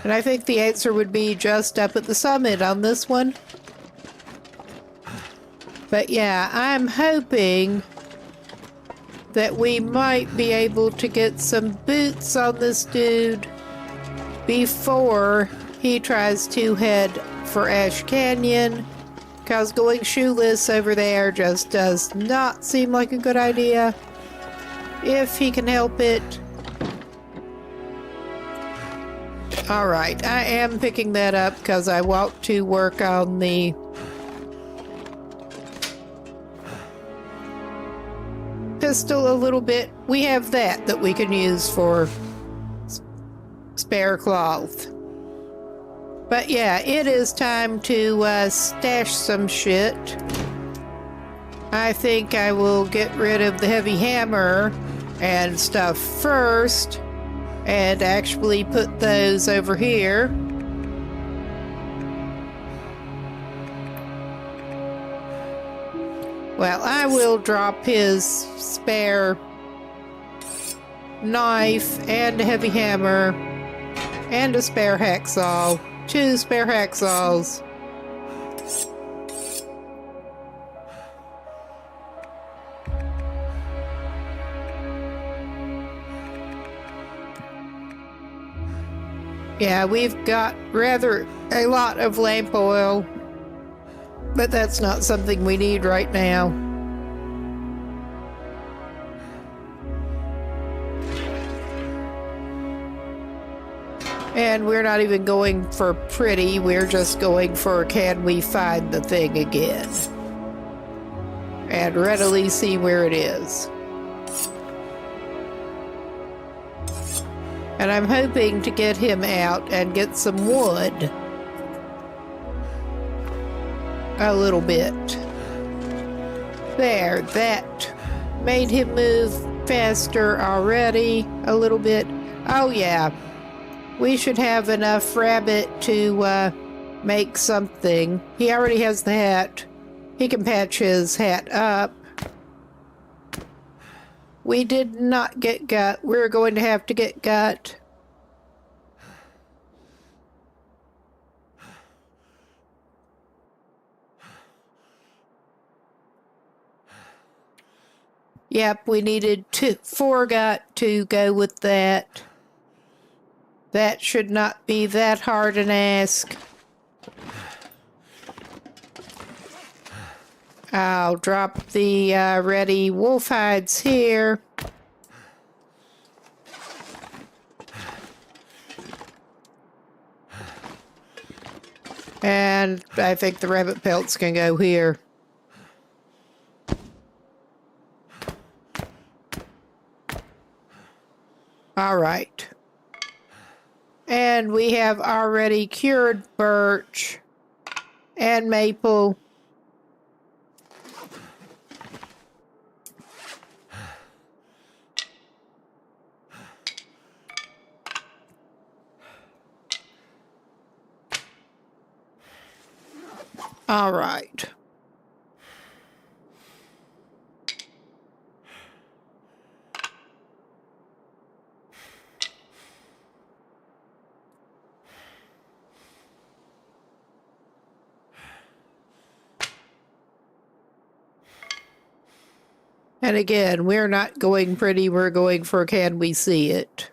And I think the answer would be just up at the summit on this one. But yeah, I'm hoping that we might be able to get some boots on this dude before he tries to head for Ash Canyon, because going shoeless over there just does not seem like a good idea if he can help it. Alright, I am picking that up because I walked to work on the pistol a little bit. We have that we can use for spare cloth. But yeah, it is time to stash some shit. I think I will get rid of the heavy hammer and stuff first and actually put those over here. Well, I will drop his spare knife and a heavy hammer and a spare hacksaw. 2 spare hacksaws. Yeah, we've got rather a lot of lamp oil, but that's not something we need right now. And we're not even going for pretty, we're just going for can we find the thing again and readily see where it is. And I'm hoping to get him out and get some wood. A little bit. There, that made him move faster already a little bit. Oh yeah. We should have enough rabbit to make something. He already has the hat. He can patch his hat up. We did not get gut. We're going to have to get gut. Yep, we needed 4 gut to go with that. That should not be that hard an ask. I'll drop the ready wolf hides here. And I think the rabbit pelts can go here. All right. And we have already cured birch and maple. All right. And again, we're not going pretty, we're going for can we see it.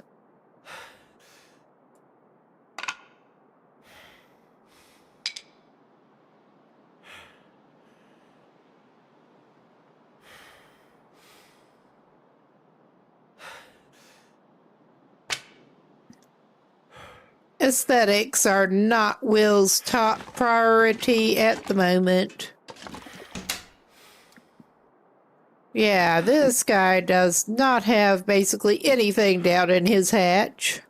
Aesthetics are not Will's top priority at the moment. Yeah, this guy does not have basically anything down in his hatch.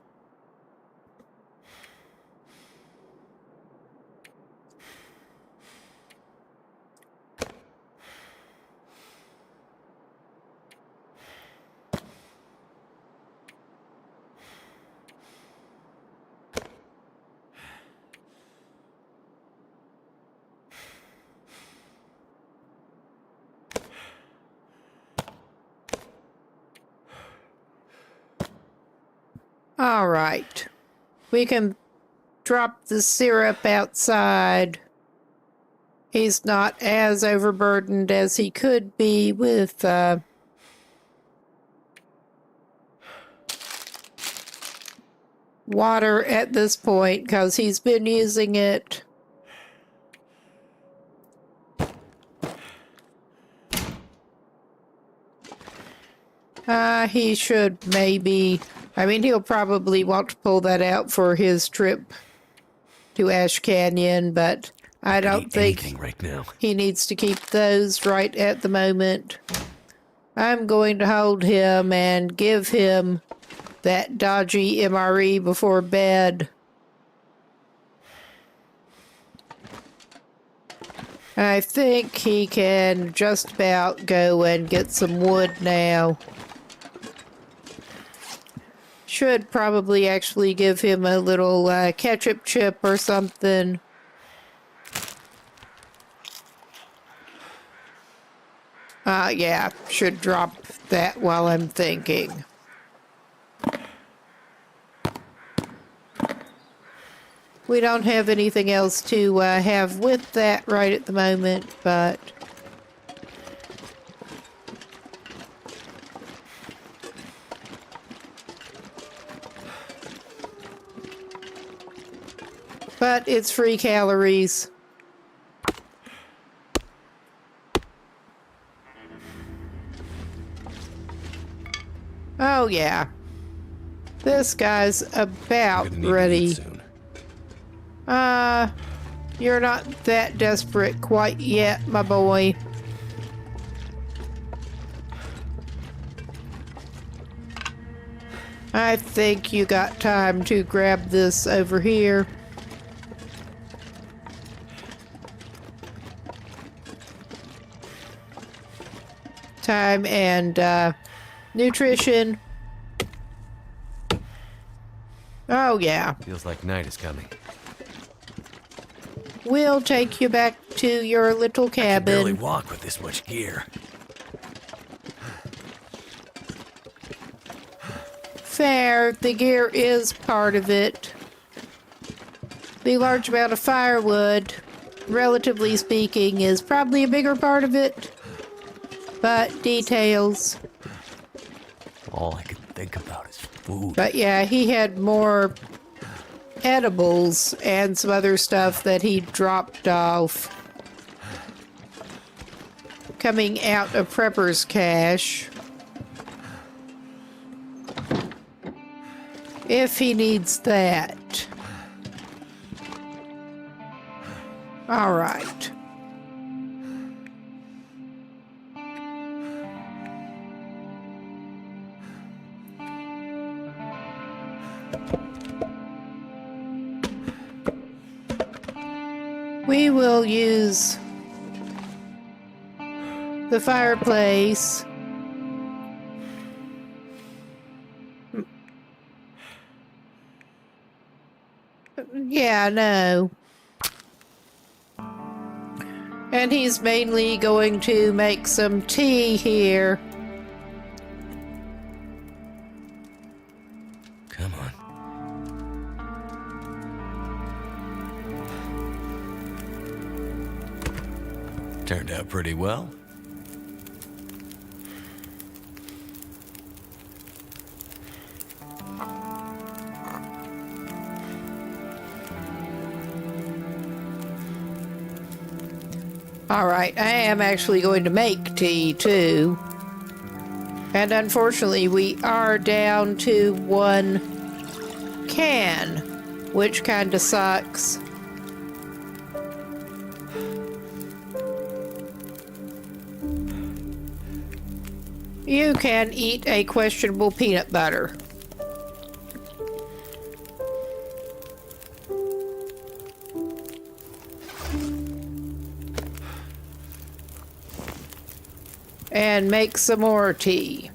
All right. We can drop the syrup outside. He's not as overburdened as he could be with water at this point because he's been using it. He should maybe... I mean, he'll probably want to pull that out for his trip to Ash Canyon, but I don't think right now. he needs to keep those right at the moment. I'm going to hold him and give him that dodgy MRE before bed. I think he can just about go and get some wood now. Should probably actually give him a little ketchup chip or something. Yeah, should drop that while I'm thinking. We don't have anything else to have with that right at the moment, but... But it's free calories. Oh, yeah. This guy's about ready. You're not that desperate quite yet, my boy. I think you got time to grab this over here. Time and nutrition. Oh, yeah. Feels like night is coming. We'll take you back to your little I can barely cabin. walk with this much gear. Fair, the gear is part of it. The large amount of firewood, relatively speaking, is probably a bigger part of it. But details. All I can think about is food. But yeah, he had more edibles and some other stuff that he dropped off. Coming out of Prepper's cache. If he needs that. All right. We will use the fireplace. Yeah, no. And he's mainly going to make some tea here. Come on. Turned out pretty well. All right, I am actually going to make tea too. And unfortunately, we are down to one can. which kind of sucks. You can eat a questionable peanut butter. And make some more tea.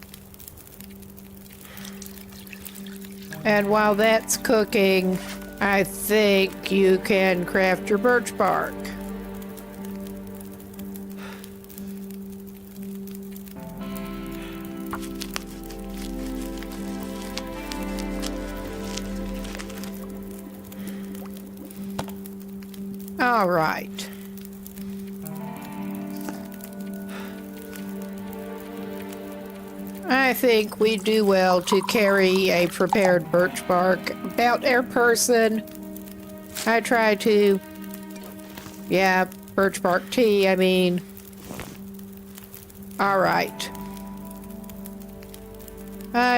And while that's cooking, I think you can craft your birch bark. All right. I think we do well to carry a prepared birch bark about our person. I try to, yeah, birch bark tea, I mean. All right.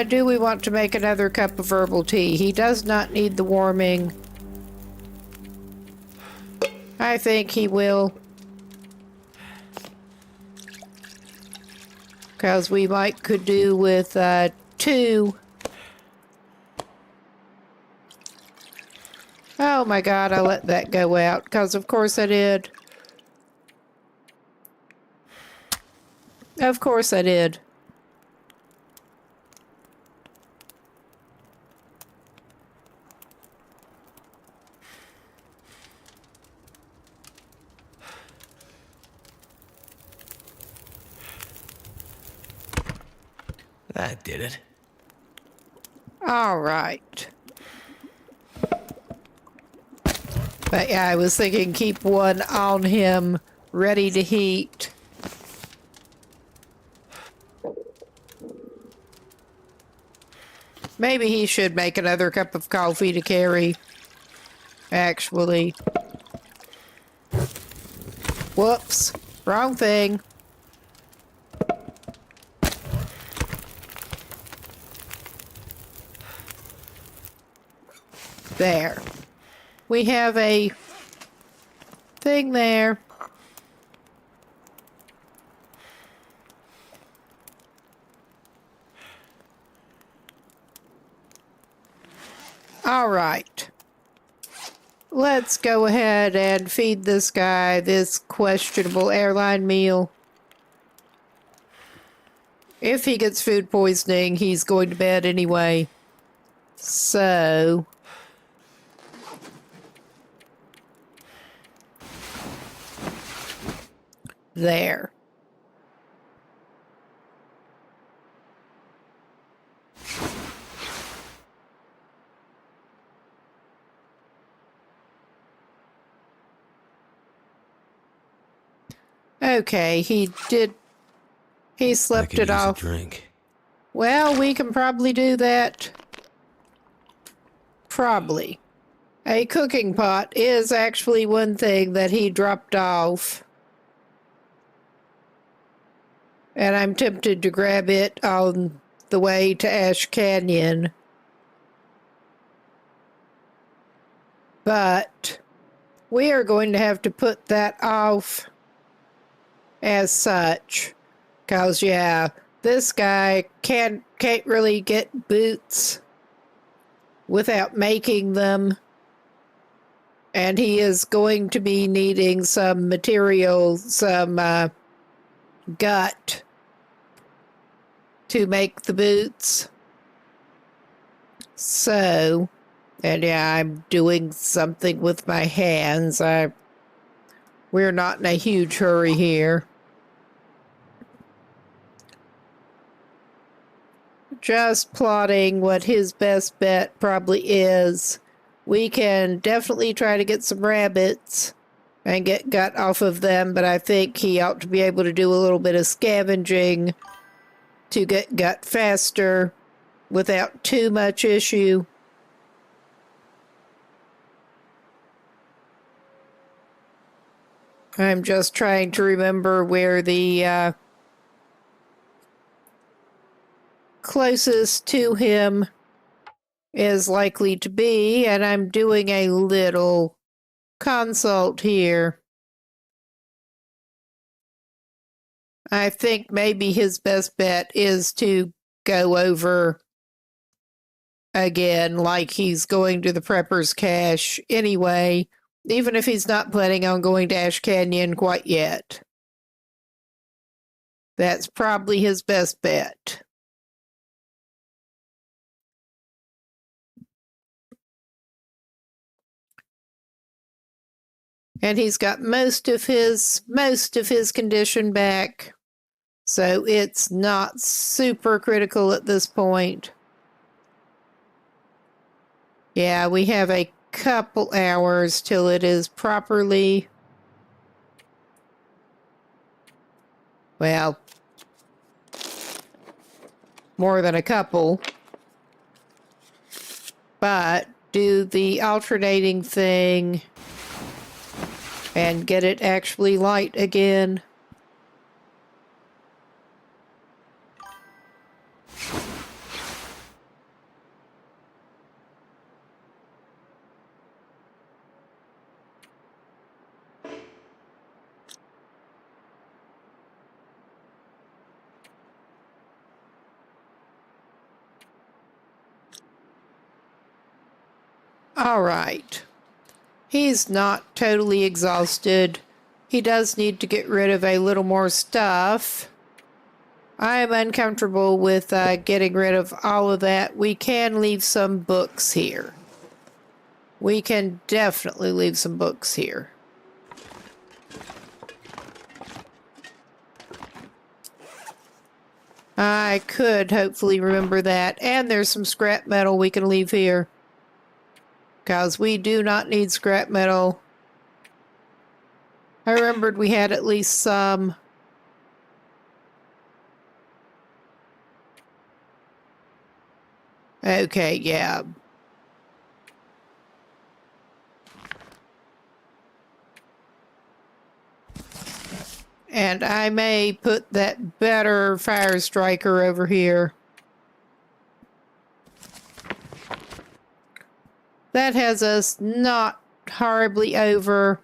Do we want to make another cup of herbal tea? He does not need the warming. I think he will. Because we could do with 2. Oh my god, I let that go out. Because of course I did. Of course I did. That did it. All right. But yeah, I was thinking keep one on him, ready to heat. Maybe he should make another cup of coffee to carry. Actually. Whoops. Wrong thing. There. We have a thing there. All right. Let's go ahead and feed this guy this questionable airline meal. If he gets food poisoning, he's going to bed anyway. So... there. Okay, he slept it off. A drink. Well, we can probably do that. Probably. A cooking pot is actually one thing that he dropped off. And I'm tempted to grab it on the way to Ash Canyon. But we are going to have to put that off as such. Because, yeah, this guy can't really get boots without making them. And he is going to be needing some material, some gut to make the boots. So, and yeah, I'm doing something with my hands. We're not in a huge hurry here. Just plotting what his best bet probably is. We can definitely try to get some rabbits and get gut off of them, but I think he ought to be able to do a little bit of scavenging to get gut faster without too much issue. I'm just trying to remember where the closest to him is likely to be, and I'm doing a little consult here. I think maybe his best bet is to go over again like he's going to the Prepper's Cache anyway, even if he's not planning on going to Ash Canyon quite yet. That's probably his best bet. And he's got most of his condition back. So it's not super critical at this point. Yeah, we have a couple hours till it is properly, well, more than a couple. But do the alternating thing and get it actually light again. All right. He's not totally exhausted. He does need to get rid of a little more stuff. I'm uncomfortable with getting rid of all of that. We can leave some books here. We can definitely leave some books here. I could hopefully remember that. And there's some scrap metal we can leave here. Because we do not need scrap metal. I remembered we had at least some. Okay, yeah. And I may put that better fire striker over here. That has us not horribly over.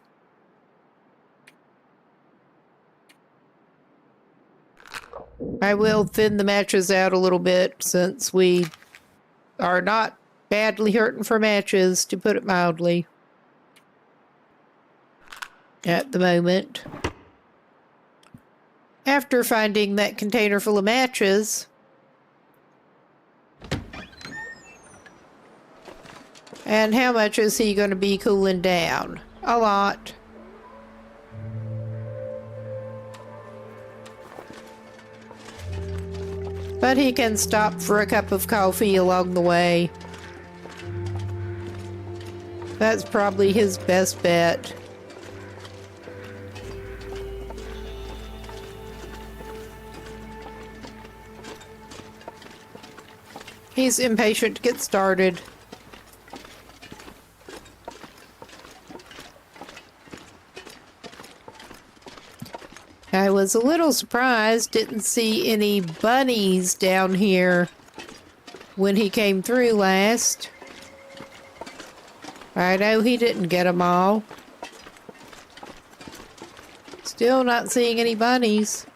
I will thin the matches out a little bit since we are not badly hurting for matches, to put it mildly, at the moment. After finding that container full of matches, and how much is he going to be cooling down? A lot. But he can stop for a cup of coffee along the way. That's probably his best bet. He's impatient to get started. I was a little surprised, didn't see any bunnies down here when he came through last. I know he didn't get them all. Still not seeing any bunnies.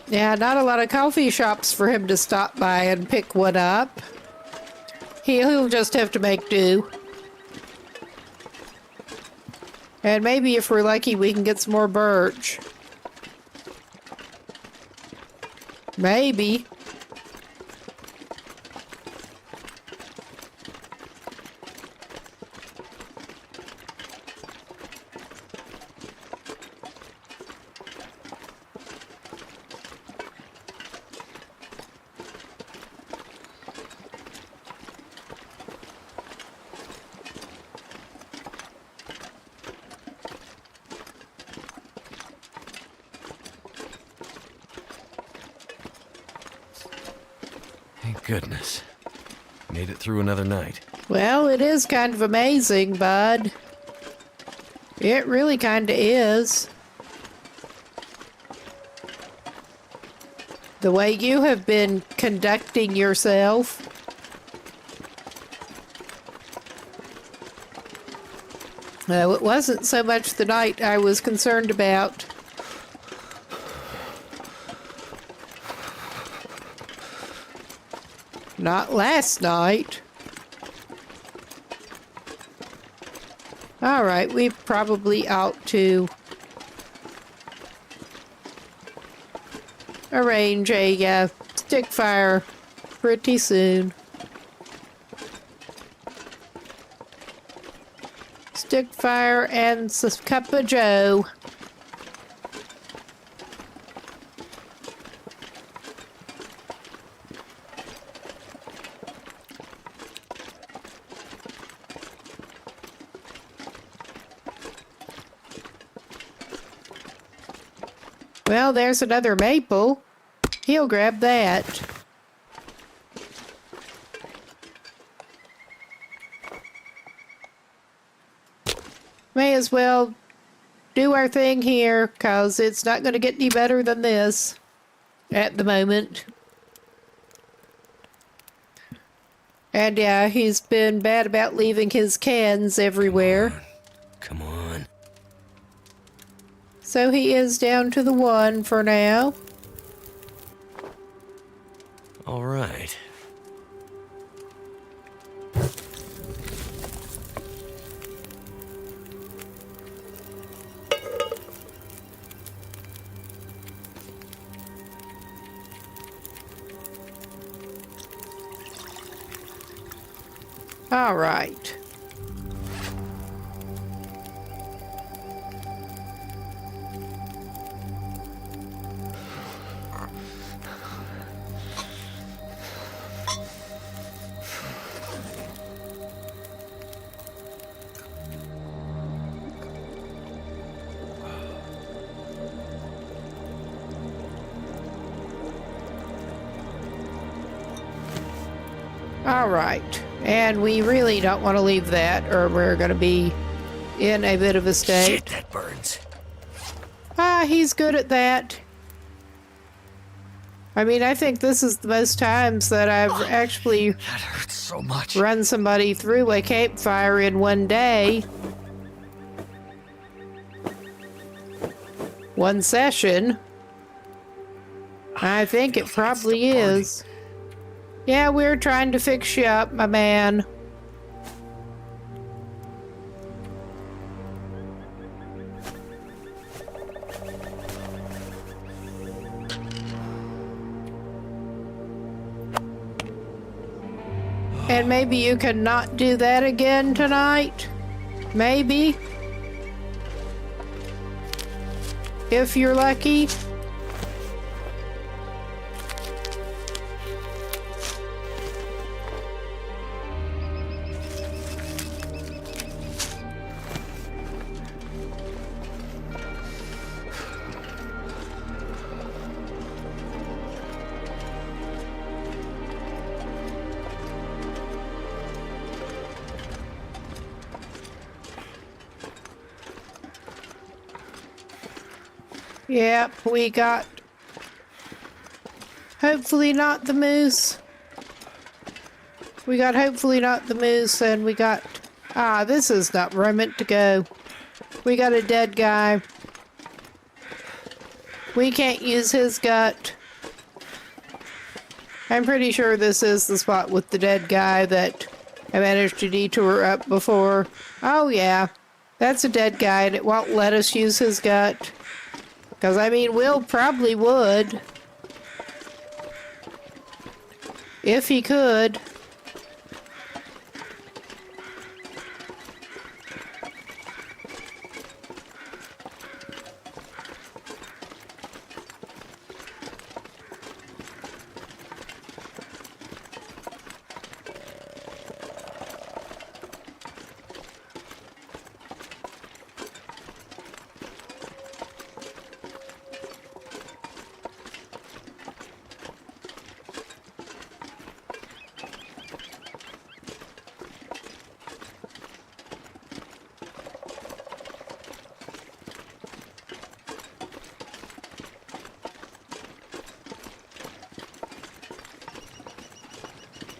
Yeah, not a lot of coffee shops for him to stop by and pick one up. He'll just have to make do. And maybe if we're lucky, we can get some more birch. Maybe. Thank goodness. Made it through another night. Well, it is kind of amazing, bud. It really kind of is. The way you have been conducting yourself. No, it wasn't so much the night I was concerned about. Not last night. All right, we probably ought to arrange a stick fire pretty soon. Stick fire and a cup of joe. Well, there's another maple. He'll grab that. May as well do our thing here, 'cause it's not going to get any better than this at the moment. And yeah, he's been bad about leaving his cans everywhere. Come on. So he is down to the 1 for now. All right. All right. All right. And we really don't want to leave that, or we're going to be in a bit of a state. Shit, that burns. Ah, he's good at that. I mean, I think this is the most times that I've actually That hurts so much. run somebody through a campfire in one day. One session. I think it probably is. Yeah, we're trying to fix you up, my man. And maybe you can not do that again tonight? Maybe? If you're lucky? Yep, we got... Hopefully not the moose. We got hopefully not the moose, and we got... Ah, this is not where I meant to go. We got a dead guy. We can't use his gut. I'm pretty sure this is the spot with the dead guy that I managed to detour up before. Oh yeah, that's a dead guy, and it won't let us use his gut. Because, I mean, Will probably would. If he could.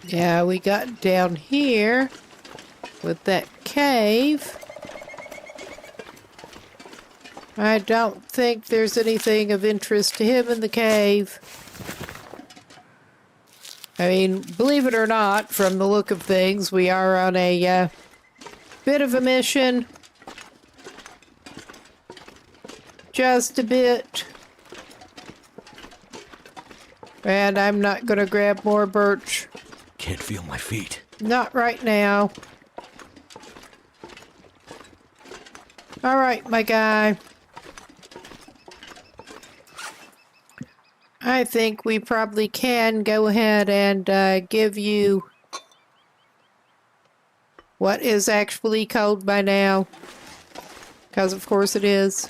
Yeah, we got down here with that cave. I don't think there's anything of interest to him in the cave. I mean, believe it or not, from the look of things, we are on a bit of a mission. Just a bit. And I'm not going to grab more birch. Can't feel my feet. Not right now. All right, my guy. I think we probably can go ahead and give you what is actually code by now. Because of course it is.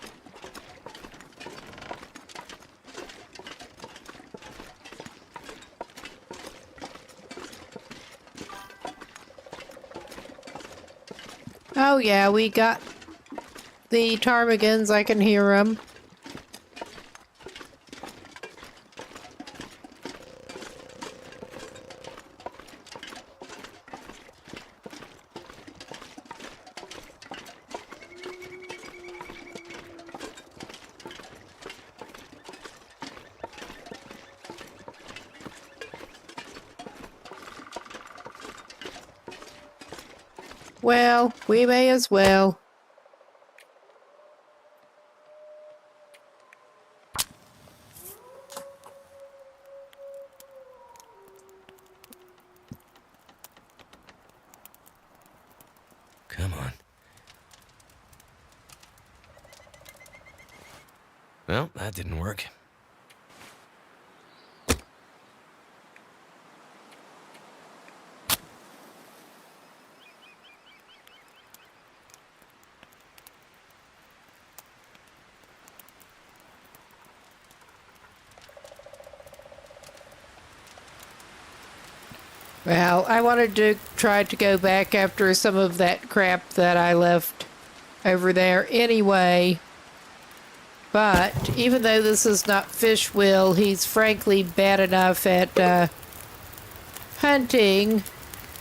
Oh yeah, we got the ptarmigans. I can hear them. Well, we may as well. Come on. Well, that didn't work. Well, I wanted to try to go back after some of that crap that I left over there anyway. But even though this is not Fish Will, he's frankly bad enough at hunting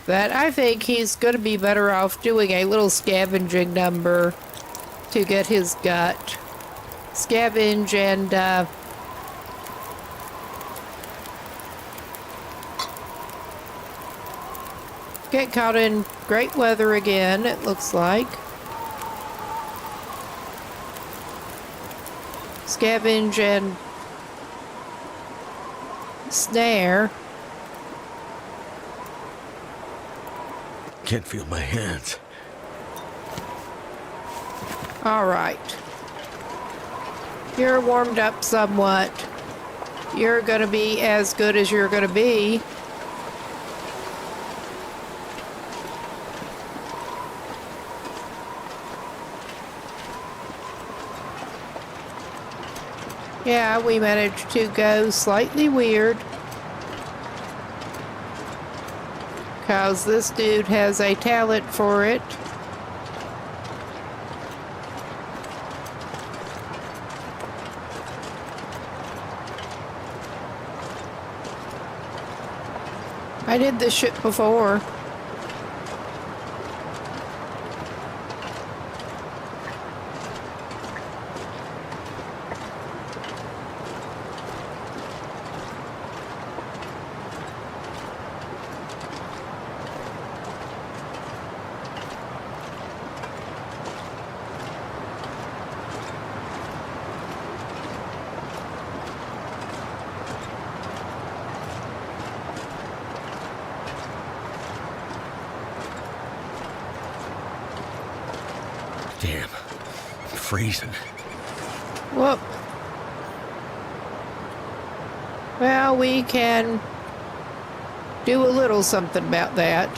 that I think he's going to be better off doing a little scavenging number to get his gut. Scavenge and get caught in great weather again, it looks like. Scavenge and snare. Can't feel my hands. All right. You're warmed up somewhat. You're going to be as good as you're going to be. Yeah, we managed to go slightly weird. Because this dude has a talent for it. I did this shit before. Damn. I'm freezing. Whoop. Well, we can do a little something about that.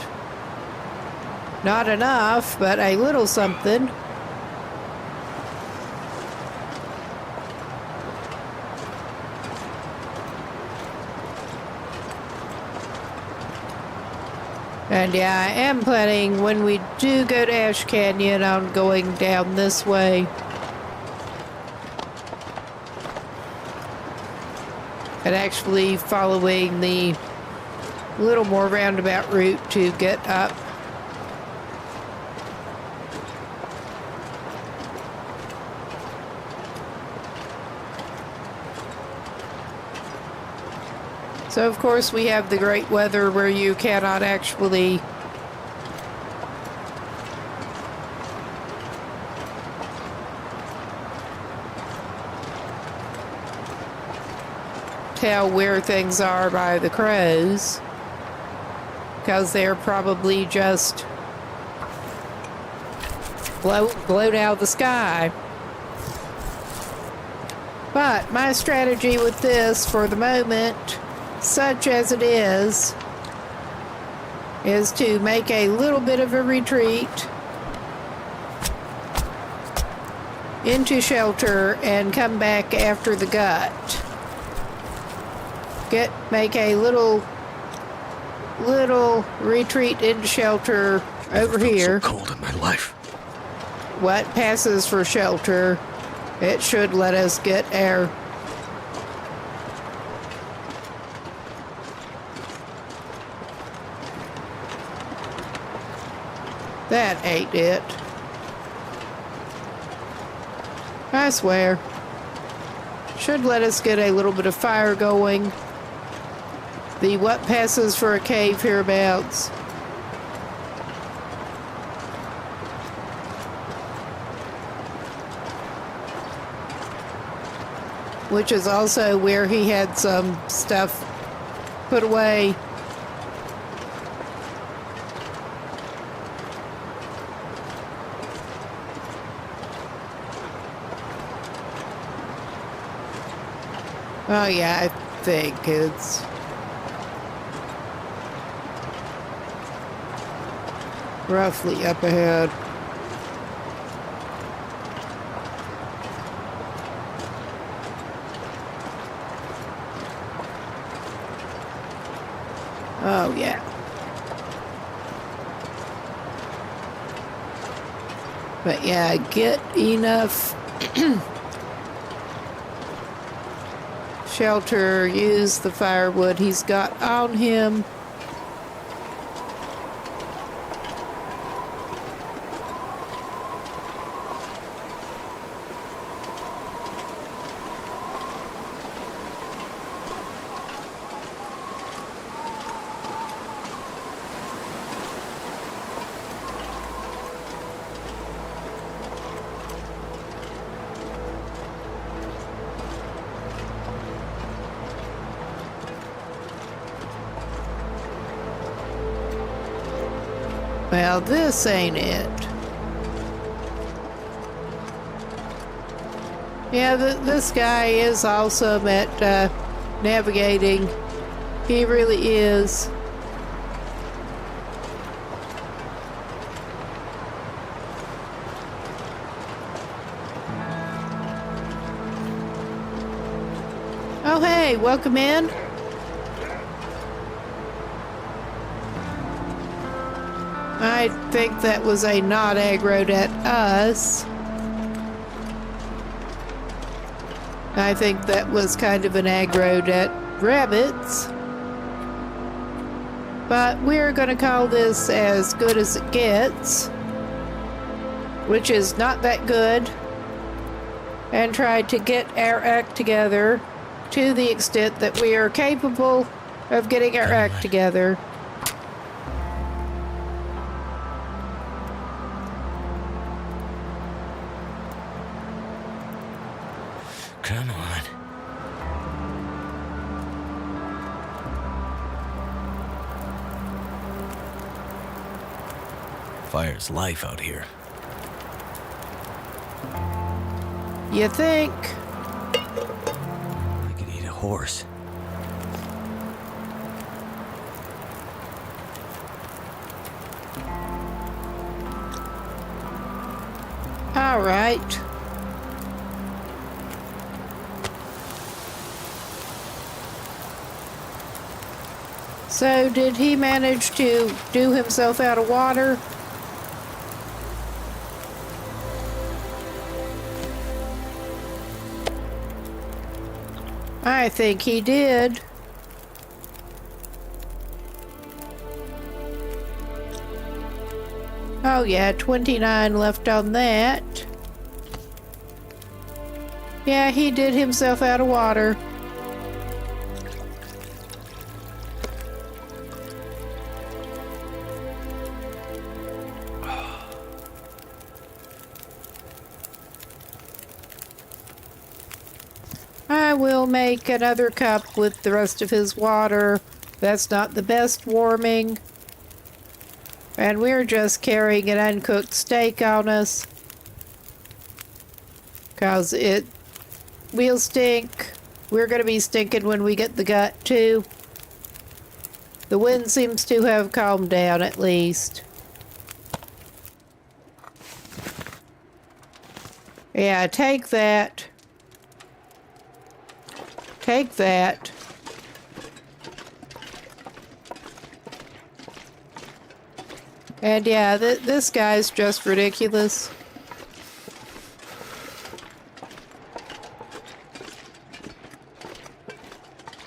Not enough, but a little something. And yeah, I am planning when we do go to Ash Canyon on going down this way. And actually following the A little more roundabout route to get up. So of course we have the great weather where you cannot actually tell where things are by the crows, because they're probably just blown out of the sky. But my strategy with this for the moment, such as it is to make a little bit of a retreat into shelter and come back after the gut. Make a little retreat into shelter over here. So cold in my life. What passes for shelter, it should let us get air. That ain't it. I swear. Should let us get a little bit of fire going. The what passes for a cave hereabouts. Which is also where he had some stuff put away. Oh yeah, I think it's roughly up ahead. Oh yeah. But yeah, get enough shelter, use the firewood he's got on him. Well, this ain't it. Yeah, this guy is awesome at navigating. He really is. Oh, hey, welcome in. I think that was a not aggroed at us. I think that was kind of an aggroed at rabbits. But we're going to call this as good as it gets, which is not that good, and try to get our act together to the extent that we are capable of getting our act together. Come on. Fire's life out here. You think? I could eat a horse. All right. So, did he manage to do himself out of water? I think he did. Oh yeah, 29 left on that. Yeah, he did himself out of water. I will make another cup with the rest of his water. That's not the best warming. And we're just carrying an uncooked steak on us. 'Cause we'll stink. We're gonna be stinking when we get the gut too. The wind seems to have calmed down at least. Yeah, take that. Take that. And yeah, this guy's just ridiculous.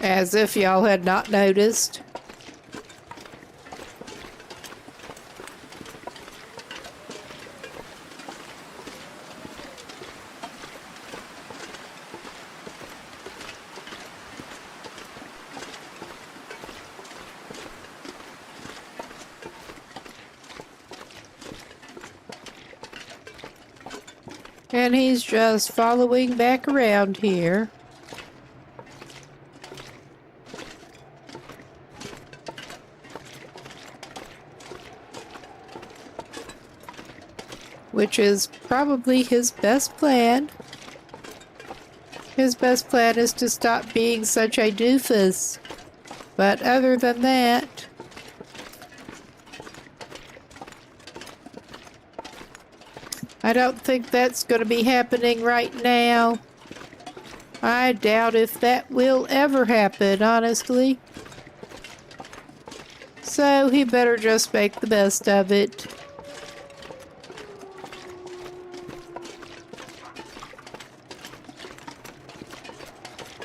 As if y'all had not noticed. And he's just following back around here. Which is probably his best plan. His best plan is to stop being such a doofus. But other than that... I don't think that's going to be happening right now. I doubt if that will ever happen, honestly. So he better just make the best of it.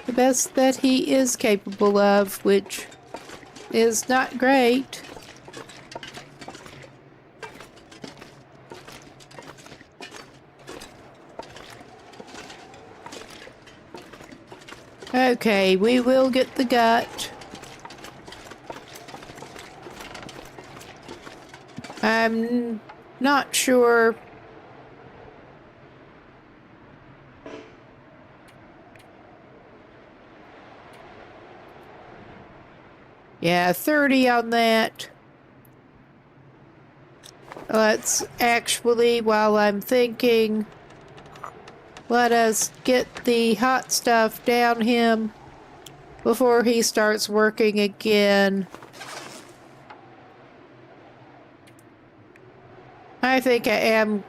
The best that he is capable of, which is not great. Okay, we will get the gut. I'm not sure. Yeah, 30 on that. Let's actually, while I'm thinking, let us get the hot stuff down him before he starts working again. I think I am.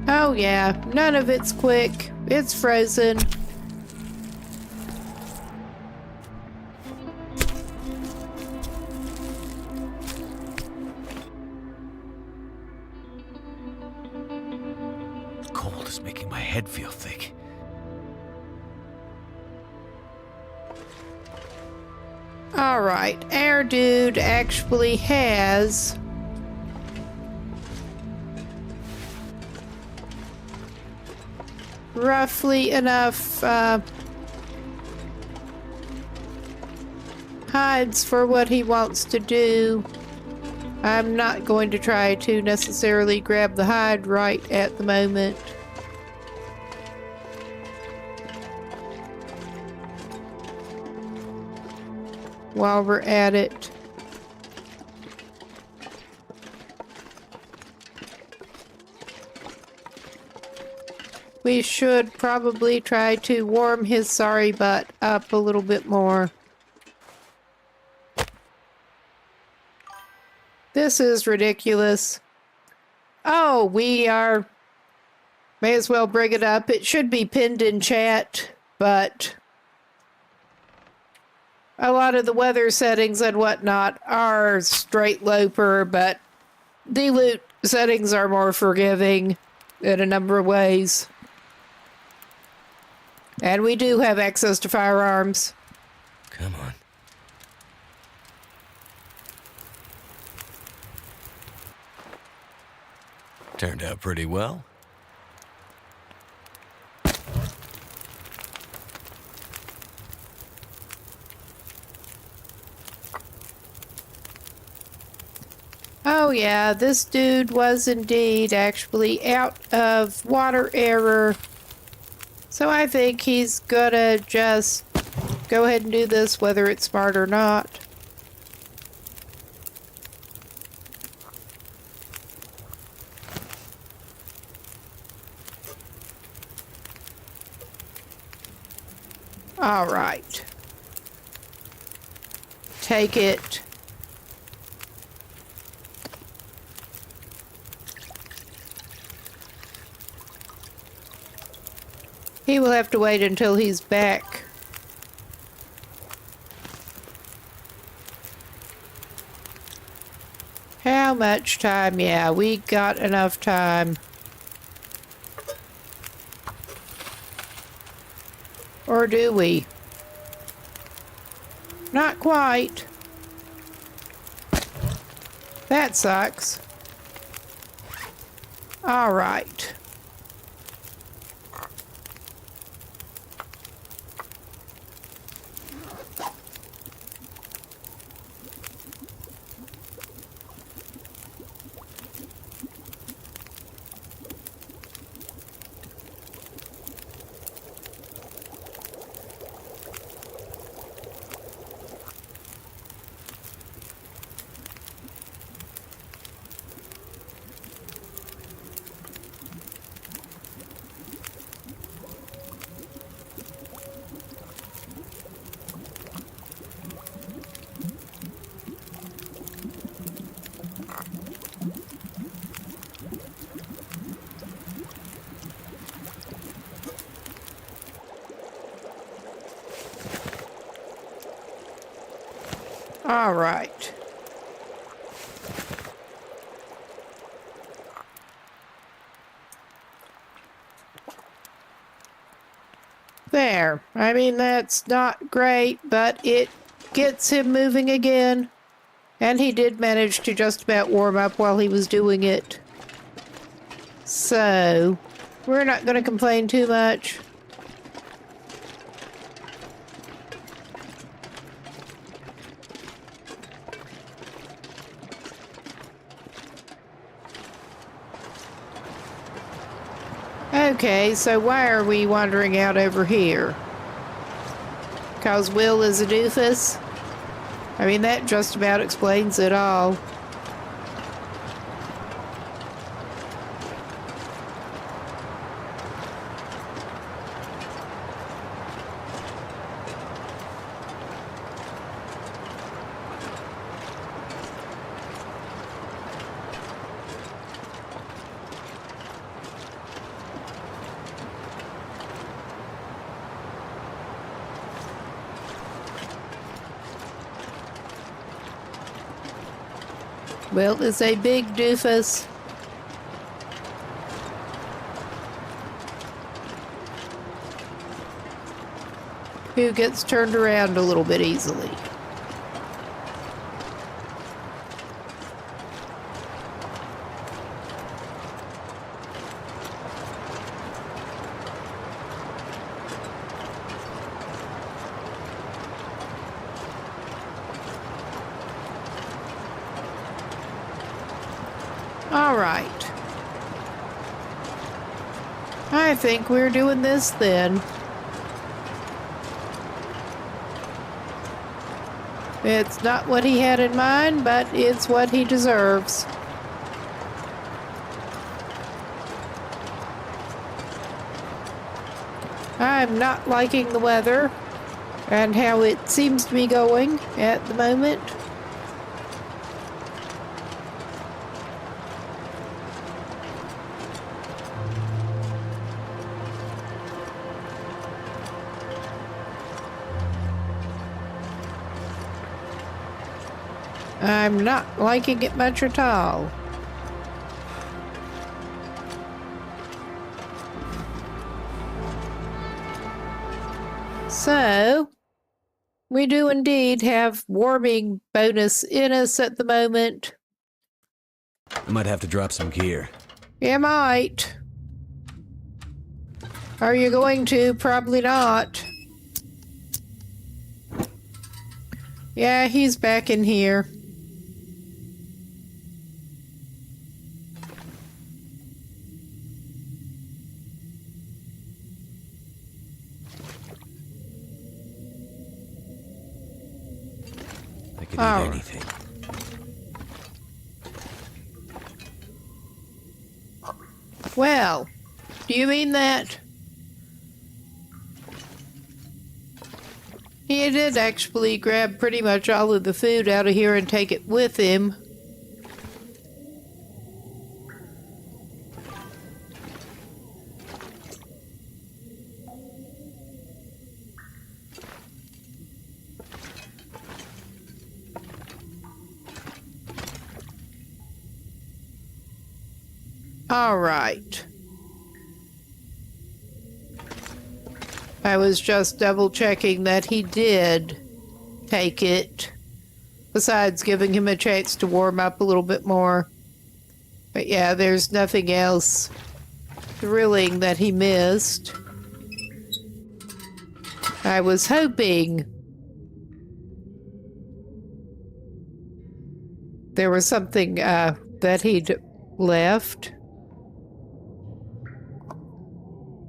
Oh yeah, none of it's quick. It's frozen. Cold is making my head feel thick. Alright, our dude actually has roughly enough hides for what he wants to do. I'm not going to try to necessarily grab the hide right at the moment. While we're at it. We should probably try to warm his sorry butt up a little bit more. This is ridiculous. Oh, we are... May as well bring it up. It should be pinned in chat, but... A lot of the weather settings and whatnot are straight loper, but the loot settings are more forgiving in a number of ways. And we do have access to firearms. Come on. Turned out pretty well. Oh yeah, this dude was indeed actually out of water error. So I think he's gonna just go ahead and do this whether it's smart or not. All right. Take it. He will have to wait until he's back. How much time? Yeah, we got enough time. Or do we? Not quite. That sucks. All right. All right. There. I mean, that's not great, but it gets him moving again. And he did manage to just about warm up while he was doing it. So, we're not going to complain too much. Okay, so why are we wandering out over here? Because Will is a doofus? I mean, that just about explains it all. Will is a big doofus. Who gets turned around a little bit easily. All right. I think we're doing this then. It's not what he had in mind, but it's what he deserves. I'm not liking the weather and how it seems to be going at the moment. I'm not liking it much at all. So, We do indeed have warming bonus in us at the moment. Might have to drop some gear. You might. Are you going to? Probably not. Yeah, he's back in here. I could Oh. eat anything. Well, do you mean that? He did actually grab pretty much all of the food out of here and take it with him. All right. I was just double checking that he did take it, besides giving him a chance to warm up a little bit more. But yeah, there's nothing else thrilling that he missed. I was hoping there was something that he'd left.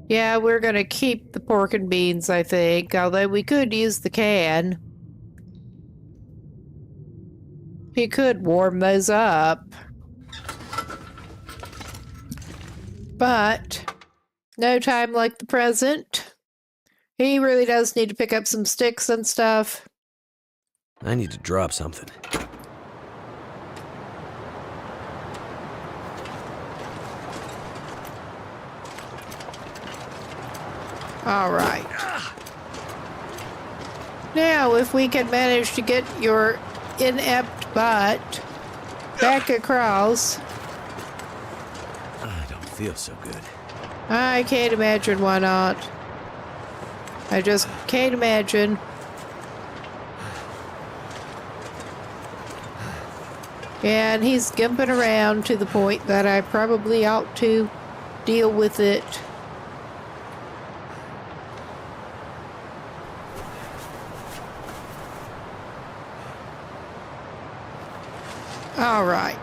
Yeah, we're gonna keep the pork and beans, I think, although we could use the can. He could warm those up. But no time like the present. He really does need to pick up some sticks and stuff. I need to drop something. All right. Now, if we can manage to get your inept butt back across. I don't feel so good. I can't imagine why not. I just can't imagine. And he's gimping around to the point that I probably ought to deal with it. All right.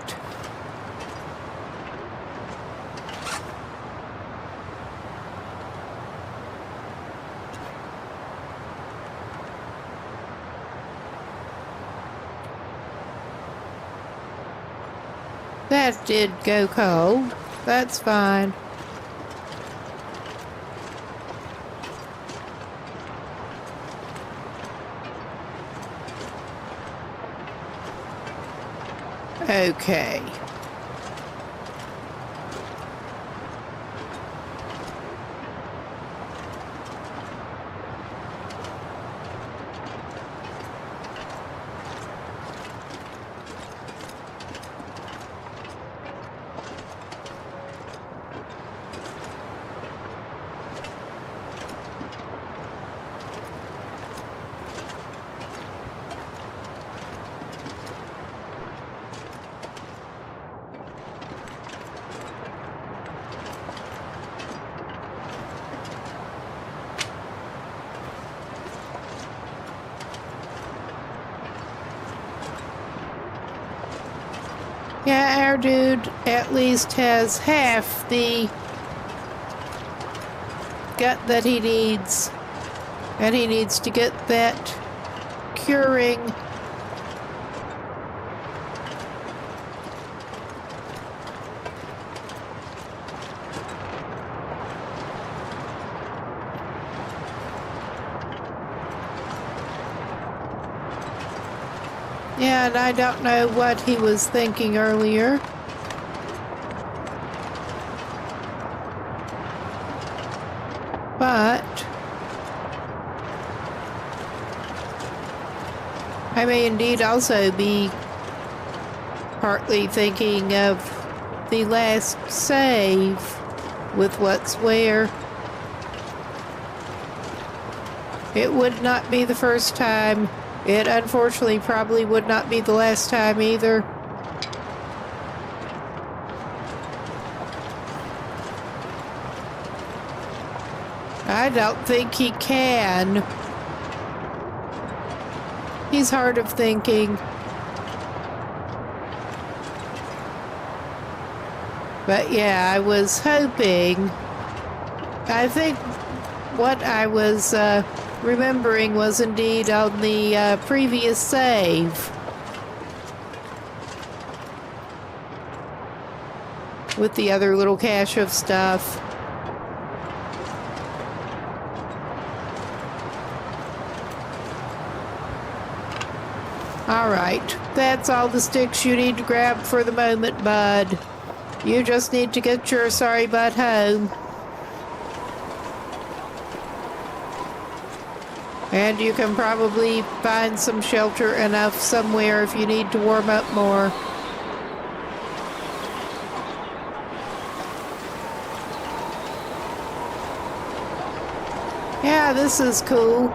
That did go cold. That's fine. Okay. Yeah, our dude at least has half the gut that he needs. And he needs to get that curing. Yeah, and I don't know what he was thinking earlier. But I may indeed also be partly thinking of the last save with what's where. It would not be the first time. It unfortunately probably would not be the last time either. I don't think he can. He's hard of thinking. But yeah, I was hoping. I think what I was remembering was indeed on the previous save. With the other little cache of stuff. Alright, that's all the sticks you need to grab for the moment, bud. You just need to get your sorry butt home. And you can probably find some shelter enough somewhere if you need to warm up more. Yeah, this is cool.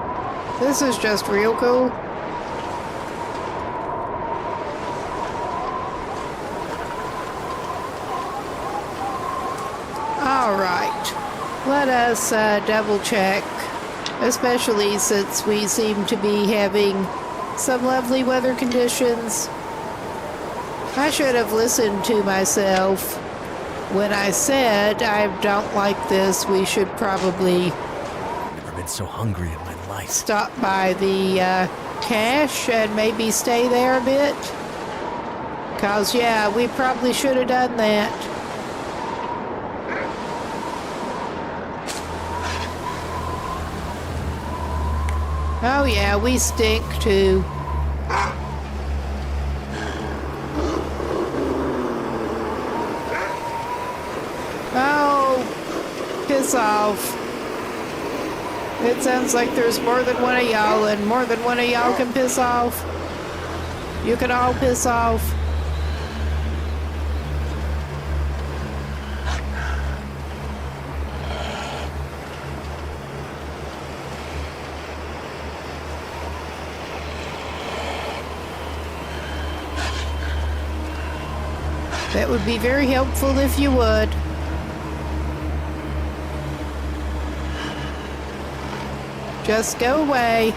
This is just real cool. Alright, let us double check, especially since we seem to be having some lovely weather conditions. I should have listened to myself when I said I don't like this. We should probably Never been so hungry in my life. stop by the cache and maybe stay there a bit. 'Cause yeah, we probably should have done that. Oh yeah, we stink too. Oh, piss off. It sounds like there's more than one of y'all, and more than one of y'all can piss off. You can all piss off. That would be very helpful if you would. Just go away.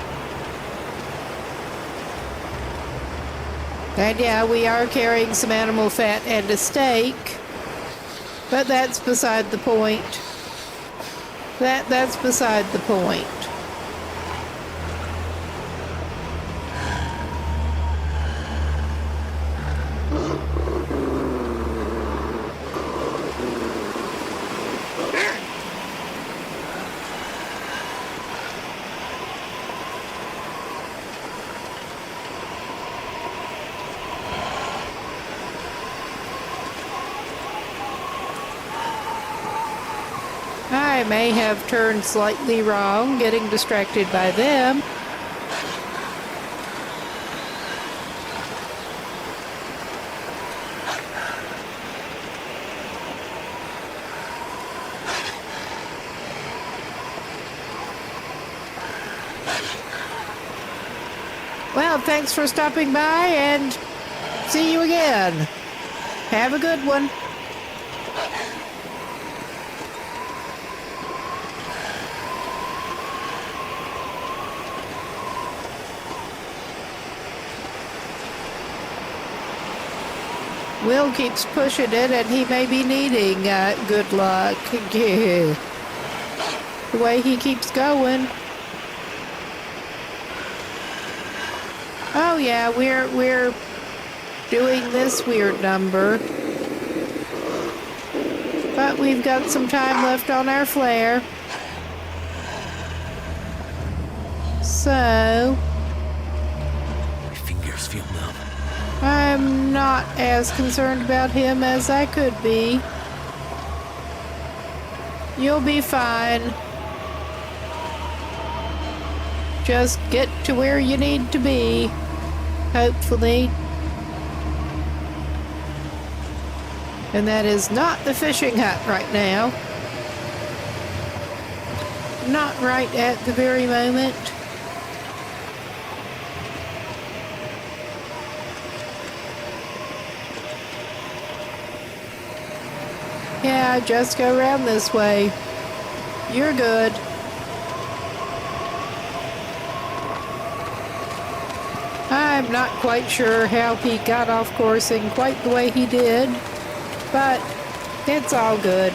And yeah, we are carrying some animal fat and a steak. But that's beside the point. That's beside the point. I may have turned slightly wrong, getting distracted by them. Well, thanks for stopping by, and see you again. Have a good one. Will keeps pushing it, and he may be needing good luck. The way he keeps going. Oh yeah, we're doing this weird number. But we've got some time left on our flare. So My fingers feel numb. I'm not as concerned about him as I could be. You'll be fine. Just get to where you need to be, hopefully. And that is not the fishing hut right now. not right at the very moment. Yeah, just go around this way. You're good. I'm not quite sure how he got off course in quite the way he did, but it's all good.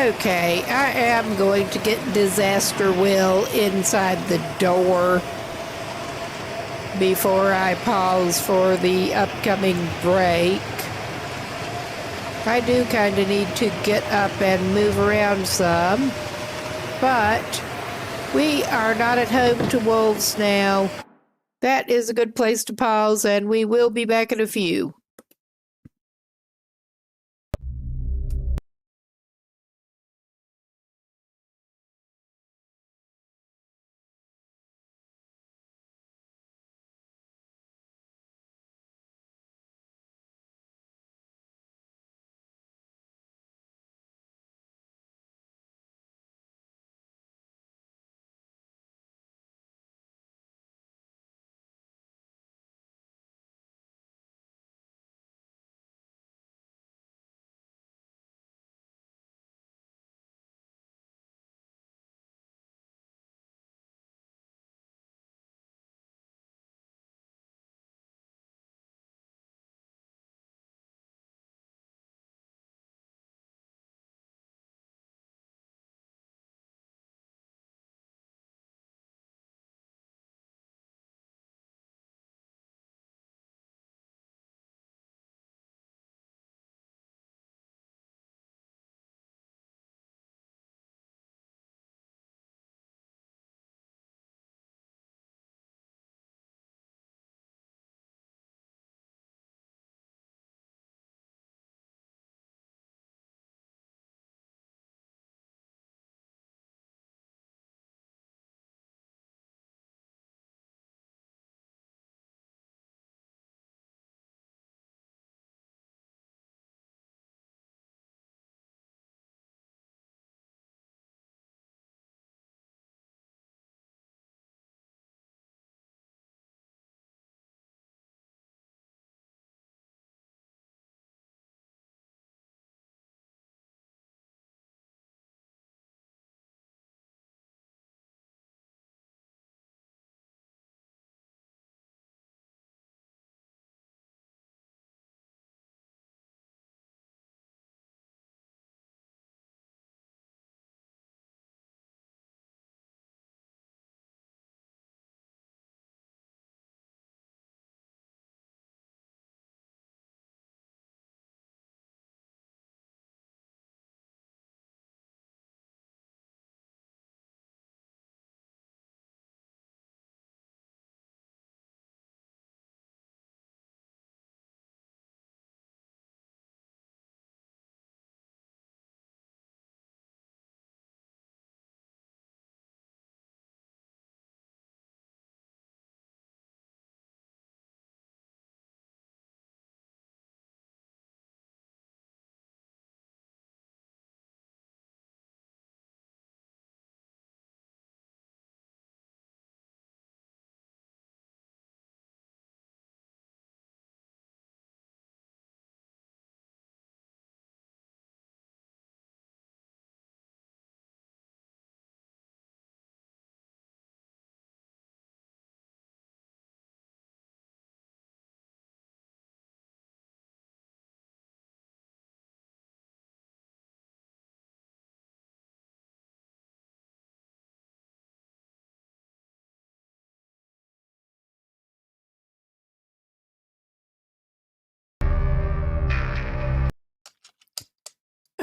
Okay, I am going to get Disaster Will inside the door before I pause for the upcoming break. I do kind of need to get up and move around some, but we are not at home to wolves now. That is a good place to pause, and we will be back in a few.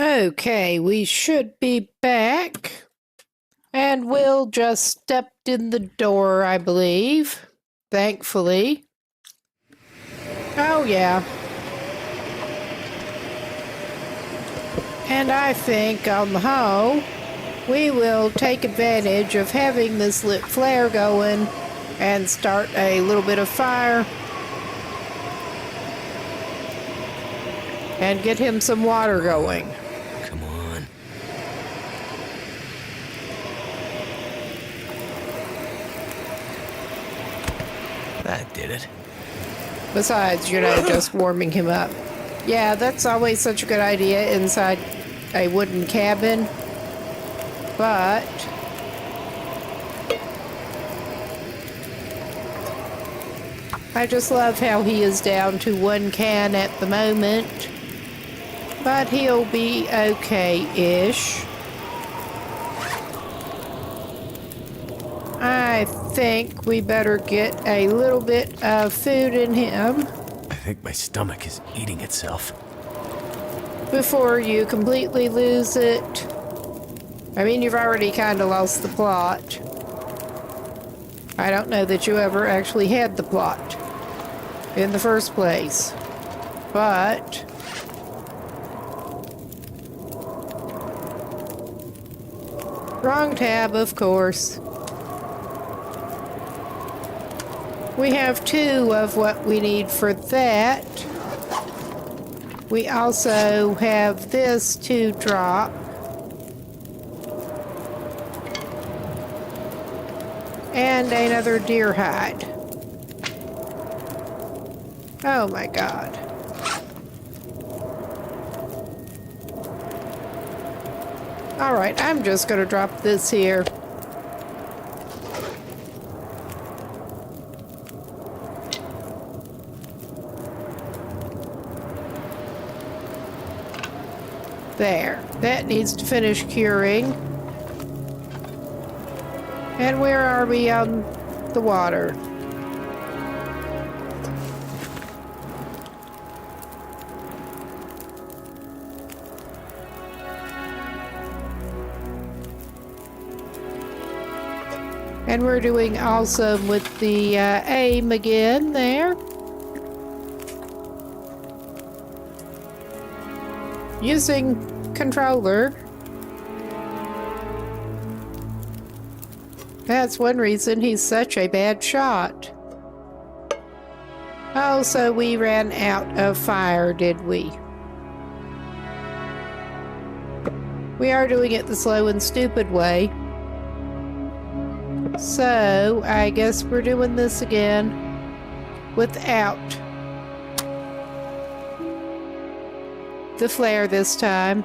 Okay, we should be back. And Will just stepped in the door, I believe. Thankfully. Oh, yeah. And I think, on the whole, we will take advantage of having this lit flare going and start a little bit of fire and get him some water going. Come on. That did it. Besides, just warming him up. Yeah, that's always such a good idea inside a wooden cabin. But I just love how he is down to 1 can at the moment. But he'll be okay-ish. I think we better get a little bit of food in him I think my stomach is eating itself. before you completely lose it. I mean, you've already kind of lost the plot. I don't know that you ever actually had the plot in the first place. But wrong tab, of course. We have 2 of what we need for that. We also have this to drop. And another deer hide. Oh my god. Alright, I'm just gonna drop this here. There. That needs to finish curing. And where are we on the water? And we're doing awesome with the aim again there. Using controller. That's one reason he's such a bad shot. Oh, so we ran out of fire, did we? We are doing it the slow and stupid way. So, I guess we're doing this again without the flare this time.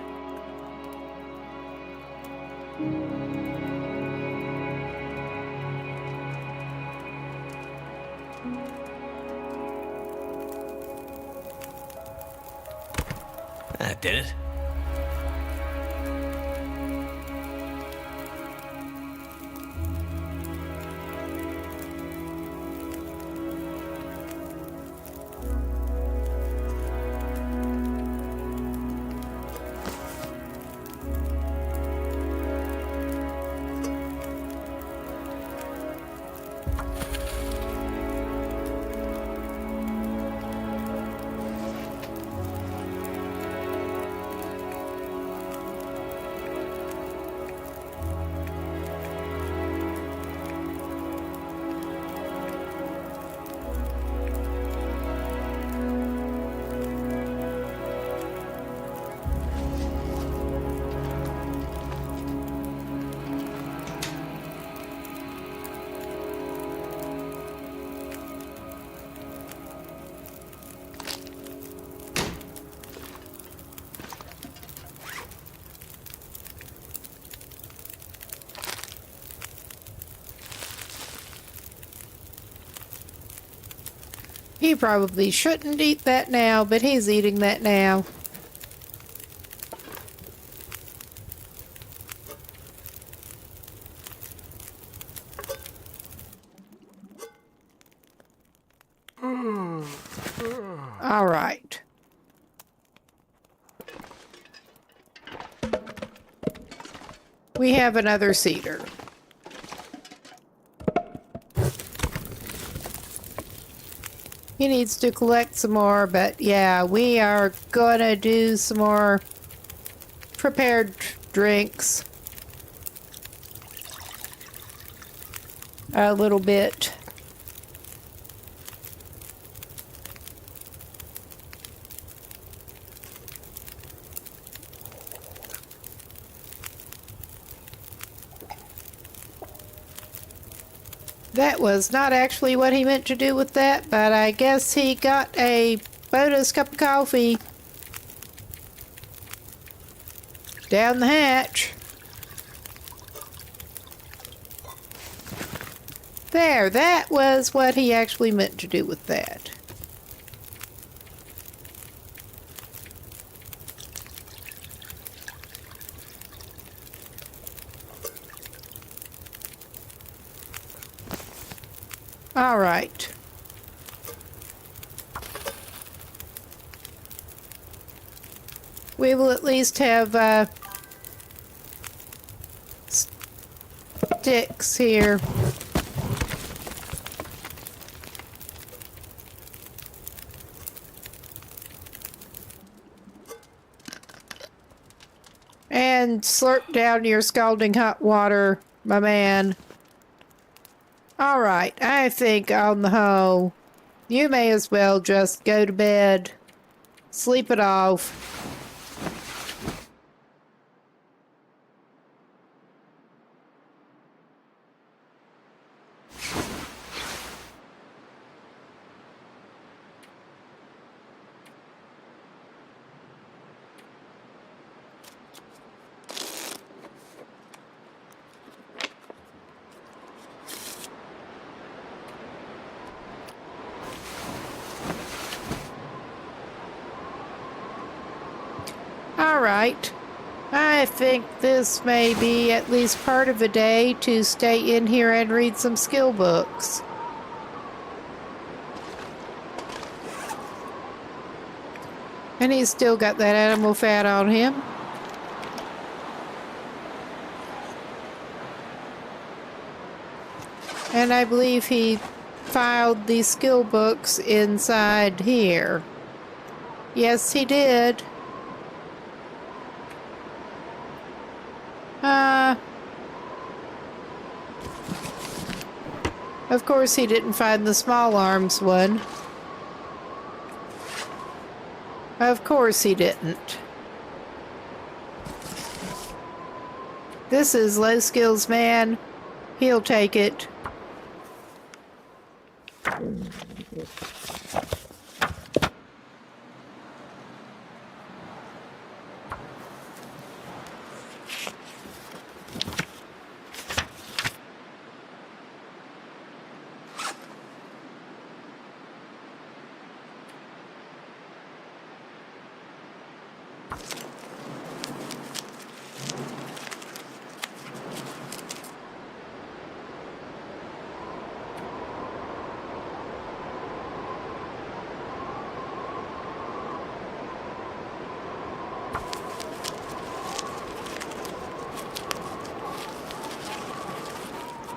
That did it. He probably shouldn't eat that now, but he's eating that now. All right. We have another cedar. He needs to collect some more, but yeah, we are gonna do some more prepared drinks. A little bit. That was not actually what he meant to do with that, but I guess he got a bonus cup of coffee down the hatch. There, that was what he actually meant to do with that. All right. We will at least have sticks here. And slurp down your scalding hot water, my man. All right, I think on the whole, you may as well just go to bed, sleep it off. All right. I think this may be at least part of a day to stay in here and read some skill books. And he's still got that animal fat on him. And I believe he filed the skill books inside here. Yes, he did. Of course he didn't find the small arms one. Of course he didn't. This is low skills man. He'll take it.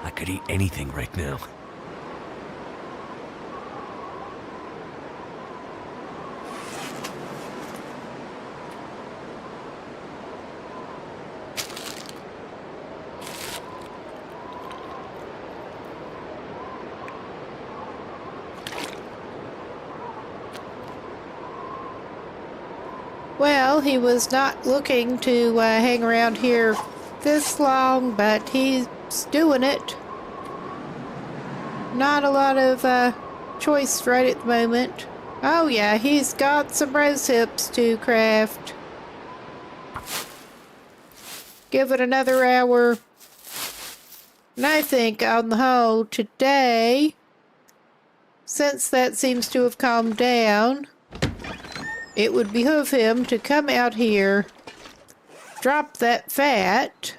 I could eat anything right now. Well, he was not looking to hang around here this long, but he's doing it. Not a lot of choice right at the moment. Oh yeah, he's got some rose hips to craft. Give it another hour. And I think on the whole today, since that seems to have calmed down, it would behoove him to come out here, drop that fat,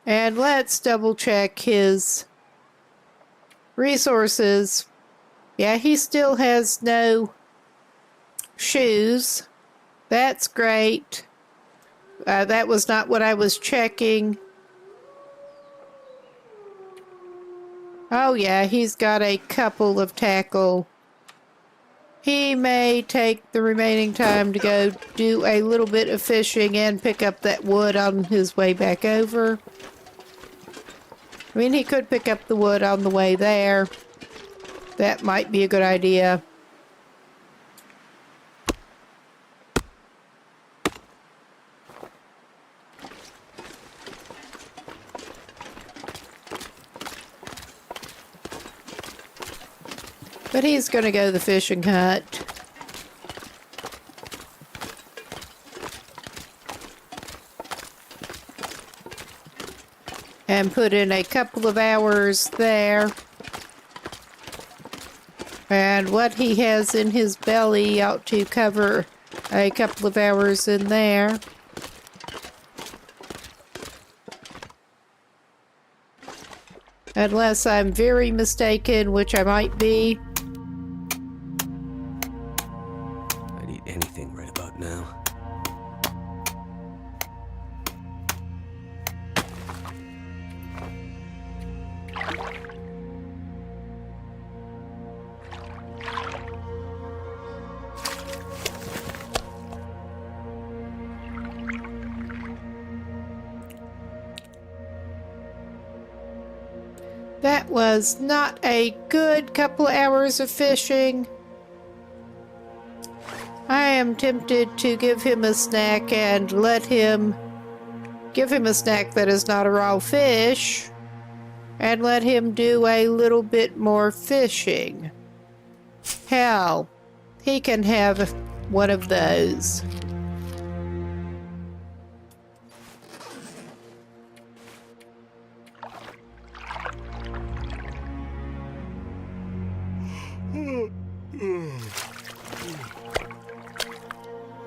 and let's double check his resources. Yeah, he still has no shoes. That's great. That was not what I was checking. Oh yeah, he's got a couple of tackle He may take the remaining time to go do a little bit of fishing and pick up that wood on his way back over. I mean, he could pick up the wood on the way there. That might be a good idea. But he's going to go the fishing hut. And put in a couple of hours there. And what he has in his belly ought to cover a couple of hours in there. Unless I'm very mistaken, which I might be. I'd eat anything right about now. That was not a good couple of hours of fishing. I am tempted to give him a snack and give him a snack that is not a raw fish and let him do a little bit more fishing. Hell, he can have one of those.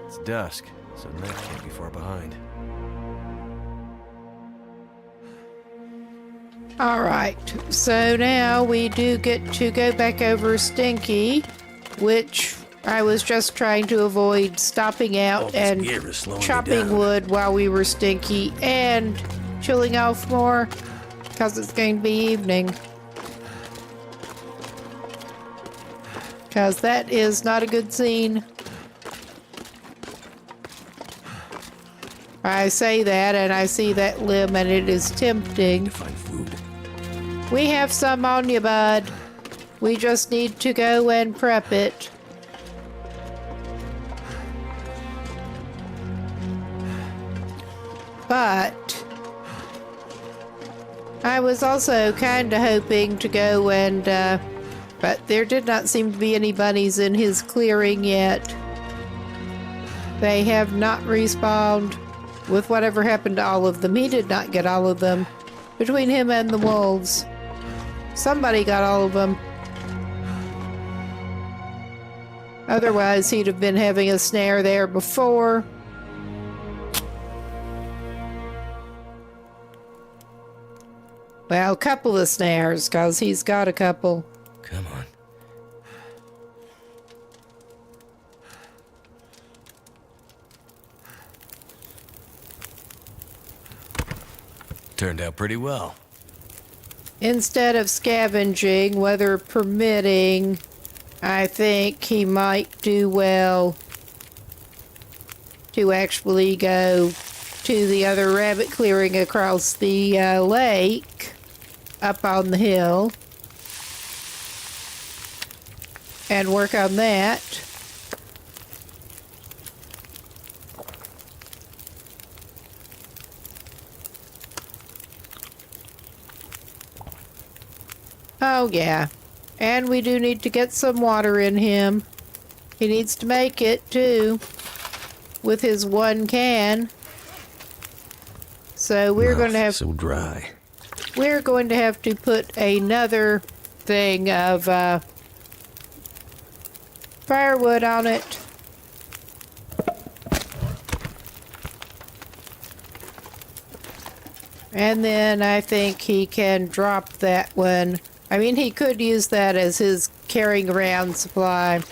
It's dusk, so night can't be far behind. Alright, so now we do get to go back over Stinky, which I was just trying to avoid stopping All out this and gear is slowing me chopping down. wood while we were stinky and chilling off more, because it's going to be evening. Because that is not a good scene. I say that and I see that limb and it is tempting. To find food. We have some on you, bud. We just need to go and prep it. But I was also kind of hoping to go and, but there did not seem to be any bunnies in his clearing yet. They have not respawned with whatever happened to all of them. He did not get all of them. Between him and the wolves. Somebody got all of them. Otherwise, he'd have been having a snare there before. Well, a couple of snares, because he's got a couple. Come on. Turned out pretty well. Instead of scavenging, weather permitting, I think he might do well to actually go to the other rabbit clearing across the lake up on the hill and work on that. Oh, yeah. And we do need to get some water in him. He needs to make it, too, with his one can. So we're going to have... so dry. We're going to have to put another thing of firewood on it. And then I think he can drop that one. I mean, he could use that as his carrying around supply.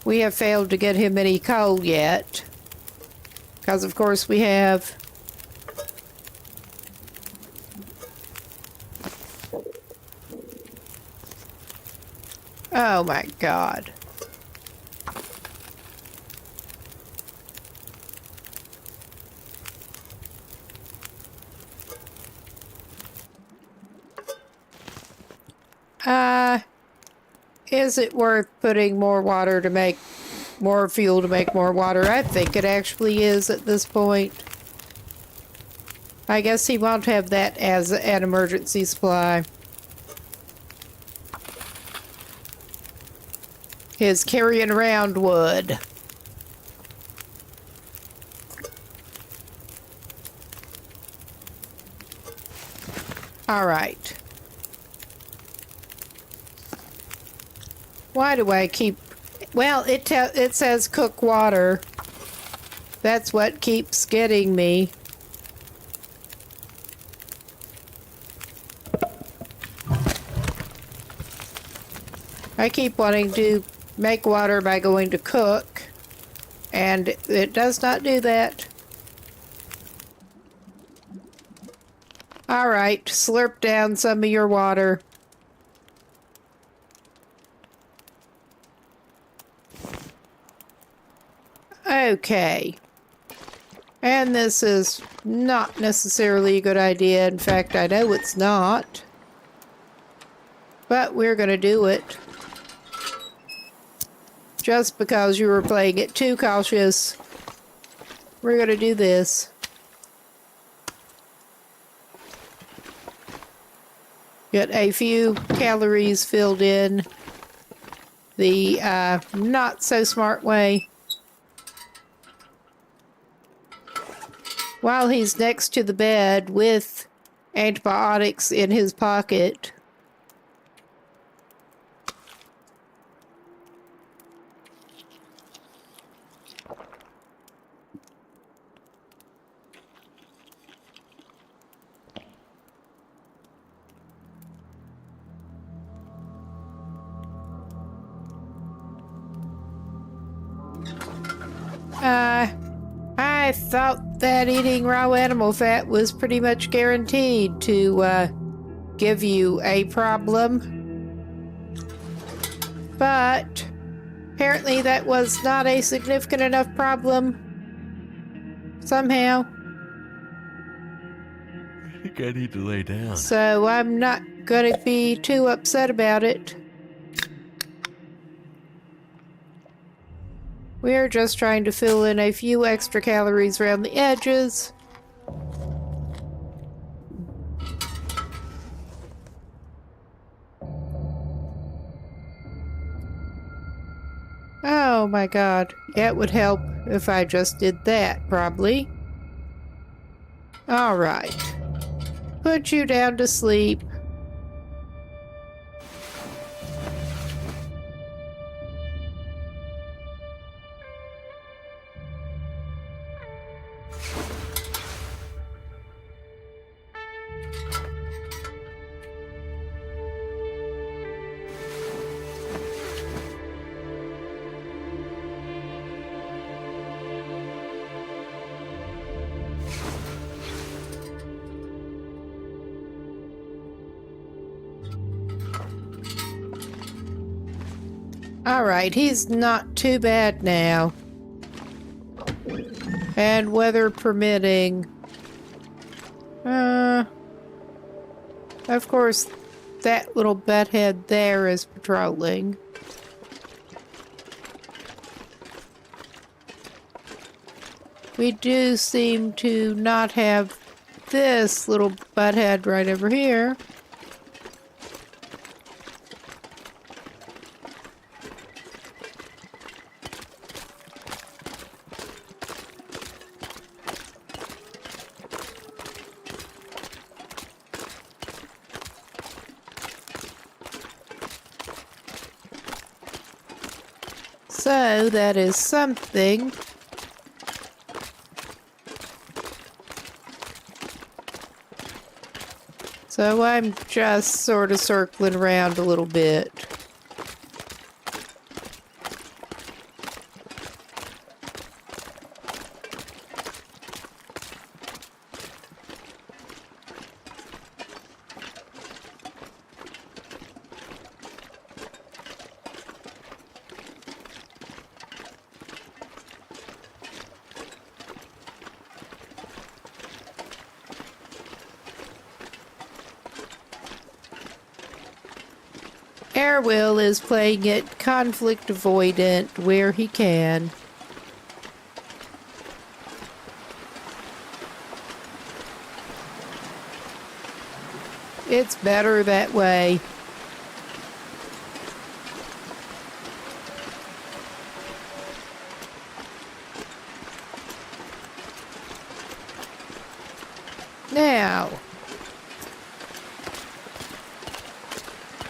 We have failed to get him any coal yet. Because, of course, we have... Oh, my God. Is it worth putting more water to make more fuel to make more water? I think it actually is at this point. I guess he won't have that as an emergency supply. His carrying around wood. All right. Why do I keep... Well, it says cook water. That's what keeps getting me. I keep wanting to make water by going to cook, and it does not do that. All right, slurp down some of your water. Okay. And this is not necessarily a good idea. In fact, I know it's not. But we're going to do it. Just because you were playing it too cautious, we're going to do this. Get a few calories filled in the not so smart way. While he's next to the bed with antibiotics in his pocket. I thought that eating raw animal fat was pretty much guaranteed to give you a problem. But apparently that was not a significant enough problem. Somehow. I think I need to lay down. So I'm not gonna be too upset about it. We're just trying to fill in a few extra calories around the edges. Oh my god. It would help if I just did that, probably. Alright. Put you down to sleep. Alright, he's not too bad now. And weather permitting. Of course, that little butthead there is patrolling. We do seem to not have this little butthead right over here. So that is something. So I'm just sort of circling around a little bit. Airwill is playing it conflict avoidant where he can. It's better that way. Now,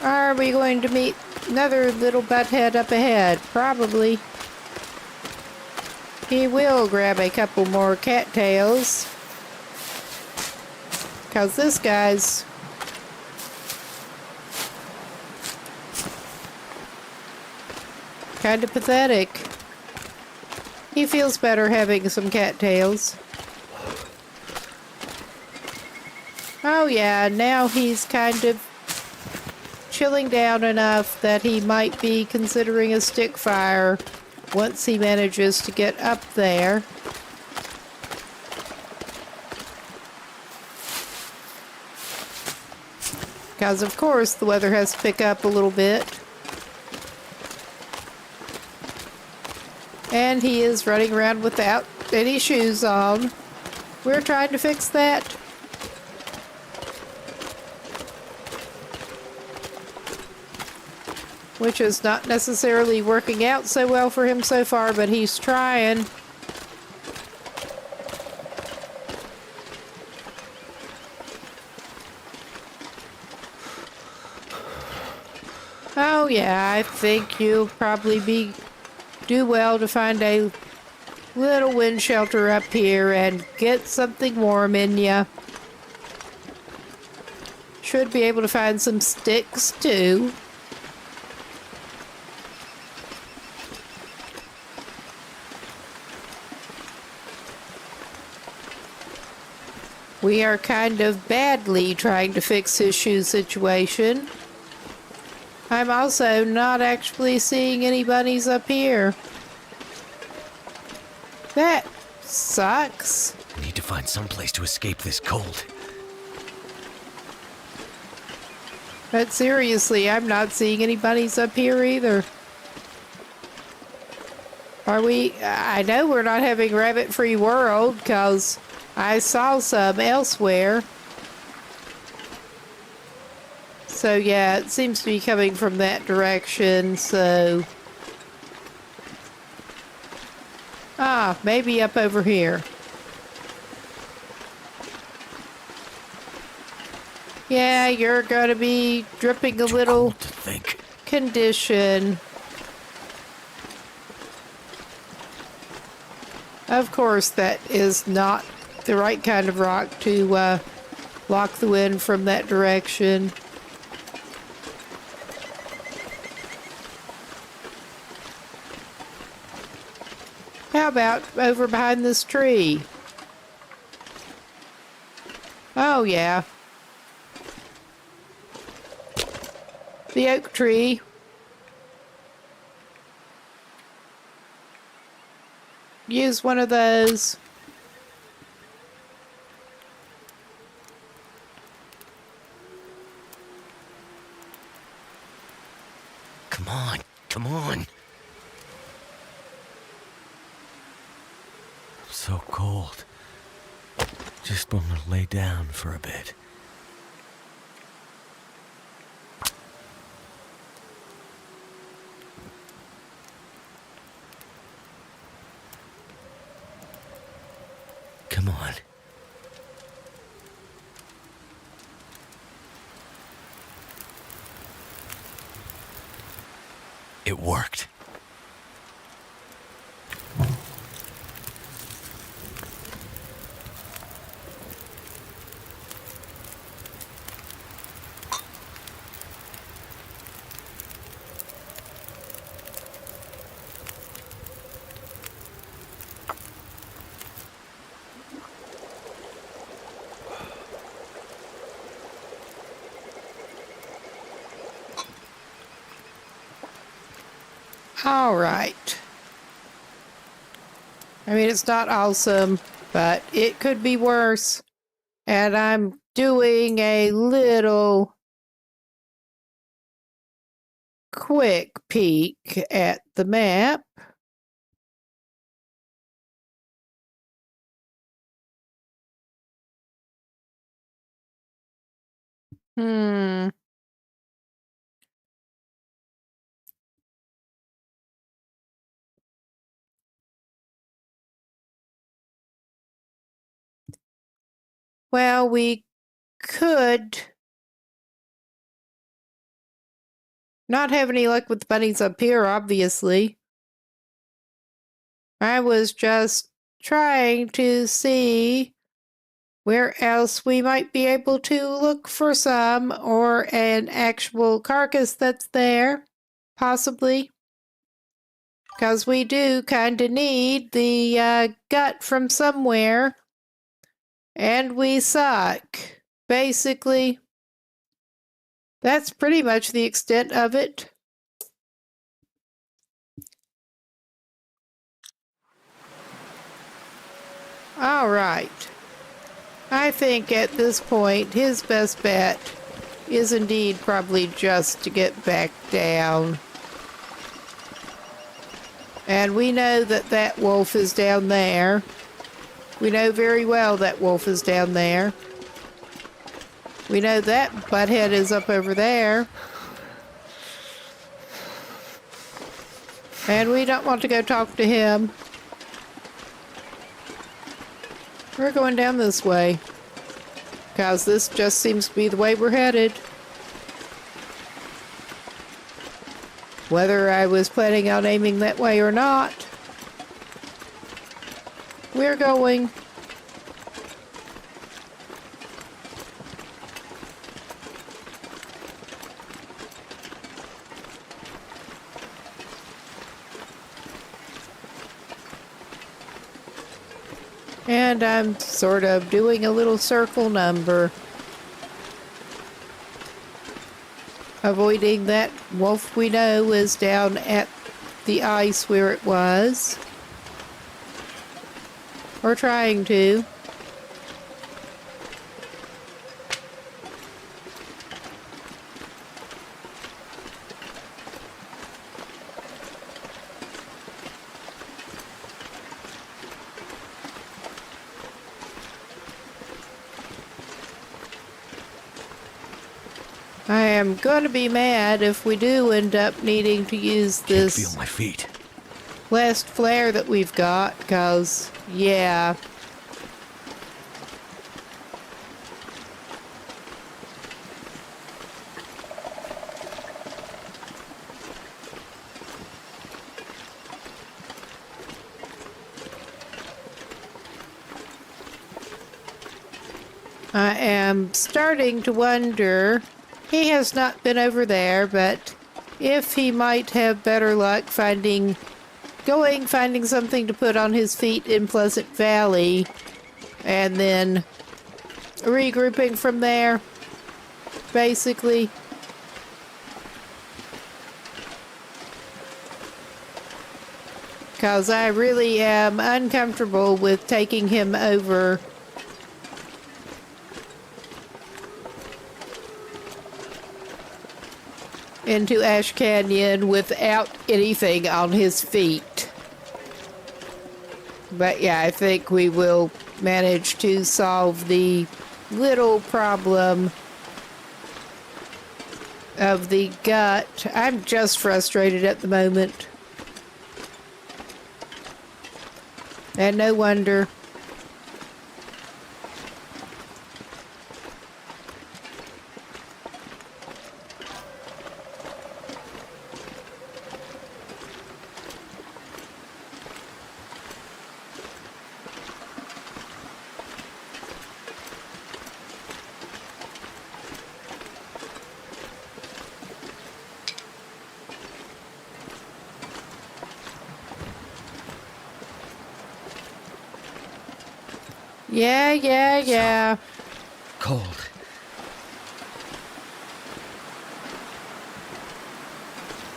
are we going to meet another little butthead up ahead? Probably. He will grab a couple more cattails, because this guy's kind of pathetic. He feels better having some cattails. Oh yeah, now he's kind of chilling down enough that he might be considering a stick fire once he manages to get up there. Because of course the weather has to pick up a little bit. And he is running around without any shoes on. We're trying to fix that. Which is not necessarily working out so well for him so far, but he's trying. Oh yeah, I think you'll probably do well to find a little wind shelter up here and get something warm in ya. Should be able to find some sticks too. We are kind of badly trying to fix his shoe situation. I'm also not actually seeing any bunnies up here. That sucks. I need to find some place to escape this cold. But seriously, I'm not seeing any bunnies up here either. Are we? I know we're not having rabbit-free world because I saw some elsewhere. So yeah, it seems to be coming from that direction, so... Ah, maybe up over here. Yeah, you're gonna be dripping a Too little cold to think. condition. Of course, that is not the right kind of rock to block the wind from that direction. How about over behind this tree? Oh, yeah. The oak tree. Use one of those. Come on, come on. I'm so cold. Just want to lay down for a bit. Come on. It worked. All right. I mean, it's not awesome, but it could be worse. And I'm doing a little quick peek at the map. Hmm. Well, we could not have any luck with the bunnies up here, obviously. I was just trying to see where else we might be able to look for some, or an actual carcass that's there, possibly. Because we do kind of need the gut from somewhere, and we suck. Basically, that's pretty much the extent of it. All right. I think at this point, his best bet is indeed probably just to get back down. And we know that that wolf is down there. We know very well that wolf is down there. We know that butthead is up over there. And we don't want to go talk to him. We're going down this way, because this just seems to be the way we're headed. Whether I was planning on aiming that way or not, we're going. And I'm sort of doing a little circle number, avoiding that wolf we know is down at the ice where it was, or trying to. I am going to be mad if we do end up needing to use Can't this feel my feet. last flare that we've got, because, yeah. I am starting to wonder, he has not been over there, but if he might have better luck finding something to put on his feet in Pleasant Valley, and then regrouping from there, basically. Because I really am uncomfortable with taking him over into Ash Canyon without anything on his feet. But yeah, I think we will manage to solve the little problem of the gut. I'm just frustrated at the moment. And no wonder. Yeah. Cold.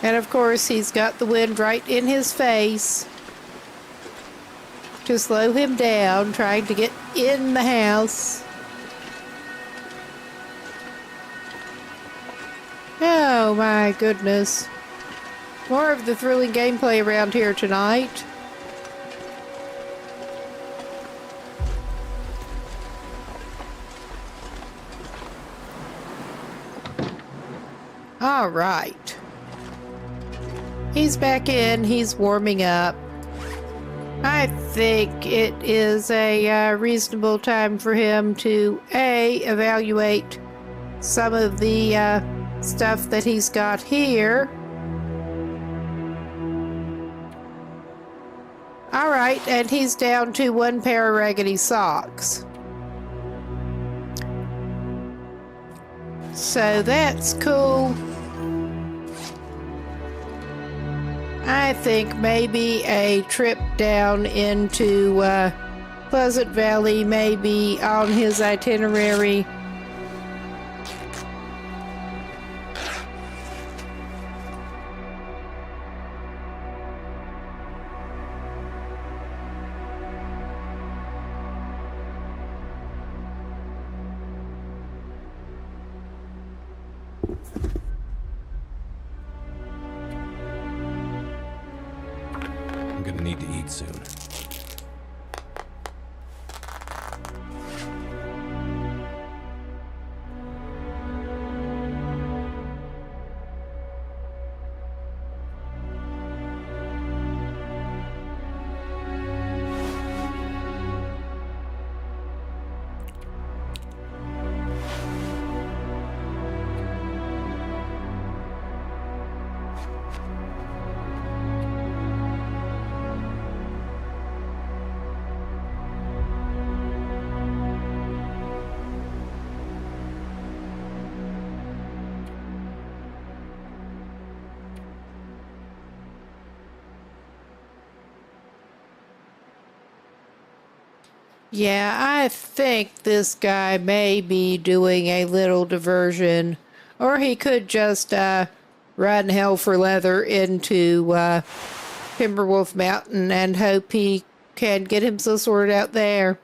And of course, he's got the wind right in his face to slow him down, trying to get in the house. Oh my goodness. More of the thrilling gameplay around here tonight. All right. He's back in. He's warming up. I think it is a reasonable time for him to, A, evaluate some of the stuff that he's got here. All right, and he's down to 1 pair of raggedy socks. So that's cool. I think maybe a trip down into Pleasant Valley may be on his itinerary. I'm gonna need to eat soon. Yeah, I think this guy may be doing a little diversion, or he could just run hell for leather into Timberwolf Mountain and hope he can get himself sorted out there.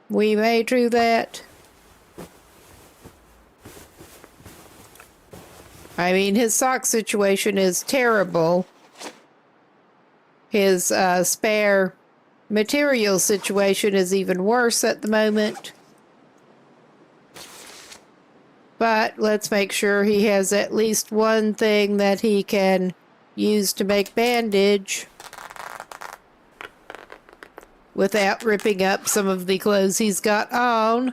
We may do that. I mean, his sock situation is terrible. His spare material situation is even worse at the moment. But let's make sure he has at least one thing that he can use to make bandage without ripping up some of the clothes he's got on.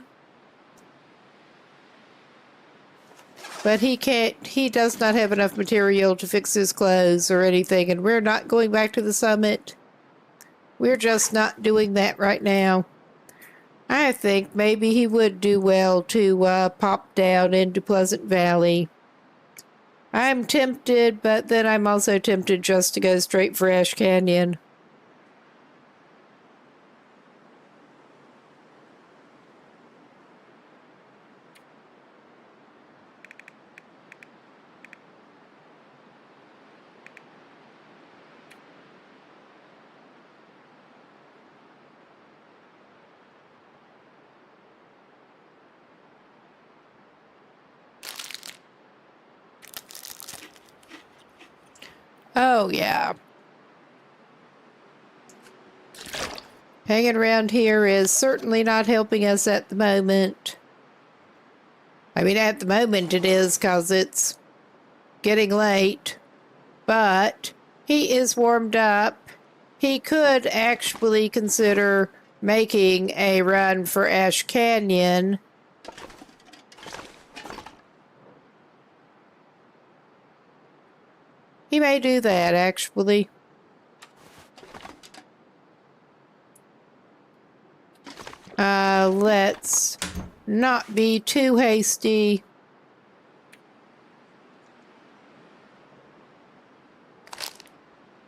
But he does not have enough material to fix his clothes or anything, and we're not going back to the summit. We're just not doing that right now. I think maybe he would do well to pop down into Pleasant Valley. I'm tempted, but then I'm also tempted just to go straight for Ash Canyon. Oh, yeah. Hanging around here is certainly not helping us at the moment. I mean, at the moment it is because it's getting late. But he is warmed up. He could actually consider making a run for Ash Canyon. He may do that, actually. Let's not be too hasty.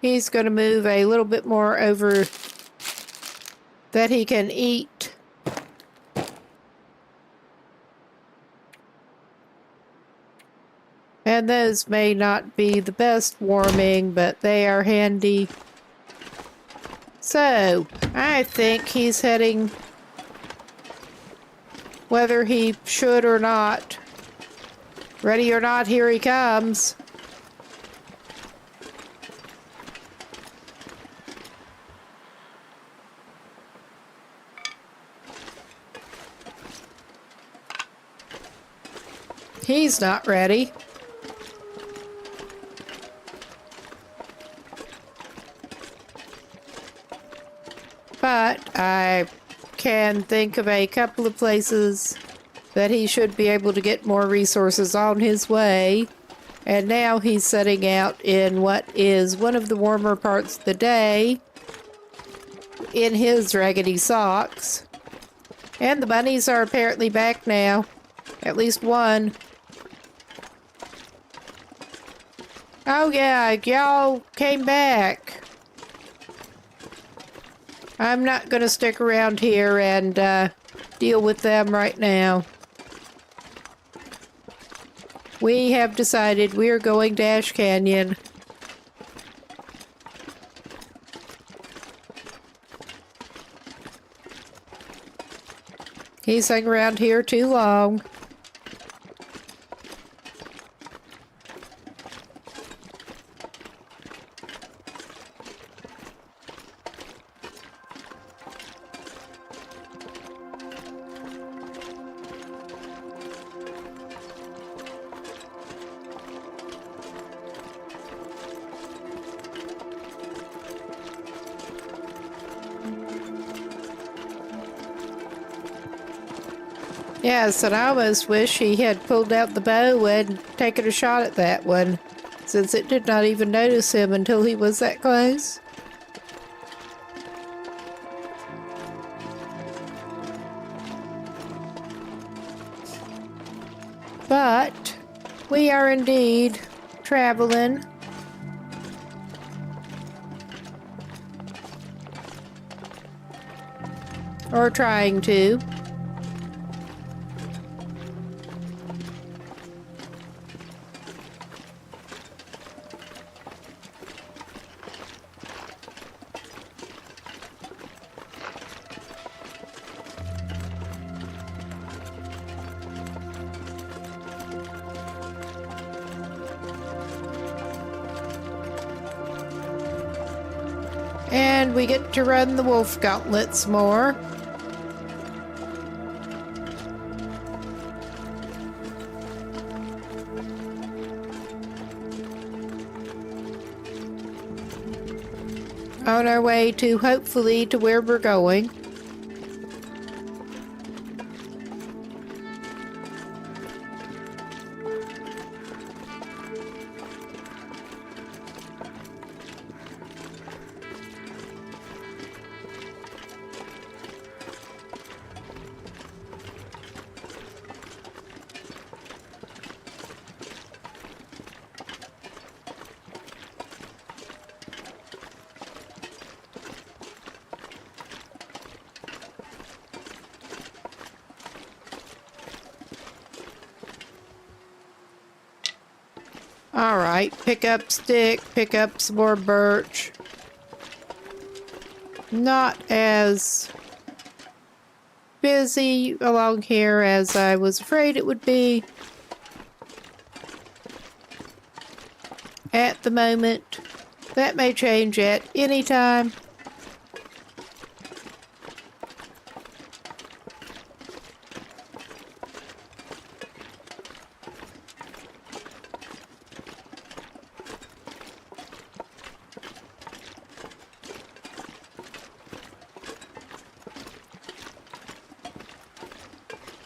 He's going to move a little bit more over that he can eat. And those may not be the best warming, but they are handy. So, I think he's heading, whether he should or not. Ready or not, here he comes. He's not ready. But I can think of a couple of places that he should be able to get more resources on his way. And now he's setting out in what is one of the warmer parts of the day in his raggedy socks. And the bunnies are apparently back now. At least one. Oh yeah, y'all came back. I'm not gonna stick around here and deal with them right now. We have decided we're going to Ash Canyon. He's hung around here too long. Yes, and I almost wish he had pulled out the bow and taken a shot at that one, since it did not even notice him until he was that close. But we are indeed traveling. Or trying to. And we get to run the wolf gauntlets more. On our way to, hopefully, to where we're going. Alright, pick up stick, pick up some more birch. Not as busy along here as I was afraid it would be at the moment. That may change at any time.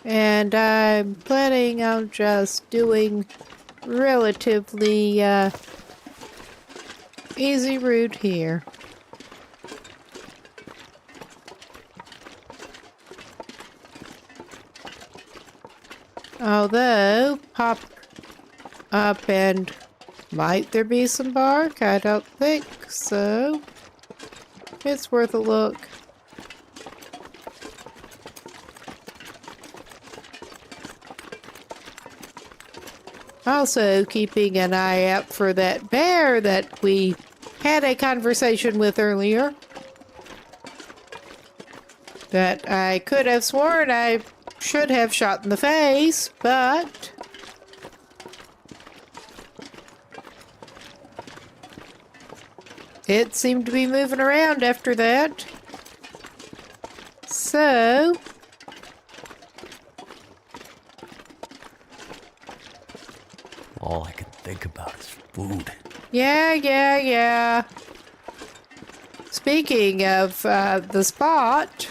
And I'm planning on just doing relatively easy route here. Although, pop up and might there be some bark? I don't think so. It's worth a look. Also keeping an eye out for that bear that we had a conversation with earlier. That I could have sworn I should have shot in the face, but it seemed to be moving around after that. food. Yeah. Speaking of the spot,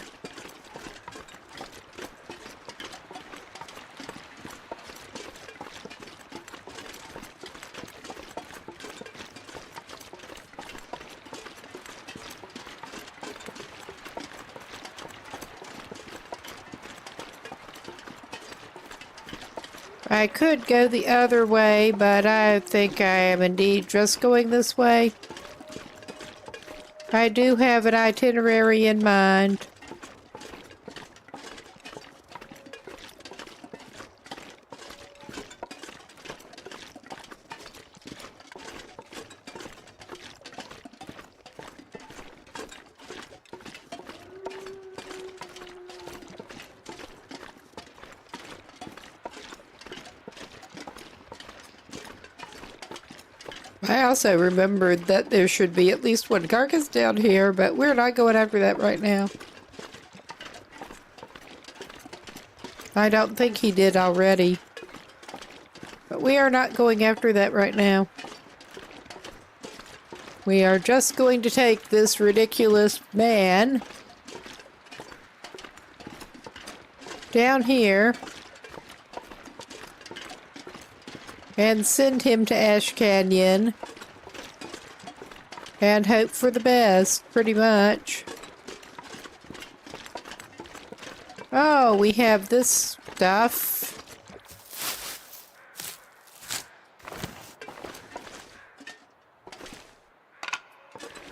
I could go the other way, but I think I am indeed just going this way. I do have an itinerary in mind. I also remembered that there should be at least one carcass down here, but we're not going after that right now. I don't think he did already. But we are not going after that right now. We are just going to take this ridiculous man down here and send him to Ash Canyon and hope for the best, pretty much. Oh, we have this stuff.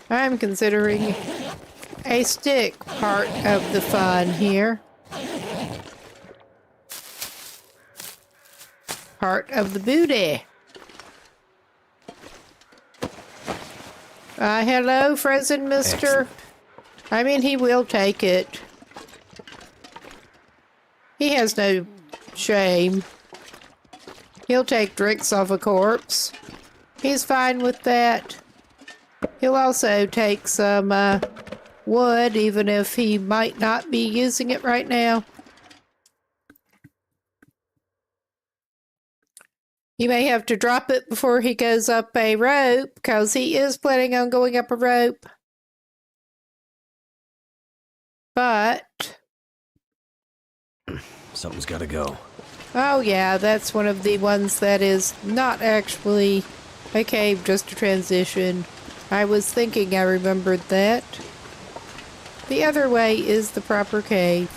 I'm considering a stick part of the fun here. Part of the booty. Hello, frozen mister. Excellent. I mean, he will take it. He has no shame. He'll take drinks off a corpse. He's fine with that. He'll also take some wood, even if he might not be using it right now. You may have to drop it before he goes up a rope, because he is planning on going up a rope. But... Something's gotta go. oh yeah, that's one of the ones that is not actually a cave, just a transition. I was thinking I remembered that. The other way is the proper cave.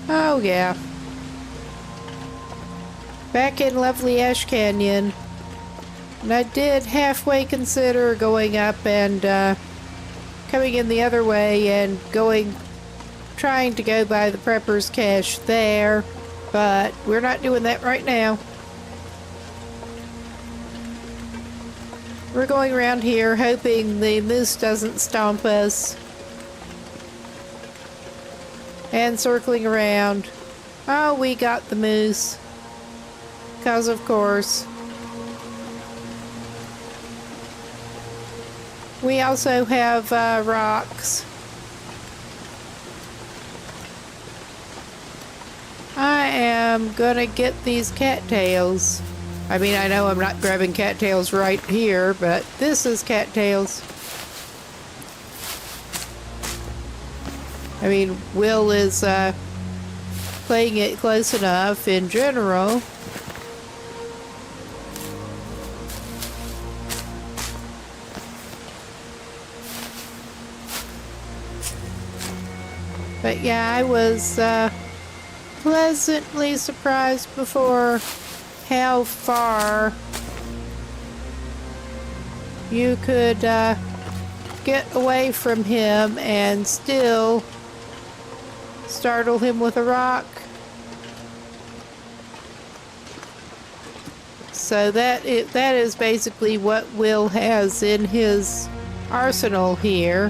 Oh yeah. Back in lovely Ash Canyon. And I did halfway consider going up and coming in the other way and trying to go by the prepper's cache there, but we're not doing that right now. We're going around here hoping the moose doesn't stomp us. And circling around. Oh, we got the moose. 'Cause of course. We also have rocks. I am gonna get these cattails. I mean, I know I'm not grabbing cattails right here, but this is cattails. I mean, Will is playing it close enough in general. But yeah, I was pleasantly surprised before how far you could get away from him and still startle him with a rock. So that is basically what Will has in his arsenal here,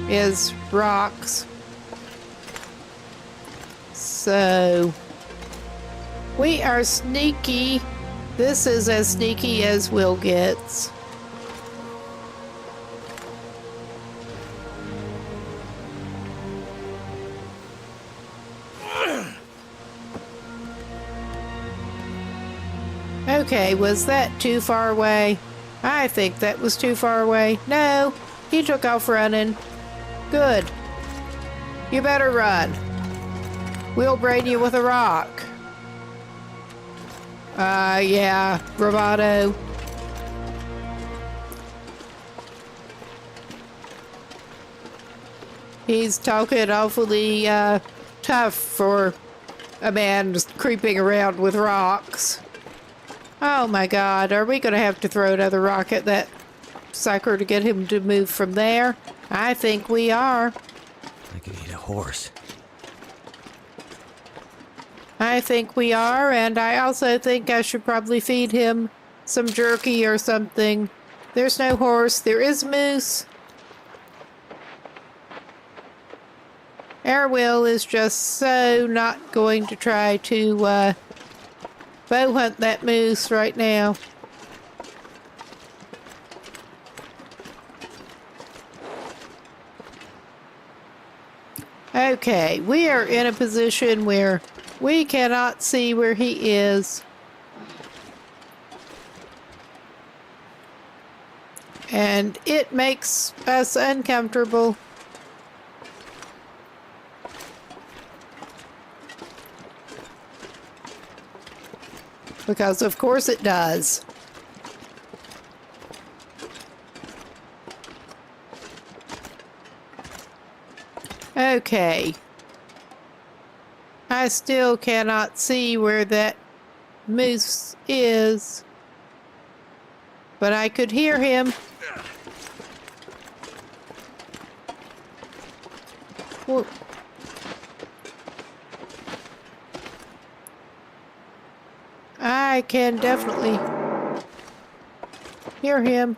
is rocks. So we are sneaky. This is as sneaky as Will gets. Okay, was that too far away? I think that was too far away. No, he took off running. Good. You better run. We'll brain you with a rock. Yeah, bravado. He's talking awfully, tough for a man just creeping around with rocks. Oh my god, are we gonna have to throw another rock at that sucker to get him to move from there? I think we are. I could eat a horse. I think we are, and I also think I should probably feed him some jerky or something. There's no horse, there is moose. Airwheel is just so not going to try to bow hunt that moose right now. Okay, we are in a position where we cannot see where he is. And it makes us uncomfortable. Because of course it does. Okay. I still cannot see where that moose is. But I could hear him. Whoa. I can definitely hear him.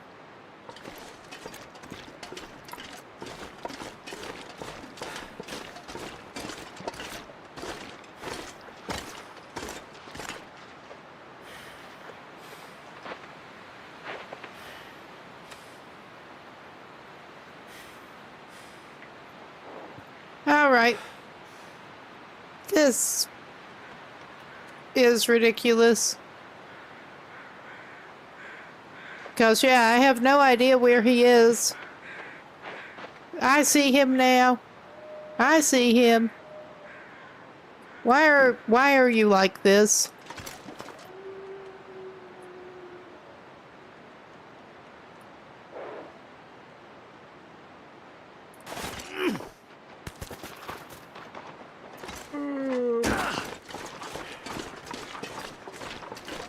All right. This is ridiculous. Because, yeah, I have no idea where he is. I see him now. I see him. Why are you like this?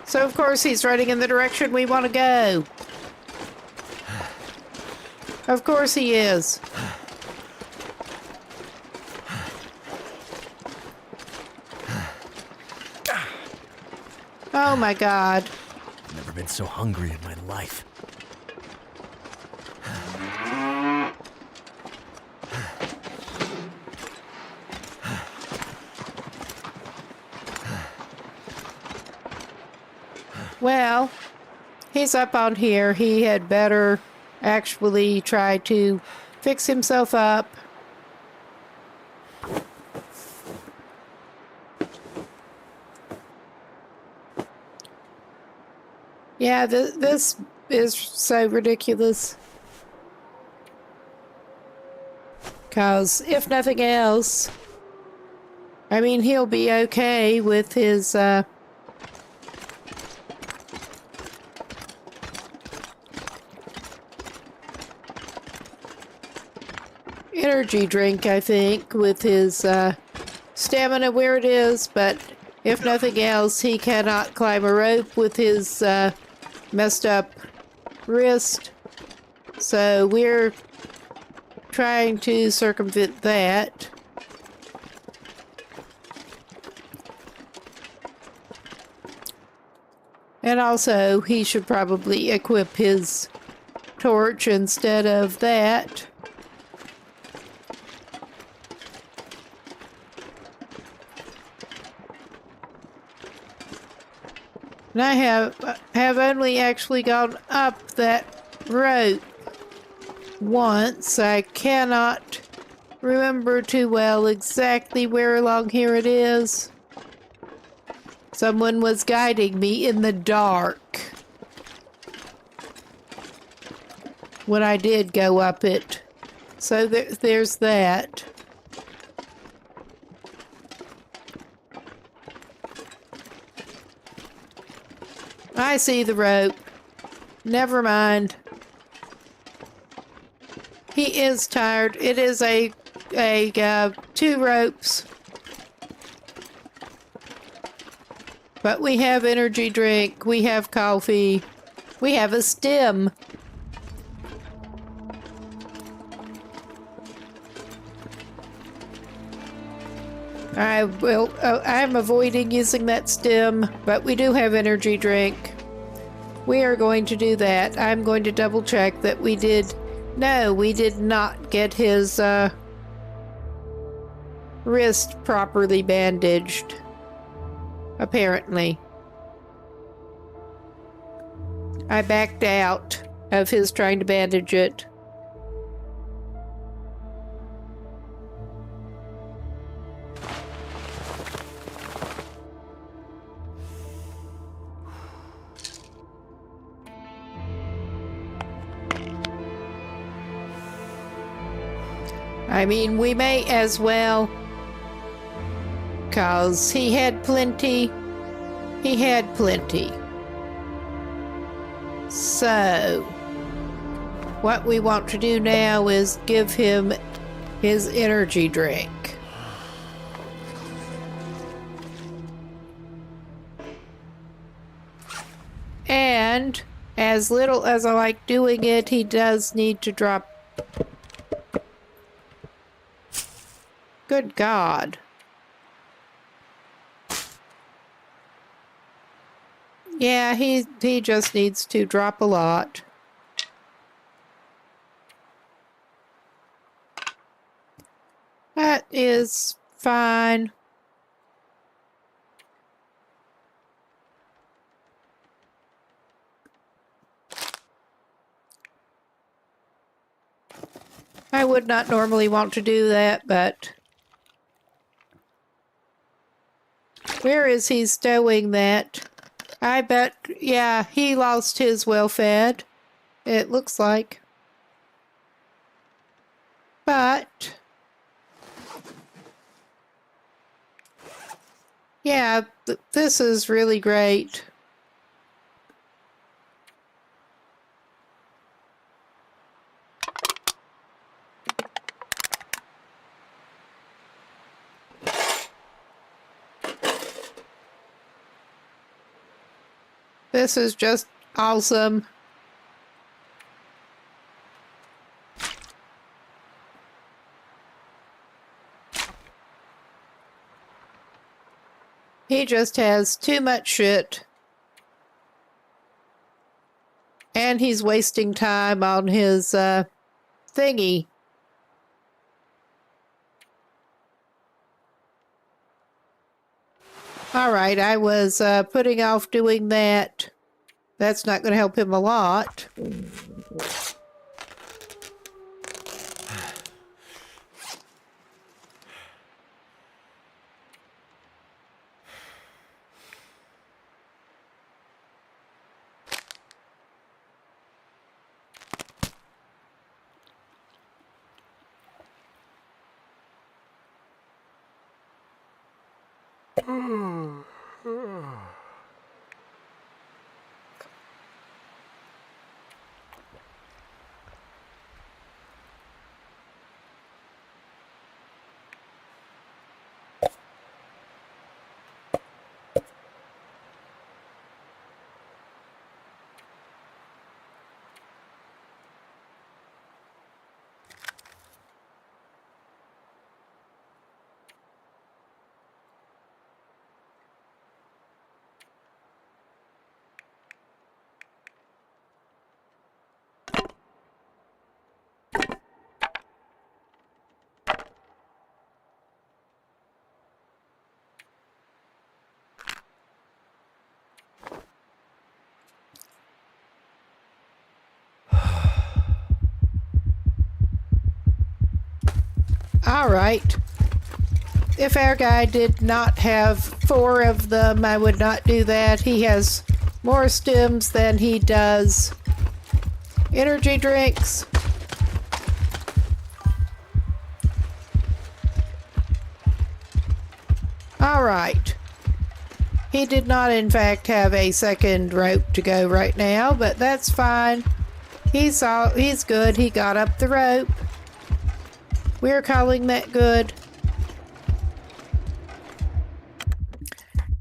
So, of course, he's running in the direction we want to go. Of course he is. Oh my god. Never been so hungry in my life. Well, he's up on here. He had better actually try to fix himself up. Yeah, this is so ridiculous. Because if nothing else, I mean, he'll be okay with his, energy drink, I think, with his stamina where it is, but if nothing else, he cannot climb a rope with his messed up wrist. So we're trying to circumvent that. And also, he should probably equip his torch instead of that. And I have only actually gone up that rope once. I cannot remember too well exactly where along here it is. Someone was guiding me in the dark when I did go up it. So there's that. I see the rope. Never mind. He is tired. It is a 2 ropes. But we have energy drink. We have coffee. We have a stem. I'm avoiding using that stem, but we do have energy drink. We are going to do that. I'm going to double check that we did. No, we did not get his wrist properly bandaged. Apparently. I backed out of his trying to bandage it. I mean, we may as well, 'cause he had plenty. He had plenty. So, what we want to do now is give him his energy drink. And, as little as I like doing it, he does need to drop. Good God. Yeah, he just needs to drop a lot. That is fine. I would not normally want to do that, but where is he stowing that? I bet, yeah, he lost his well-fed. It looks like. But, yeah, this is really great. This is just awesome. He just has too much shit. And he's wasting time on his thingy. Alright, I was putting off doing that. That's not going to help him a lot. All right. If our guy did not have 4 of them, I would not do that. He has more stems than he does energy drinks. All right. He did not, in fact, have a second rope to go right now, but that's fine. He's good. He got up the rope. We're calling that good.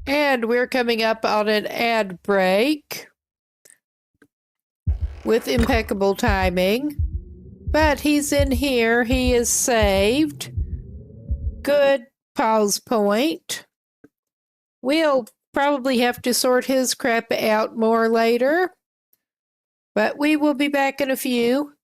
And we're coming up on an ad break with impeccable timing. But he's in here. He is saved. Good pause point. We'll probably have to sort his crap out more later. But we will be back in a few.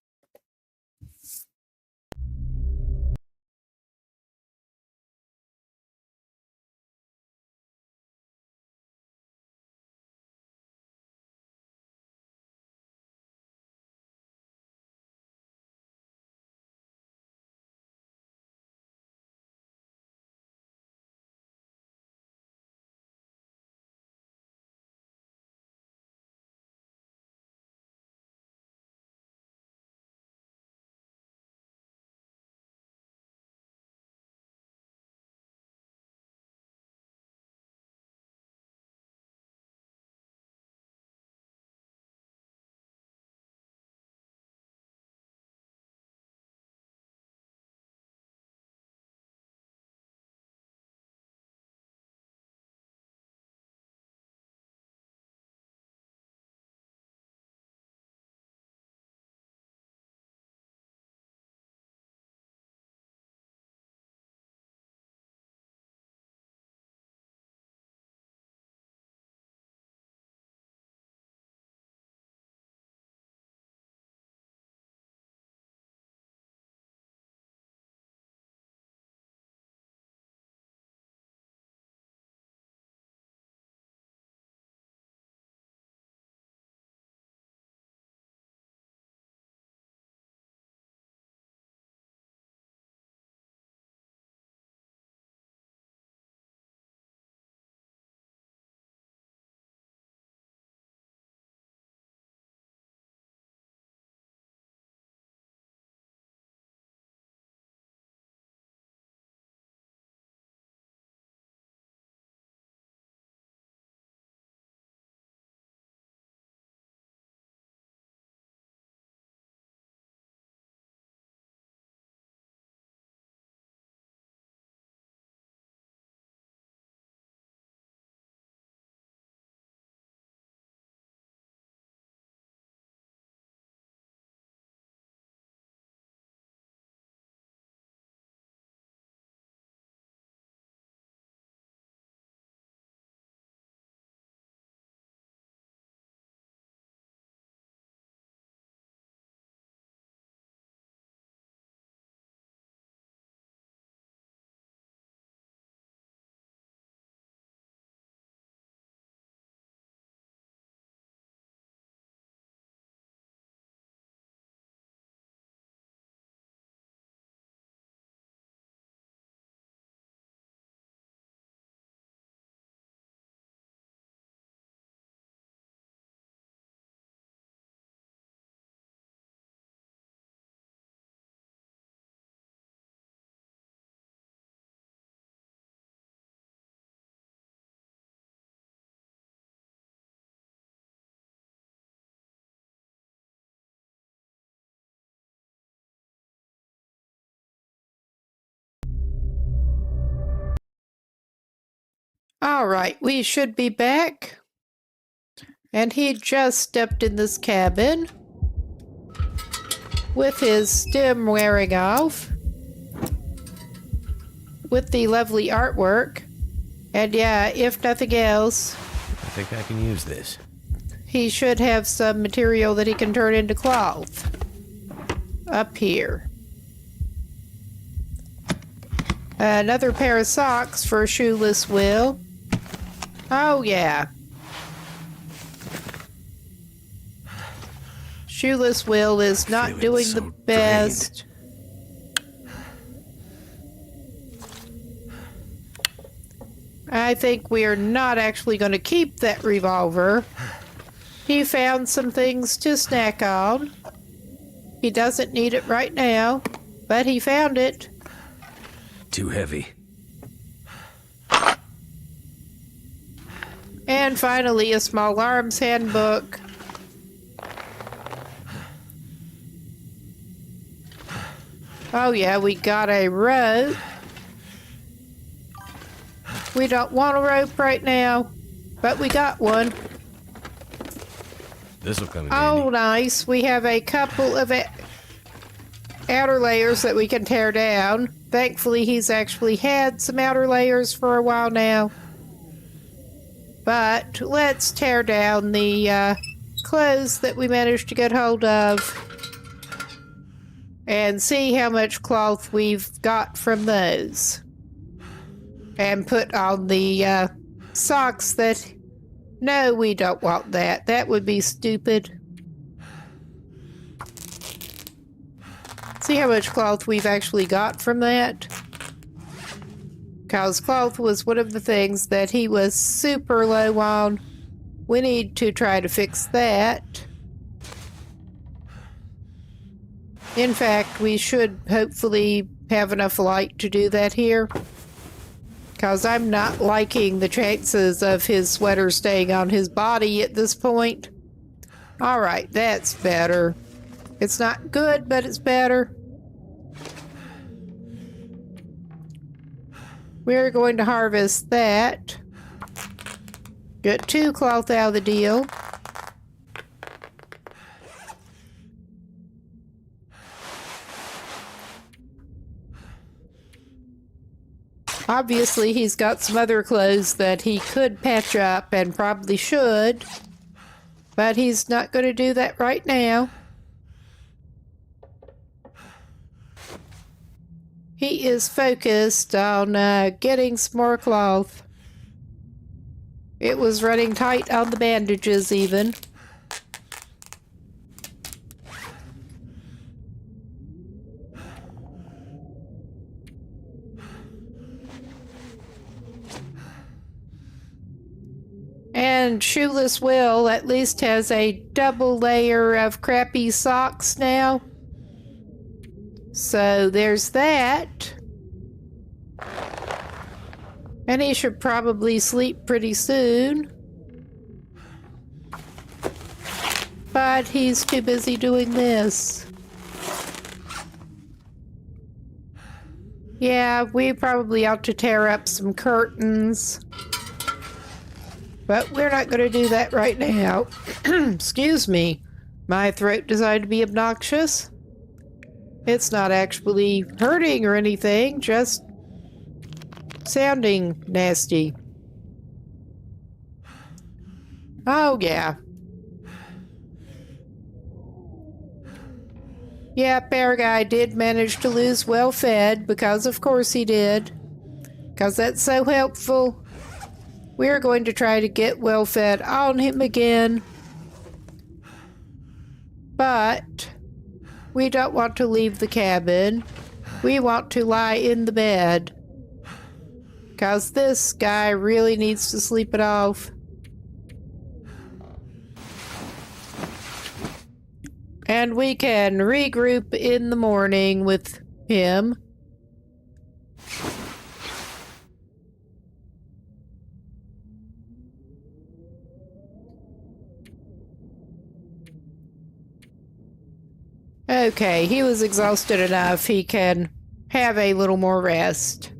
All right, we should be back. And he just stepped in this cabin with his stem wearing off, with the lovely artwork. And yeah, if nothing else, I think I can use this. he should have some material that he can turn into cloth up here. Another pair of socks for Shoeless Will. Oh yeah. Shoeless Will is not Feeling doing so the best. I think we are not actually going to keep that revolver. He found some things to snack on. He doesn't need it right now, but he found it. Too heavy. And finally, a small arms handbook. Oh yeah, we got a rope. We don't want a rope right now, but we got one. This'll come in Oh, handy. nice. We have a couple of outer layers that we can tear down. Thankfully, he's actually had some outer layers for a while now. But let's tear down the clothes that we managed to get hold of and see how much cloth we've got from those. And put on the socks that... No, we don't want that. That would be stupid. See how much cloth we've actually got from that? Because cloth was one of the things that he was super low on. We need to try to fix that. In fact, we should hopefully have enough light to do that here. Because I'm not liking the chances of his sweater staying on his body at this point. Alright, that's better. It's not good, but it's better. We're going to harvest that. Get 2 cloth out of the deal. Obviously, he's got some other clothes that he could patch up and probably should, but he's not going to do that right now. He is focused on getting some more cloth. It was running tight on the bandages even. And Shoeless Will at least has a double layer of crappy socks now. So there's that. And he should probably sleep pretty soon. But he's too busy doing this. Yeah, we probably ought to tear up some curtains. But we're not going to do that right now. Excuse me. My throat decided to be obnoxious. It's not actually hurting or anything, just sounding nasty. Oh, yeah. Yeah, Bear Guy did manage to lose well fed, because of course he did. Because that's so helpful. We're going to try to get well fed on him again. But we don't want to leave the cabin. We want to lie in the bed. Because this guy really needs to sleep it off. And we can regroup in the morning with him. Okay, he was exhausted enough. He can have a little more rest.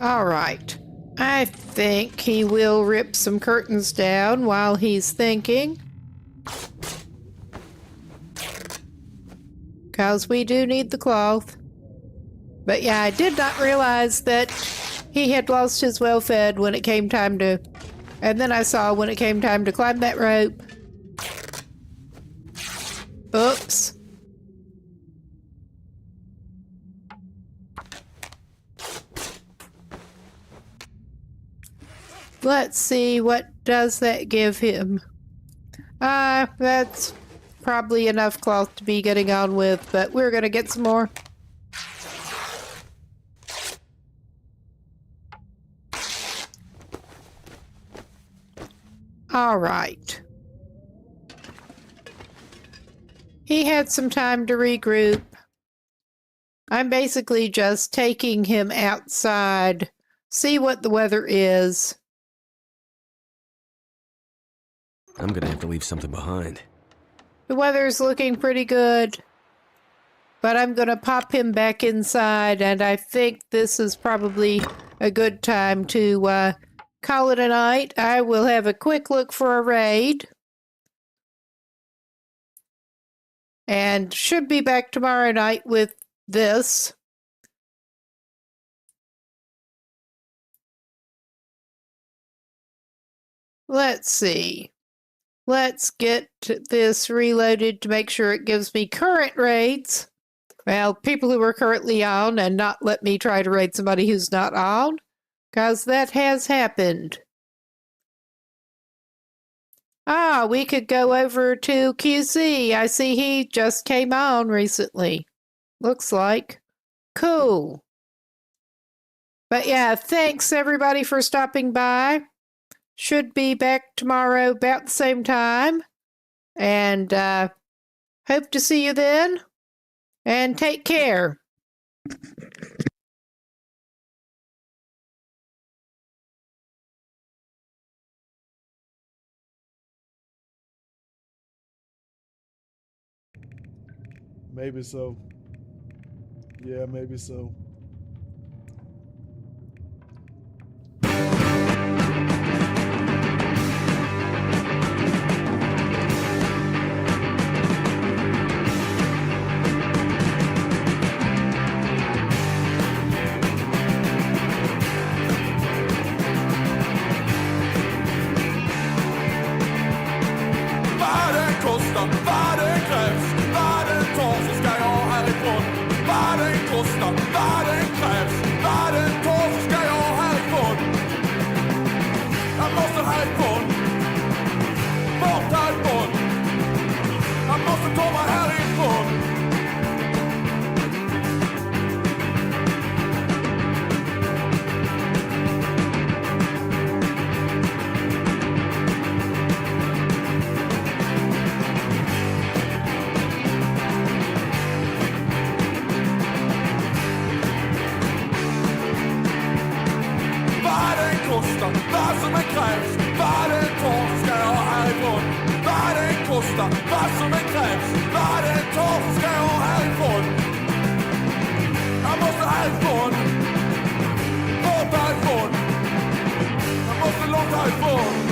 All right. I think he will rip some curtains down while he's thinking. Because we do need the cloth. But yeah, I did not realize that he had lost his well-fed when it came time to... And then I saw when it came time to climb that rope. Let's see, what does that give him? That's probably enough cloth to be getting on with, but we're gonna get some more. All right. He had some time to regroup. I'm basically just taking him outside, see what the weather is. I'm gonna have to leave something behind. The weather's looking pretty good, but I'm going to pop him back inside, and I think this is probably a good time to call it a night. I will have a quick look for a raid, and should be back tomorrow night with this. Let's see. Let's get this reloaded to make sure it gives me current raids. Well, people who are currently on, and not let me try to raid somebody who's not on, because that has happened. Ah, we could go over to QC. I see he just came on recently. Looks like. Cool. But yeah, thanks everybody for stopping by. Should be back tomorrow about the same time. And hope to see you then. And take care. Maybe so. Yeah, maybe so. Vad som än krävs, vad det tar så ska jag härifrån. Vad det kostar, vad som än krävs, vad det tar så ska jag härifrån. Jag måste härifrån, bort härifrån. Jag måste långt härifrån.